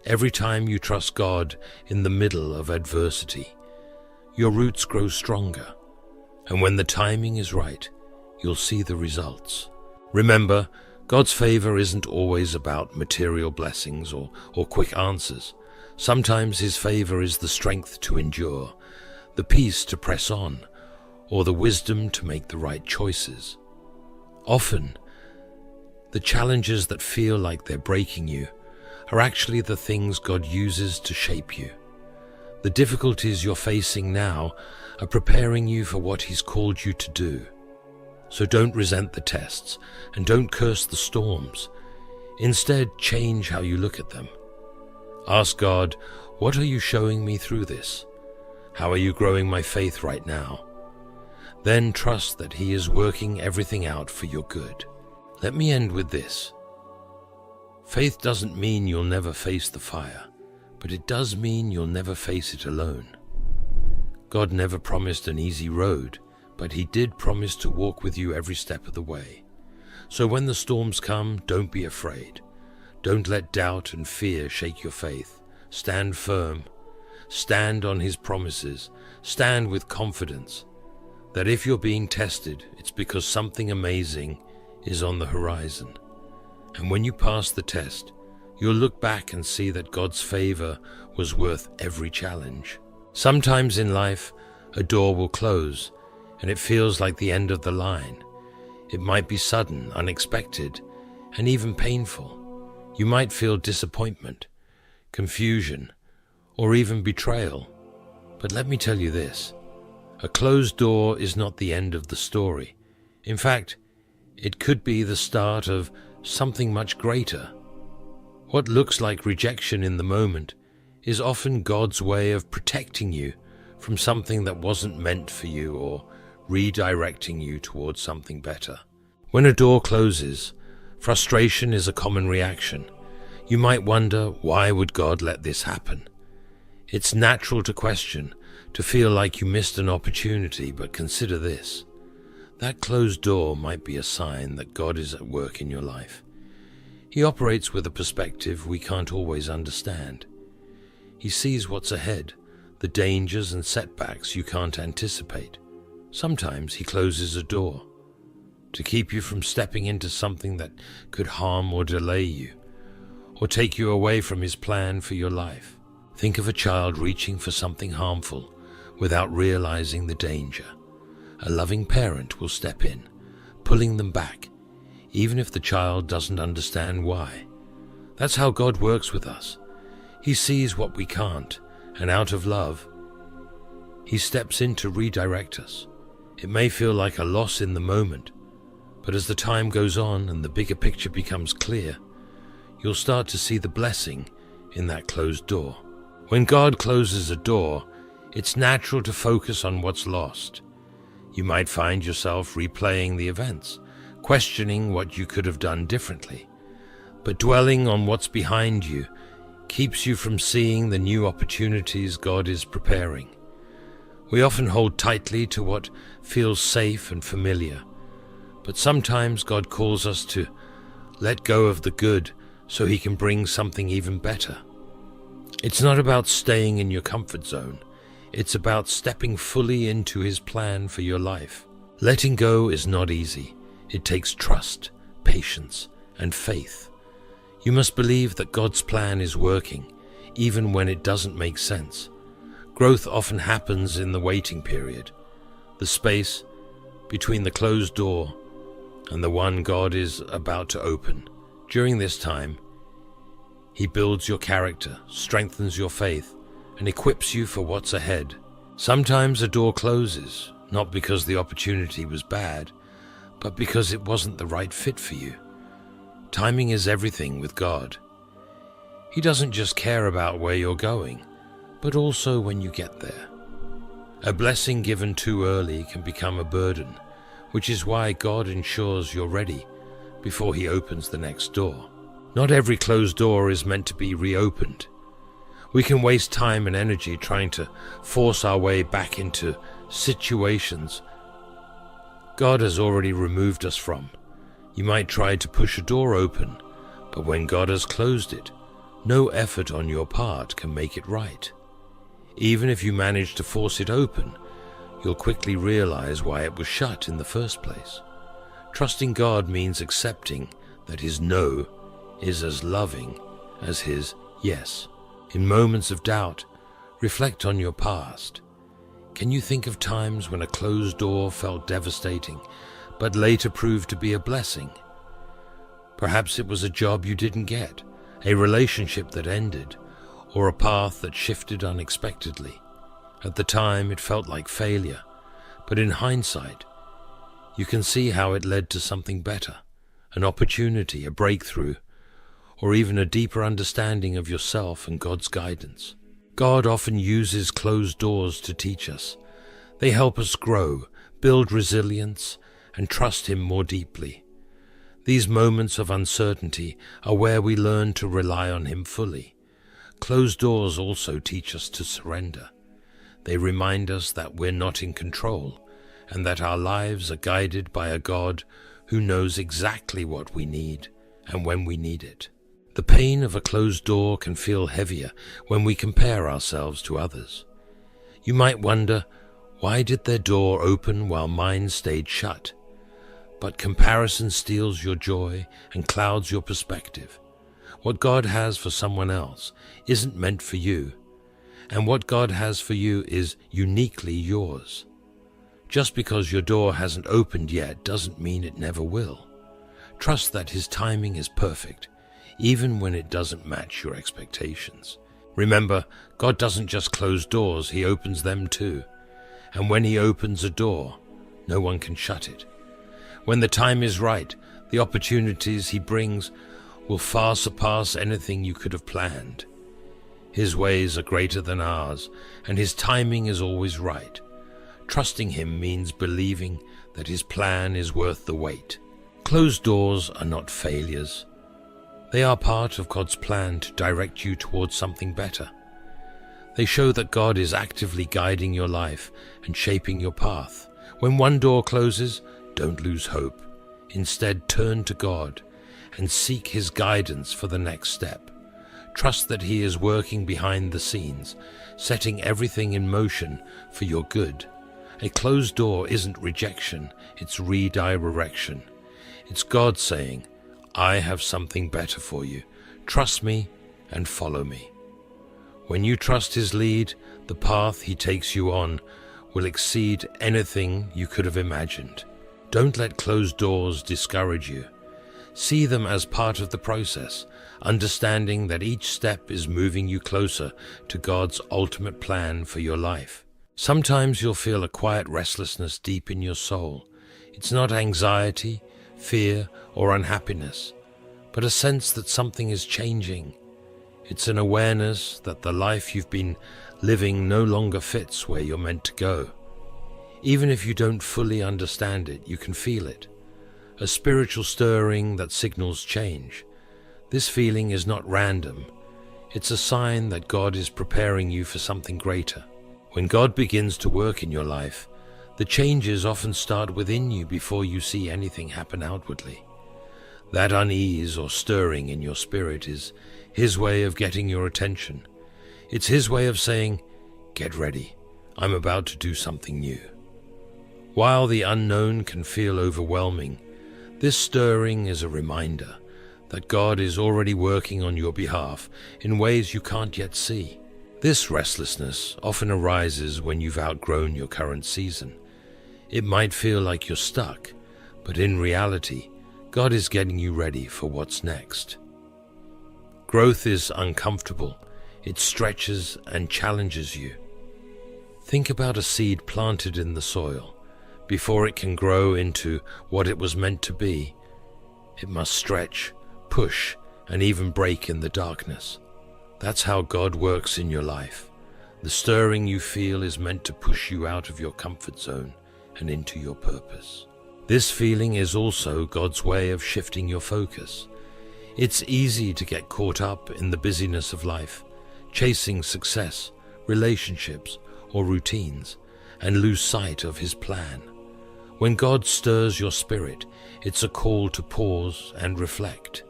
Every time you trust God in the middle of adversity, your roots grow stronger, and when the timing is right, you'll see the results. Remember, God's favor isn't always about material blessings or quick answers. Sometimes His favor is the strength to endure, the peace to press on, or the wisdom to make the right choices. Often, the challenges that feel like they're breaking you are actually the things God uses to shape you. The difficulties you're facing now are preparing you for what He's called you to do. So don't resent the tests and don't curse the storms. Instead, change how you look at them. Ask God, what are you showing me through this? How are you growing my faith right now? Then trust that He is working everything out for your good. Let me end with this. Faith doesn't mean you'll never face the fire, but it does mean you'll never face it alone. God never promised an easy road, but He did promise to walk with you every step of the way. So when the storms come, don't be afraid. Don't let doubt and fear shake your faith. Stand firm. Stand on His promises. Stand with confidence that if you're being tested, it's because something amazing is on the horizon. And when you pass the test, you'll look back and see that God's favor was worth every challenge. Sometimes in life, a door will close, and it feels like the end of the line. It might be sudden, unexpected, and even painful. You might feel disappointment, confusion, or even betrayal. But let me tell you this, a closed door is not the end of the story. In fact, it could be the start of something much greater. What looks like rejection in the moment is often God's way of protecting you from something that wasn't meant for you or redirecting you towards something better. When a door closes, frustration is a common reaction. You might wonder, why would God let this happen? It's natural to question, to feel like you missed an opportunity, but consider this. That closed door might be a sign that God is at work in your life. He operates with a perspective we can't always understand. He sees what's ahead, the dangers and setbacks you can't anticipate. Sometimes he closes a door to keep you from stepping into something that could harm or delay you, or take you away from his plan for your life. Think of a child reaching for something harmful without realizing the danger. A loving parent will step in, pulling them back, even if the child doesn't understand why. That's how God works with us. He sees what we can't, and out of love, he steps in to redirect us. It may feel like a loss in the moment, but as the time goes on and the bigger picture becomes clear, you'll start to see the blessing in that closed door. When God closes a door, it's natural to focus on what's lost. You might find yourself replaying the events, questioning what you could have done differently. But dwelling on what's behind you keeps you from seeing the new opportunities God is preparing. We often hold tightly to what feels safe and familiar, but sometimes God calls us to let go of the good so he can bring something even better. It's not about staying in your comfort zone. It's about stepping fully into his plan for your life. Letting go is not easy. It takes trust, patience, and faith. You must believe that God's plan is working, even when it doesn't make sense. Growth often happens in the waiting period, the space between the closed door and the one God is about to open. During this time, he builds your character, strengthens your faith, and equips you for what's ahead. Sometimes a door closes, not because the opportunity was bad, but because it wasn't the right fit for you. Timing is everything with God. He doesn't just care about where you're going, but also when you get there. A blessing given too early can become a burden, which is why God ensures you're ready before he opens the next door. Not every closed door is meant to be reopened. We can waste time and energy trying to force our way back into situations God has already removed us from. You might try to push a door open, but when God has closed it, no effort on your part can make it right. Even if you manage to force it open, you'll quickly realize why it was shut in the first place. Trusting God means accepting that his no is as loving as his yes. In moments of doubt, reflect on your past. Can you think of times when a closed door felt devastating, but later proved to be a blessing? Perhaps it was a job you didn't get, a relationship that ended, or a path that shifted unexpectedly. At the time, it felt like failure, but in hindsight, you can see how it led to something better, an opportunity, a breakthrough, or even a deeper understanding of yourself and God's guidance. God often uses closed doors to teach us. They help us grow, build resilience, and trust him more deeply. These moments of uncertainty are where we learn to rely on him fully. Closed doors also teach us to surrender. They remind us that we're not in control, and that our lives are guided by a God who knows exactly what we need and when we need it. The pain of a closed door can feel heavier when we compare ourselves to others. You might wonder, why did their door open while mine stayed shut? But comparison steals your joy and clouds your perspective. What God has for someone else isn't meant for you, and what God has for you is uniquely yours. Just because your door hasn't opened yet doesn't mean it never will. Trust that His timing is perfect, even when it doesn't match your expectations. Remember, God doesn't just close doors, He opens them too. And when He opens a door, no one can shut it. When the time is right, the opportunities He brings will far surpass anything you could have planned. His ways are greater than ours, and His timing is always right. Trusting Him means believing that His plan is worth the wait. Closed doors are not failures. They are part of God's plan to direct you towards something better. They show that God is actively guiding your life and shaping your path. When one door closes, don't lose hope. Instead, turn to God and seek His guidance for the next step. Trust that He is working behind the scenes, setting everything in motion for your good. A closed door isn't rejection, it's redirection. It's God saying, I have something better for you. Trust me and follow me. When you trust His lead, the path He takes you on will exceed anything you could have imagined. Don't let closed doors discourage you. See them as part of the process, understanding that each step is moving you closer to God's ultimate plan for your life. Sometimes you'll feel a quiet restlessness deep in your soul. It's not anxiety, fear, or unhappiness, but a sense that something is changing. It's an awareness that the life you've been living no longer fits where you're meant to go. Even if you don't fully understand it, you can feel it. A spiritual stirring that signals change. This feeling is not random. It's a sign that God is preparing you for something greater. When God begins to work in your life, the changes often start within you before you see anything happen outwardly. That unease or stirring in your spirit is His way of getting your attention. It's His way of saying, get ready, I'm about to do something new. While the unknown can feel overwhelming, this stirring is a reminder that God is already working on your behalf in ways you can't yet see. This restlessness often arises when you've outgrown your current season. It might feel like you're stuck, but in reality, God is getting you ready for what's next. Growth is uncomfortable. It stretches and challenges you. Think about a seed planted in the soil. Before it can grow into what it was meant to be, it must stretch, push, and even break in the darkness. That's how God works in your life. The stirring you feel is meant to push you out of your comfort zone and into your purpose. This feeling is also God's way of shifting your focus. It's easy to get caught up in the busyness of life, chasing success, relationships, or routines, and lose sight of His plan. When God stirs your spirit, it's a call to pause and reflect.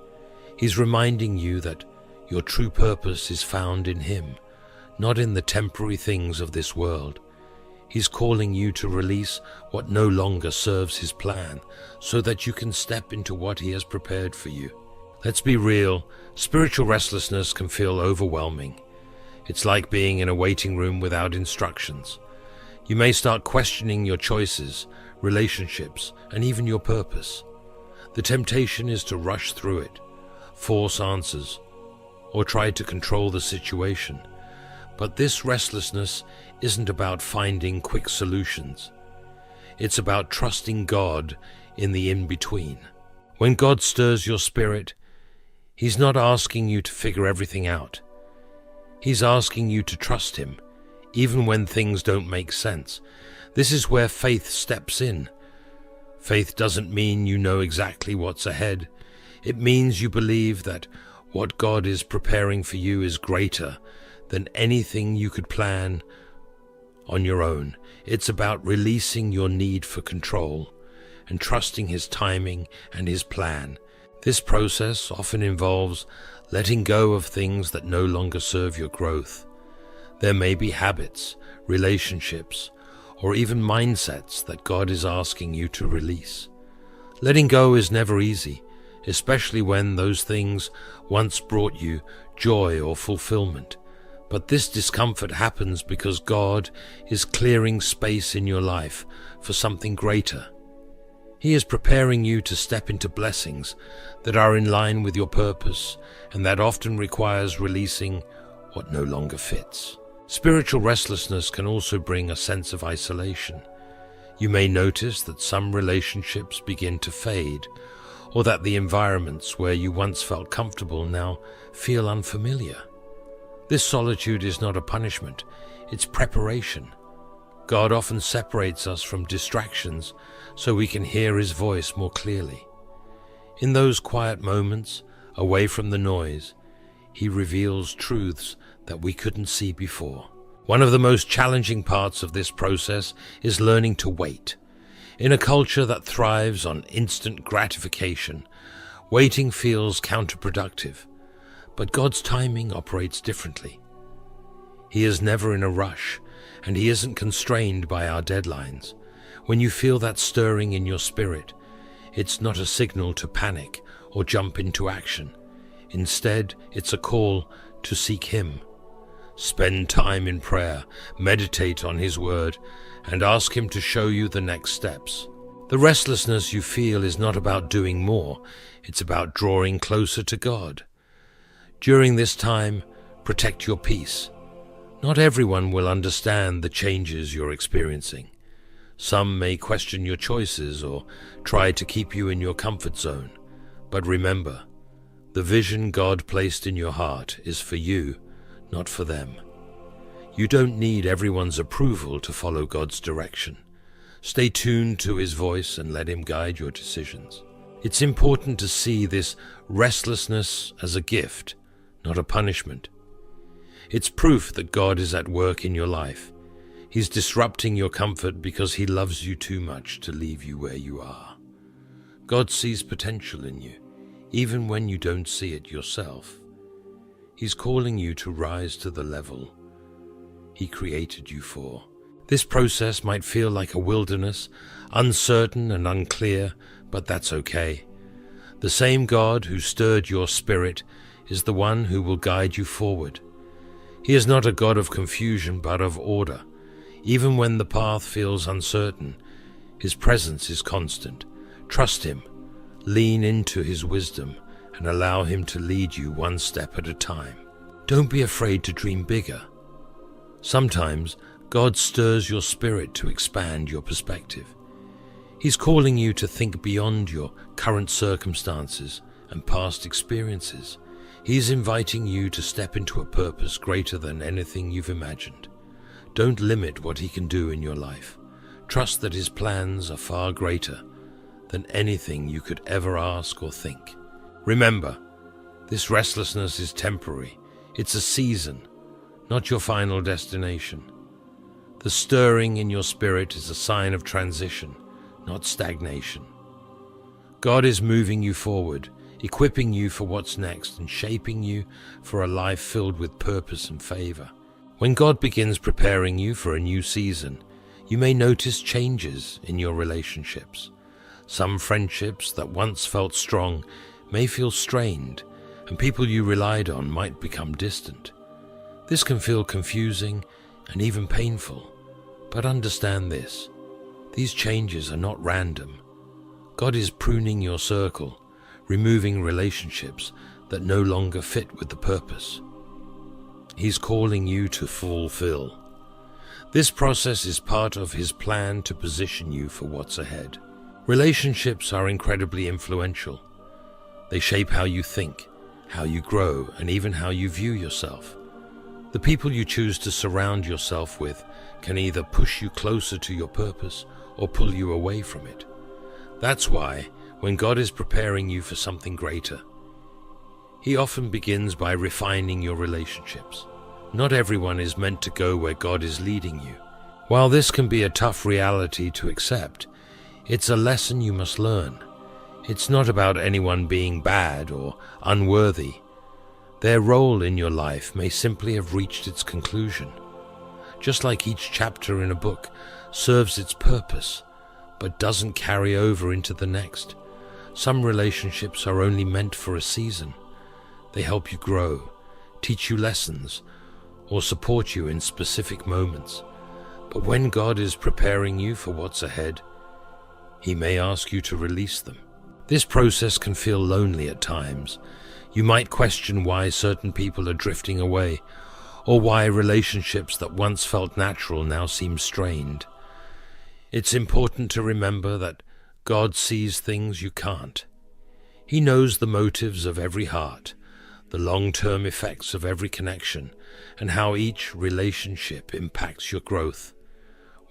He's reminding you that your true purpose is found in Him, not in the temporary things of this world. He's calling you to release what no longer serves His plan, so that you can step into what He has prepared for you. Let's be real, spiritual restlessness can feel overwhelming. It's like being in a waiting room without instructions. You may start questioning your choices, relationships, and even your purpose. The temptation is to rush through it, force answers, or try to control the situation. But this restlessness isn't about finding quick solutions. It's about trusting God in the in-between. When God stirs your spirit, He's not asking you to figure everything out. He's asking you to trust Him, even when things don't make sense. This is where faith steps in. Faith doesn't mean you know exactly what's ahead. It means you believe that what God is preparing for you is greater than anything you could plan on your own. It's about releasing your need for control and trusting His timing and His plan. This process often involves letting go of things that no longer serve your growth. There may be habits, relationships, or even mindsets that God is asking you to release. Letting go is never easy, especially when those things once brought you joy or fulfillment. But this discomfort happens because God is clearing space in your life for something greater. He is preparing you to step into blessings that are in line with your purpose, and that often requires releasing what no longer fits. Spiritual restlessness can also bring a sense of isolation. You may notice that some relationships begin to fade, or that the environments where you once felt comfortable now feel unfamiliar. This solitude is not a punishment, it's preparation. God often separates us from distractions so we can hear His voice more clearly. In those quiet moments, away from the noise, He reveals truths that we couldn't see before. One of the most challenging parts of this process is learning to wait. In a culture that thrives on instant gratification, waiting feels counterproductive. But God's timing operates differently. He is never in a rush, and He isn't constrained by our deadlines. When you feel that stirring in your spirit, it's not a signal to panic or jump into action. Instead, it's a call to seek Him. Spend time in prayer, meditate on His word, and ask Him to show you the next steps. The restlessness you feel is not about doing more, it's about drawing closer to God. During this time, protect your peace. Not everyone will understand the changes you're experiencing. Some may question your choices or try to keep you in your comfort zone. But remember, the vision God placed in your heart is for you, not for them. You don't need everyone's approval to follow God's direction. Stay tuned to His voice and let Him guide your decisions. It's important to see this restlessness as a gift, not a punishment. It's proof that God is at work in your life. He's disrupting your comfort because He loves you too much to leave you where you are. God sees potential in you, even when you don't see it yourself. He's calling you to rise to the level He created you for. This process might feel like a wilderness, uncertain and unclear, but that's okay. The same God who stirred your spirit is the one who will guide you forward. He is not a God of confusion, but of order. Even when the path feels uncertain, His presence is constant. Trust Him, lean into His wisdom, and allow Him to lead you one step at a time. Don't be afraid to dream bigger. Sometimes God stirs your spirit to expand your perspective. He's calling you to think beyond your current circumstances and past experiences. He's inviting you to step into a purpose greater than anything you've imagined. Don't limit what He can do in your life. Trust that His plans are far greater than anything you could ever ask or think. Remember, this restlessness is temporary. It's a season, not your final destination. The stirring in your spirit is a sign of transition, not stagnation. God is moving you forward, equipping you for what's next, and shaping you for a life filled with purpose and favor. When God begins preparing you for a new season, you may notice changes in your relationships. Some friendships that once felt strong may feel strained, and people you relied on might become distant. This can feel confusing and even painful, but understand this: these changes are not random. God is pruning your circle, removing relationships that no longer fit with the purpose He's calling you to fulfill. This process is part of His plan to position you for what's ahead. Relationships are incredibly influential. They shape how you think, how you grow, and even how you view yourself. The people you choose to surround yourself with can either push you closer to your purpose or pull you away from it. That's why, when God is preparing you for something greater, He often begins by refining your relationships. Not everyone is meant to go where God is leading you. While this can be a tough reality to accept, it's a lesson you must learn. It's not about anyone being bad or unworthy. Their role in your life may simply have reached its conclusion. Just like each chapter in a book serves its purpose, but doesn't carry over into the next, Some relationships are only meant for a season. They help you grow, teach you lessons, or support you in specific moments. But when God is preparing you for what's ahead, He may ask you to release them. This process can feel lonely at times. You might question why certain people are drifting away, or why relationships that once felt natural now seem strained. It's important to remember that God sees things you can't. He knows the motives of every heart, the long-term effects of every connection, and how each relationship impacts your growth.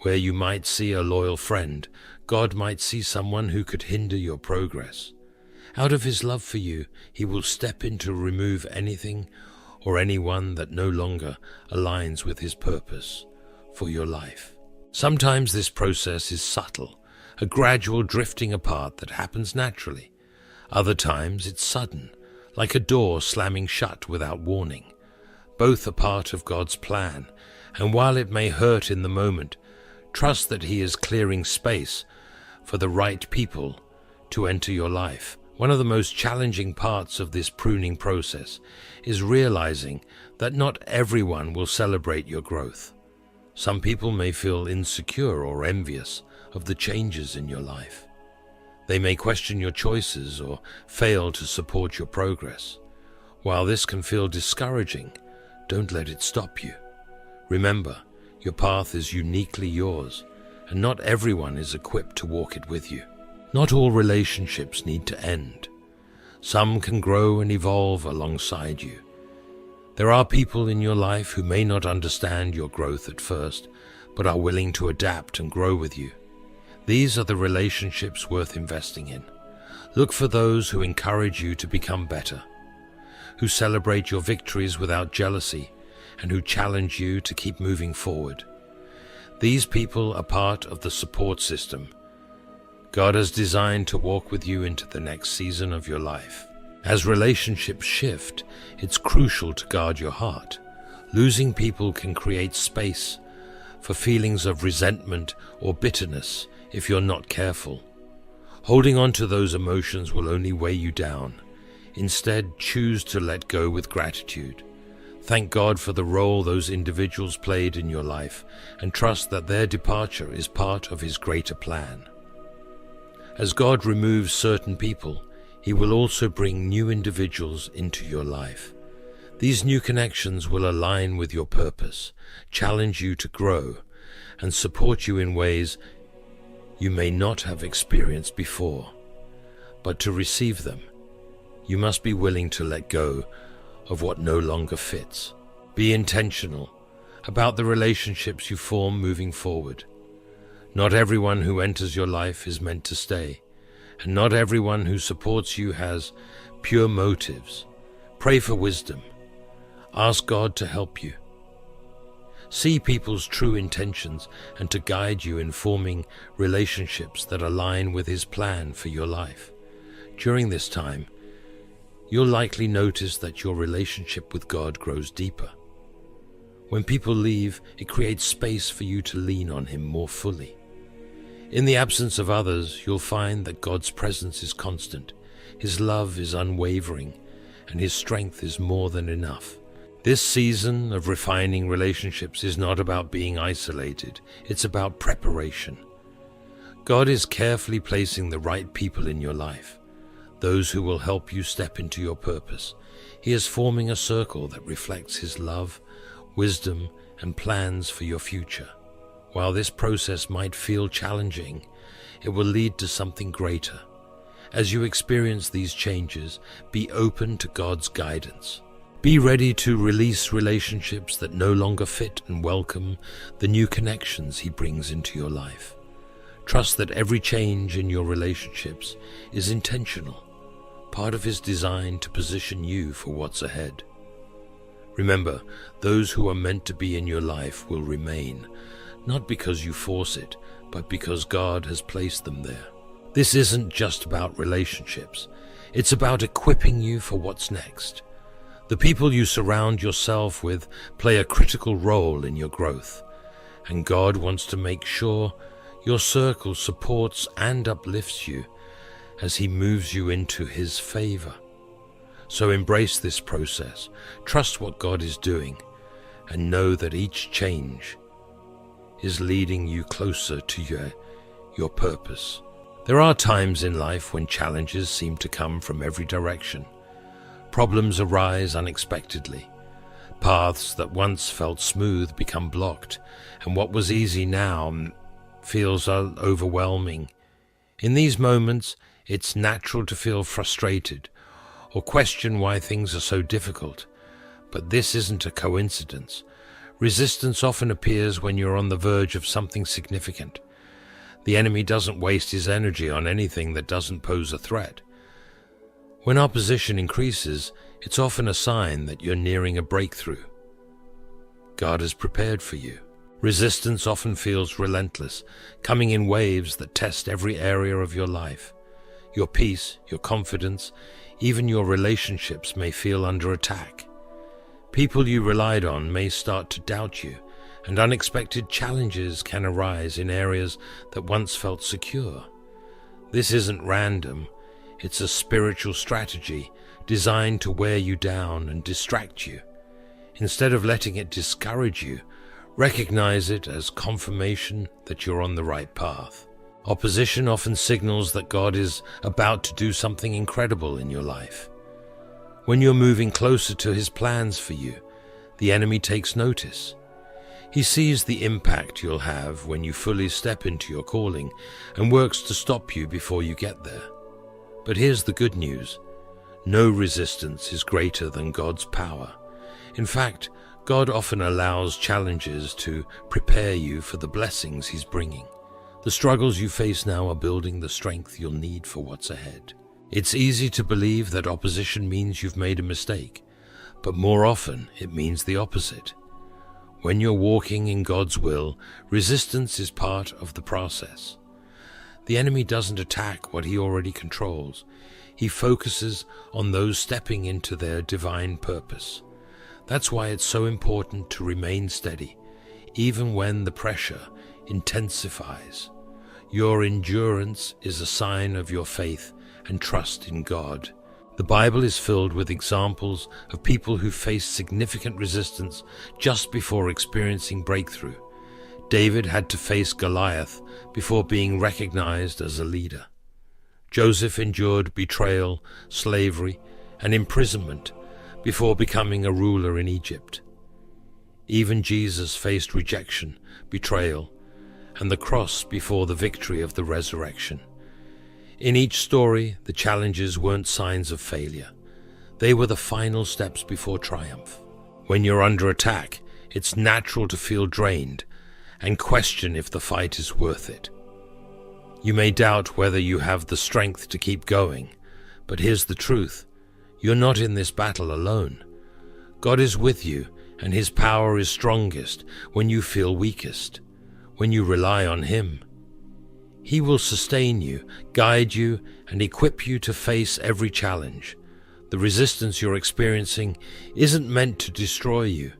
Where you might see a loyal friend, God might see someone who could hinder your progress. Out of His love for you, He will step in to remove anything or anyone that no longer aligns with His purpose for your life. Sometimes this process is subtle, a gradual drifting apart that happens naturally. Other times it's sudden, like a door slamming shut without warning. Both are part of God's plan, and while it may hurt in the moment, trust that He is clearing space for the right people to enter your life. One of the most challenging parts of this pruning process is realizing that not everyone will celebrate your growth. Some people may feel insecure or envious of the changes in your life. They may question your choices or fail to support your progress. While this can feel discouraging, don't let it stop you. Remember, your path is uniquely yours, and not everyone is equipped to walk it with you. Not all relationships need to end. Some can grow and evolve alongside you. There are people in your life who may not understand your growth at first, but are willing to adapt and grow with you. These are the relationships worth investing in. Look for those who encourage you to become better, who celebrate your victories without jealousy, and who challenge you to keep moving forward. These people are part of the support system God has designed to walk with you into the next season of your life. As relationships shift, it's crucial to guard your heart. Losing people can create space for feelings of resentment or bitterness if you're not careful. Holding on to those emotions will only weigh you down. Instead, choose to let go with gratitude. Thank God for the role those individuals played in your life and trust that their departure is part of His greater plan. As God removes certain people, He will also bring new individuals into your life. These new connections will align with your purpose, challenge you to grow, and support you in ways you may not have experienced before. But to receive them, you must be willing to let go of what no longer fits. Be intentional about the relationships you form moving forward. Not everyone who enters your life is meant to stay, and not everyone who supports you has pure motives. Pray for wisdom. Ask God to help you. See people's true intentions and to guide you in forming relationships that align with His plan for your life. During this time, you'll likely notice that your relationship with God grows deeper. When people leave, it creates space for you to lean on Him more fully. In the absence of others, you'll find that God's presence is constant, His love is unwavering, and His strength is more than enough. This season of refining relationships is not about being isolated, it's about preparation. God is carefully placing the right people in your life, those who will help you step into your purpose. He is forming a circle that reflects His love, wisdom, and plans for your future. While this process might feel challenging, it will lead to something greater. As you experience these changes, be open to God's guidance. Be ready to release relationships that no longer fit and welcome the new connections He brings into your life. Trust that every change in your relationships is intentional, part of His design to position you for what's ahead. Remember, those who are meant to be in your life will remain, not because you force it, but because God has placed them there. This isn't just about relationships. It's about equipping you for what's next. The people you surround yourself with play a critical role in your growth, and God wants to make sure your circle supports and uplifts you as he moves you into his favor. So embrace this process, trust what God is doing, and know that each change is leading you closer to your purpose. There are times in life when challenges seem to come from every direction. Problems arise unexpectedly. Paths that once felt smooth become blocked, and what was easy now feels overwhelming. In these moments, it's natural to feel frustrated or question why things are so difficult. But this isn't a coincidence. Resistance often appears when you're on the verge of something significant. The enemy doesn't waste his energy on anything that doesn't pose a threat. When opposition increases, it's often a sign that you're nearing a breakthrough. God has prepared for you. Resistance often feels relentless, coming in waves that test every area of your life. Your peace, your confidence, even your relationships may feel under attack. People you relied on may start to doubt you, and unexpected challenges can arise in areas that once felt secure. This isn't random. It's a spiritual strategy designed to wear you down and distract you. Instead of letting it discourage you, recognize it as confirmation that you're on the right path. Opposition often signals that God is about to do something incredible in your life. When you're moving closer to his plans for you, the enemy takes notice. He sees the impact you'll have when you fully step into your calling and works to stop you before you get there. But here's the good news. No resistance is greater than God's power. In fact, God often allows challenges to prepare you for the blessings he's bringing. The struggles you face now are building the strength you'll need for what's ahead. It's easy to believe that opposition means you've made a mistake, but more often it means the opposite. When you're walking in God's will, resistance is part of the process. The enemy doesn't attack what he already controls. He focuses on those stepping into their divine purpose. That's why it's so important to remain steady, even when the pressure intensifies. Your endurance is a sign of your faith and trust in God. The Bible is filled with examples of people who faced significant resistance just before experiencing breakthrough. David had to face Goliath before being recognized as a leader. Joseph endured betrayal, slavery, and imprisonment before becoming a ruler in Egypt. Even Jesus faced rejection, betrayal, and the cross before the victory of the resurrection. In each story, the challenges weren't signs of failure. They were the final steps before triumph. When you're under attack, it's natural to feel drained and question if the fight is worth it. You may doubt whether you have the strength to keep going, but here's the truth. You're not in this battle alone. God is with you, and his power is strongest when you feel weakest, when you rely on him. He will sustain you, guide you, and equip you to face every challenge. The resistance you're experiencing isn't meant to destroy you.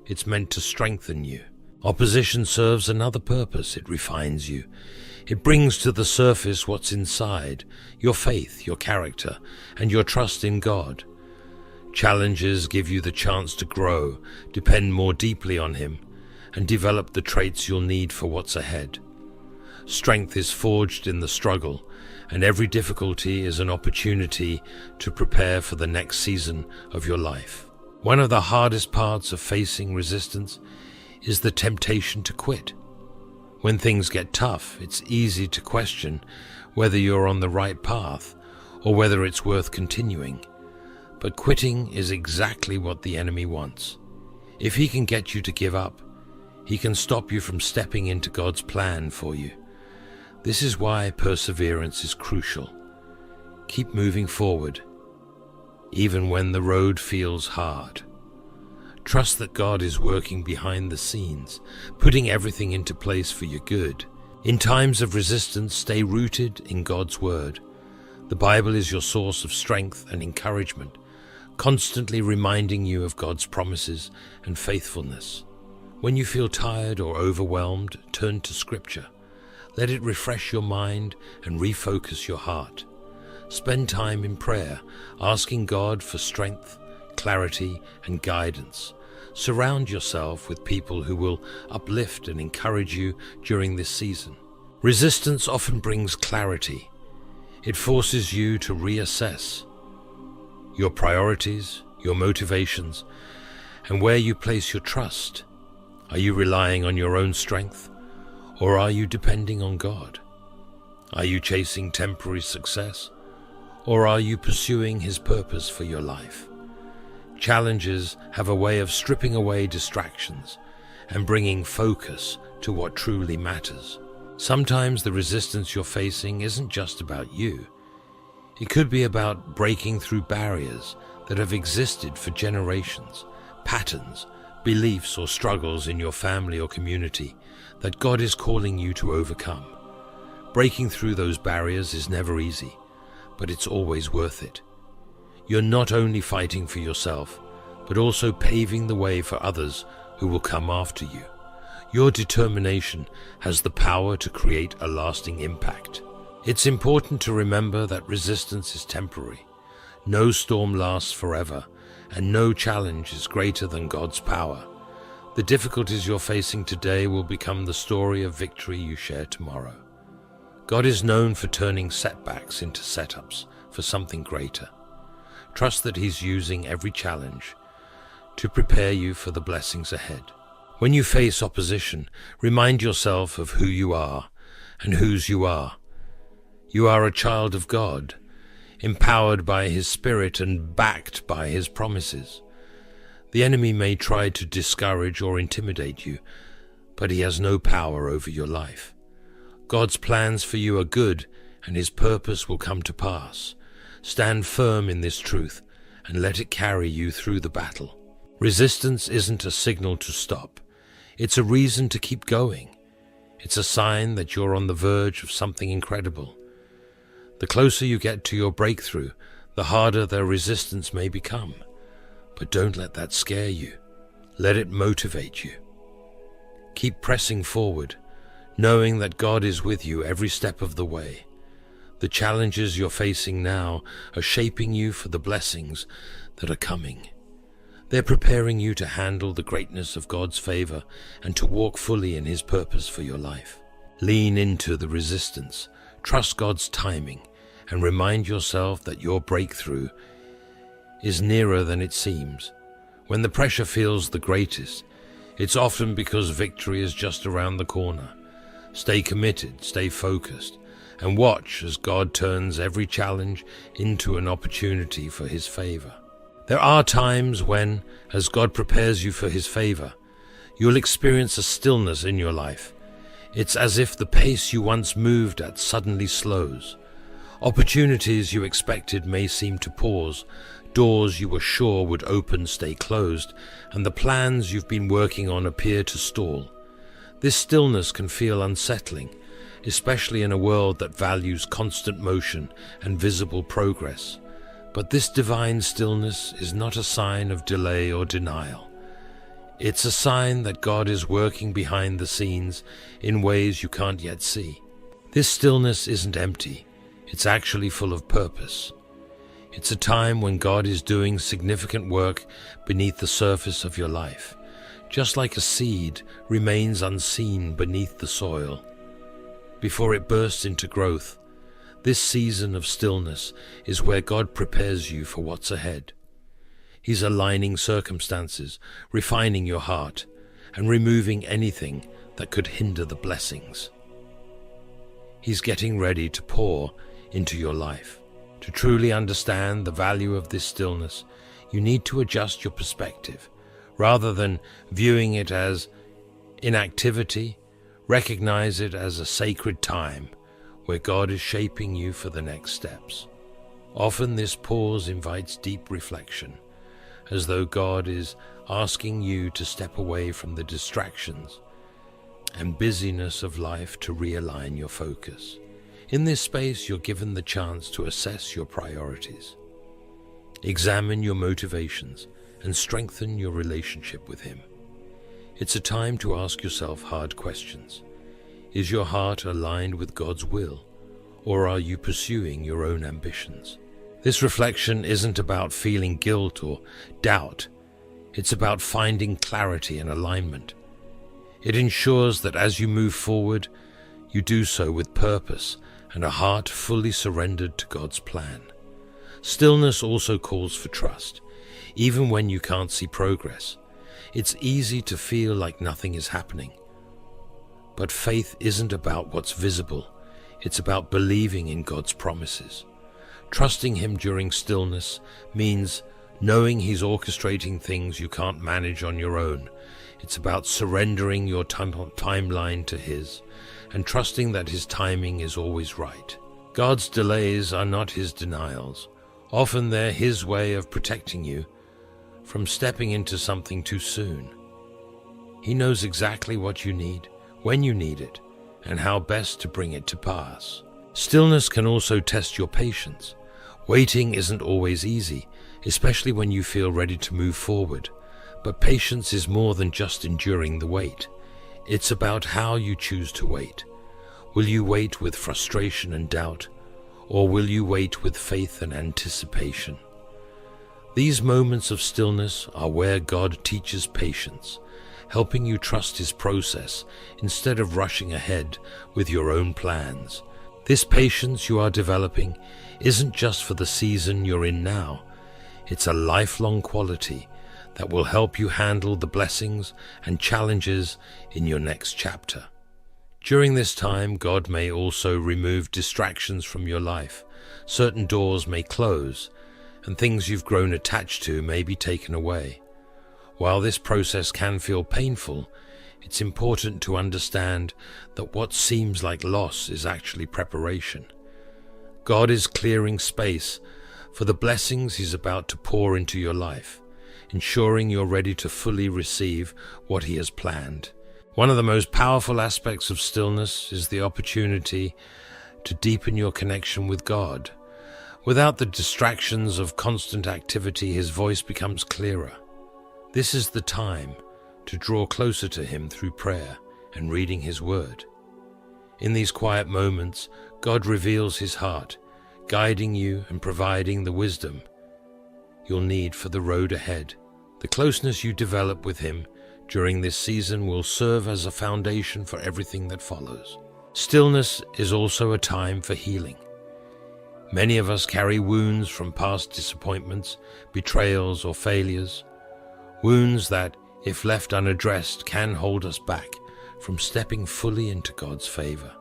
It's meant to strengthen you. Opposition serves another purpose. It refines you. It brings to the surface what's inside, your faith, your character, and your trust in God. Challenges give you the chance to grow, depend more deeply on him, and develop the traits you'll need for what's ahead. Strength is forged in the struggle, and every difficulty is an opportunity to prepare for the next season of your life. One of the hardest parts of facing resistance is the temptation to quit. When things get tough, it's easy to question whether you're on the right path or whether it's worth continuing. But quitting is exactly what the enemy wants. If he can get you to give up, he can stop you from stepping into God's plan for you. This is why perseverance is crucial. Keep moving forward, even when the road feels hard. Trust that God is working behind the scenes, putting everything into place for your good. In times of resistance, stay rooted in God's word. The Bible is your source of strength and encouragement, constantly reminding you of God's promises and faithfulness. When you feel tired or overwhelmed, turn to Scripture. Let it refresh your mind and refocus your heart. Spend time in prayer, asking God for strength, clarity, and guidance. Surround yourself with people who will uplift and encourage you during this season. Resistance often brings clarity. It forces you to reassess your priorities, your motivations, and where you place your trust. Are you relying on your own strength, or are you depending on God? Are you chasing temporary success, or are you pursuing His purpose for your life? Challenges have a way of stripping away distractions and bringing focus to what truly matters. Sometimes the resistance you're facing isn't just about you. It could be about breaking through barriers that have existed for generations, patterns, beliefs or struggles in your family or community that God is calling you to overcome. Breaking through those barriers is never easy, but it's always worth it. You're not only fighting for yourself, but also paving the way for others who will come after you. Your determination has the power to create a lasting impact. It's important to remember that resistance is temporary. No storm lasts forever, and no challenge is greater than God's power. The difficulties you're facing today will become the story of victory you share tomorrow. God is known for turning setbacks into setups for something greater. Trust that He's using every challenge to prepare you for the blessings ahead. When you face opposition, remind yourself of who you are and whose you are. You are a child of God, empowered by His Spirit and backed by His promises. The enemy may try to discourage or intimidate you, but he has no power over your life. God's plans for you are good, and His purpose will come to pass. Stand firm in this truth, and let it carry you through the battle. Resistance isn't a signal to stop. It's a reason to keep going. It's a sign that you're on the verge of something incredible. The closer you get to your breakthrough, the harder the resistance may become. But don't let that scare you. Let it motivate you. Keep pressing forward, knowing that God is with you every step of the way. The challenges you're facing now are shaping you for the blessings that are coming. They're preparing you to handle the greatness of God's favor and to walk fully in His purpose for your life. Lean into the resistance, trust God's timing, and remind yourself that your breakthrough is nearer than it seems. When the pressure feels the greatest, it's often because victory is just around the corner. Stay committed, stay focused, and watch as God turns every challenge into an opportunity for His favor. There are times when, as God prepares you for His favor, you'll experience a stillness in your life. It's as if the pace you once moved at suddenly slows. Opportunities you expected may seem to pause, doors you were sure would open stay closed, and the plans you've been working on appear to stall. This stillness can feel unsettling, especially in a world that values constant motion and visible progress. But this divine stillness is not a sign of delay or denial. It's a sign that God is working behind the scenes in ways you can't yet see. This stillness isn't empty, it's actually full of purpose. It's a time when God is doing significant work beneath the surface of your life. Just like a seed remains unseen beneath the soil before it bursts into growth, this season of stillness is where God prepares you for what's ahead. He's aligning circumstances, refining your heart, and removing anything that could hinder the blessings. He's getting ready to pour into your life. To truly understand the value of this stillness, you need to adjust your perspective. Rather than viewing it as inactivity, recognize it as a sacred time where God is shaping you for the next steps. Often this pause invites deep reflection, as though God is asking you to step away from the distractions and busyness of life to realign your focus. In this space, you're given the chance to assess your priorities, examine your motivations, and strengthen your relationship with Him. It's a time to ask yourself hard questions. Is your heart aligned with God's will, or are you pursuing your own ambitions? This reflection isn't about feeling guilt or doubt. It's about finding clarity and alignment. It ensures that as you move forward, you do so with purpose and a heart fully surrendered to God's plan. Stillness also calls for trust, even when you can't see progress. It's easy to feel like nothing is happening. But faith isn't about what's visible. It's about believing in God's promises. Trusting Him during stillness means knowing He's orchestrating things you can't manage on your own. It's about surrendering your timeline to His and trusting that His timing is always right. God's delays are not His denials. Often they're His way of protecting you from stepping into something too soon. He knows exactly what you need, when you need it, and how best to bring it to pass. Stillness can also test your patience. Waiting isn't always easy, especially when you feel ready to move forward. But patience is more than just enduring the wait. It's about how you choose to wait. Will you wait with frustration and doubt, or will you wait with faith and anticipation? These moments of stillness are where God teaches patience, helping you trust His process instead of rushing ahead with your own plans. This patience you are developing isn't just for the season you're in now. It's a lifelong quality that will help you handle the blessings and challenges in your next chapter. During this time, God may also remove distractions from your life. Certain doors may close, and things you've grown attached to may be taken away. While this process can feel painful, it's important to understand that what seems like loss is actually preparation. God is clearing space for the blessings He's about to pour into your life, ensuring you're ready to fully receive what He has planned. One of the most powerful aspects of stillness is the opportunity to deepen your connection with God. Without the distractions of constant activity, His voice becomes clearer. This is the time to draw closer to Him through prayer and reading His Word. In these quiet moments, God reveals His heart, guiding you and providing the wisdom you'll need for the road ahead. The closeness you develop with Him during this season will serve as a foundation for everything that follows. Stillness is also a time for healing. Many of us carry wounds from past disappointments, betrayals, or failures. Wounds that, if left unaddressed, can hold us back from stepping fully into God's favor.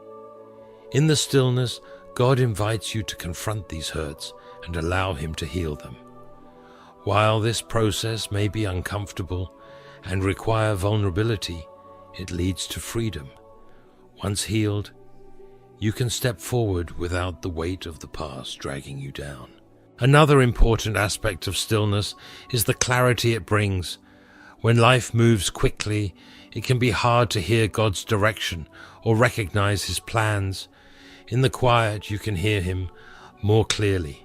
In the stillness, God invites you to confront these hurts and allow Him to heal them. While this process may be uncomfortable and require vulnerability, it leads to freedom. Once healed, you can step forward without the weight of the past dragging you down. Another important aspect of stillness is the clarity it brings. When life moves quickly, it can be hard to hear God's direction or recognize His plans. In the quiet, you can hear Him more clearly.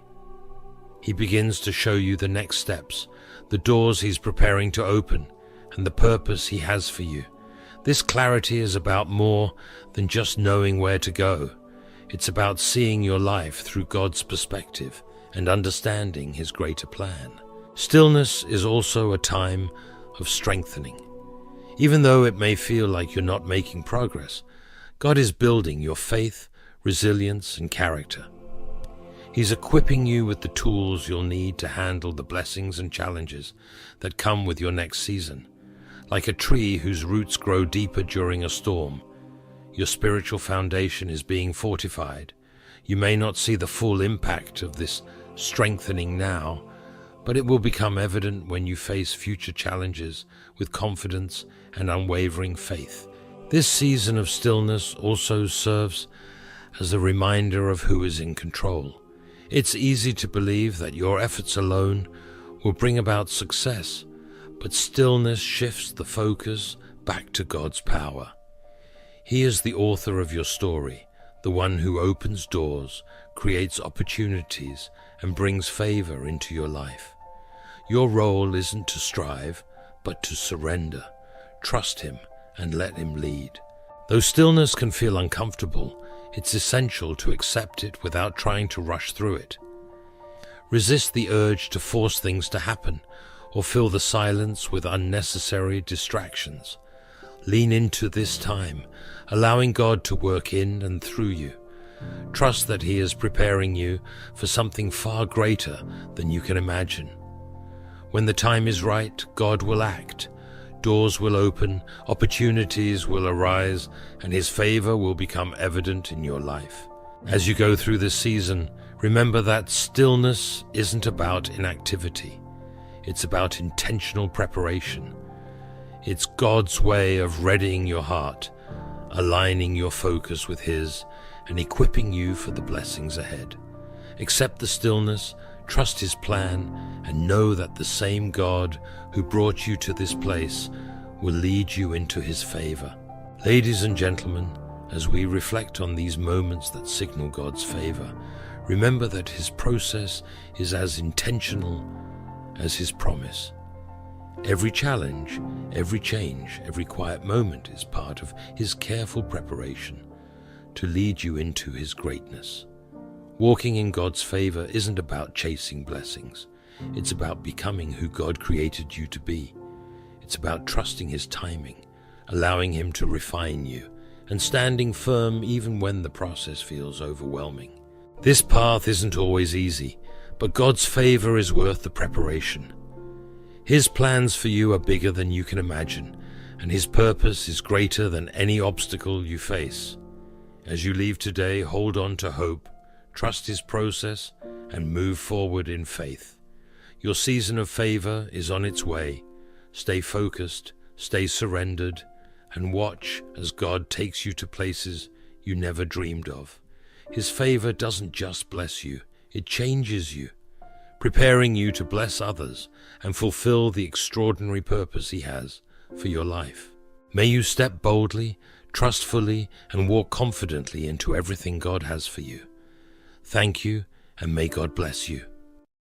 He begins to show you the next steps, the doors He's preparing to open, and the purpose He has for you. This clarity is about more than just knowing where to go. It's about seeing your life through God's perspective and understanding His greater plan. Stillness is also a time of strengthening. Even though it may feel like you're not making progress, God is building your faith, resilience, and character. He's equipping you with the tools you'll need to handle the blessings and challenges that come with your next season. Like a tree whose roots grow deeper during a storm, your spiritual foundation is being fortified. You may not see the full impact of this strengthening now, but it will become evident when you face future challenges with confidence and unwavering faith. This season of stillness also serves as a reminder of who is in control. It's easy to believe that your efforts alone will bring about success, but stillness shifts the focus back to God's power. He is the author of your story, the one who opens doors, creates opportunities, and brings favor into your life. Your role isn't to strive, but to surrender, trust Him, and let Him lead. Though stillness can feel uncomfortable, it's essential to accept it without trying to rush through it. Resist the urge to force things to happen or fill the silence with unnecessary distractions. Lean into this time, allowing God to work in and through you. Trust that He is preparing you for something far greater than you can imagine. When the time is right, God will act. Doors will open, opportunities will arise, and His favor will become evident in your life. As you go through this season, remember that stillness isn't about inactivity. It's about intentional preparation. It's God's way of readying your heart, aligning your focus with His, and equipping you for the blessings ahead. Accept the stillness, trust His plan, and know that the same God who brought you to this place will lead you into His favor. Ladies and gentlemen, as we reflect on these moments that signal God's favor, remember that His process is as intentional as His promise. Every challenge, every change, every quiet moment is part of His careful preparation to lead you into His greatness. Walking in God's favor isn't about chasing blessings. It's about becoming who God created you to be. It's about trusting His timing, allowing Him to refine you, and standing firm even when the process feels overwhelming. This path isn't always easy, but God's favor is worth the preparation. His plans for you are bigger than you can imagine, and His purpose is greater than any obstacle you face. As you leave today, hold on to hope, trust His process, and move forward in faith. Your season of favor is on its way. Stay focused, stay surrendered, and watch as God takes you to places you never dreamed of. His favor doesn't just bless you, it changes you, preparing you to bless others and fulfill the extraordinary purpose He has for your life. May you step boldly, trustfully, and walk confidently into everything God has for you. Thank you, and may God bless you.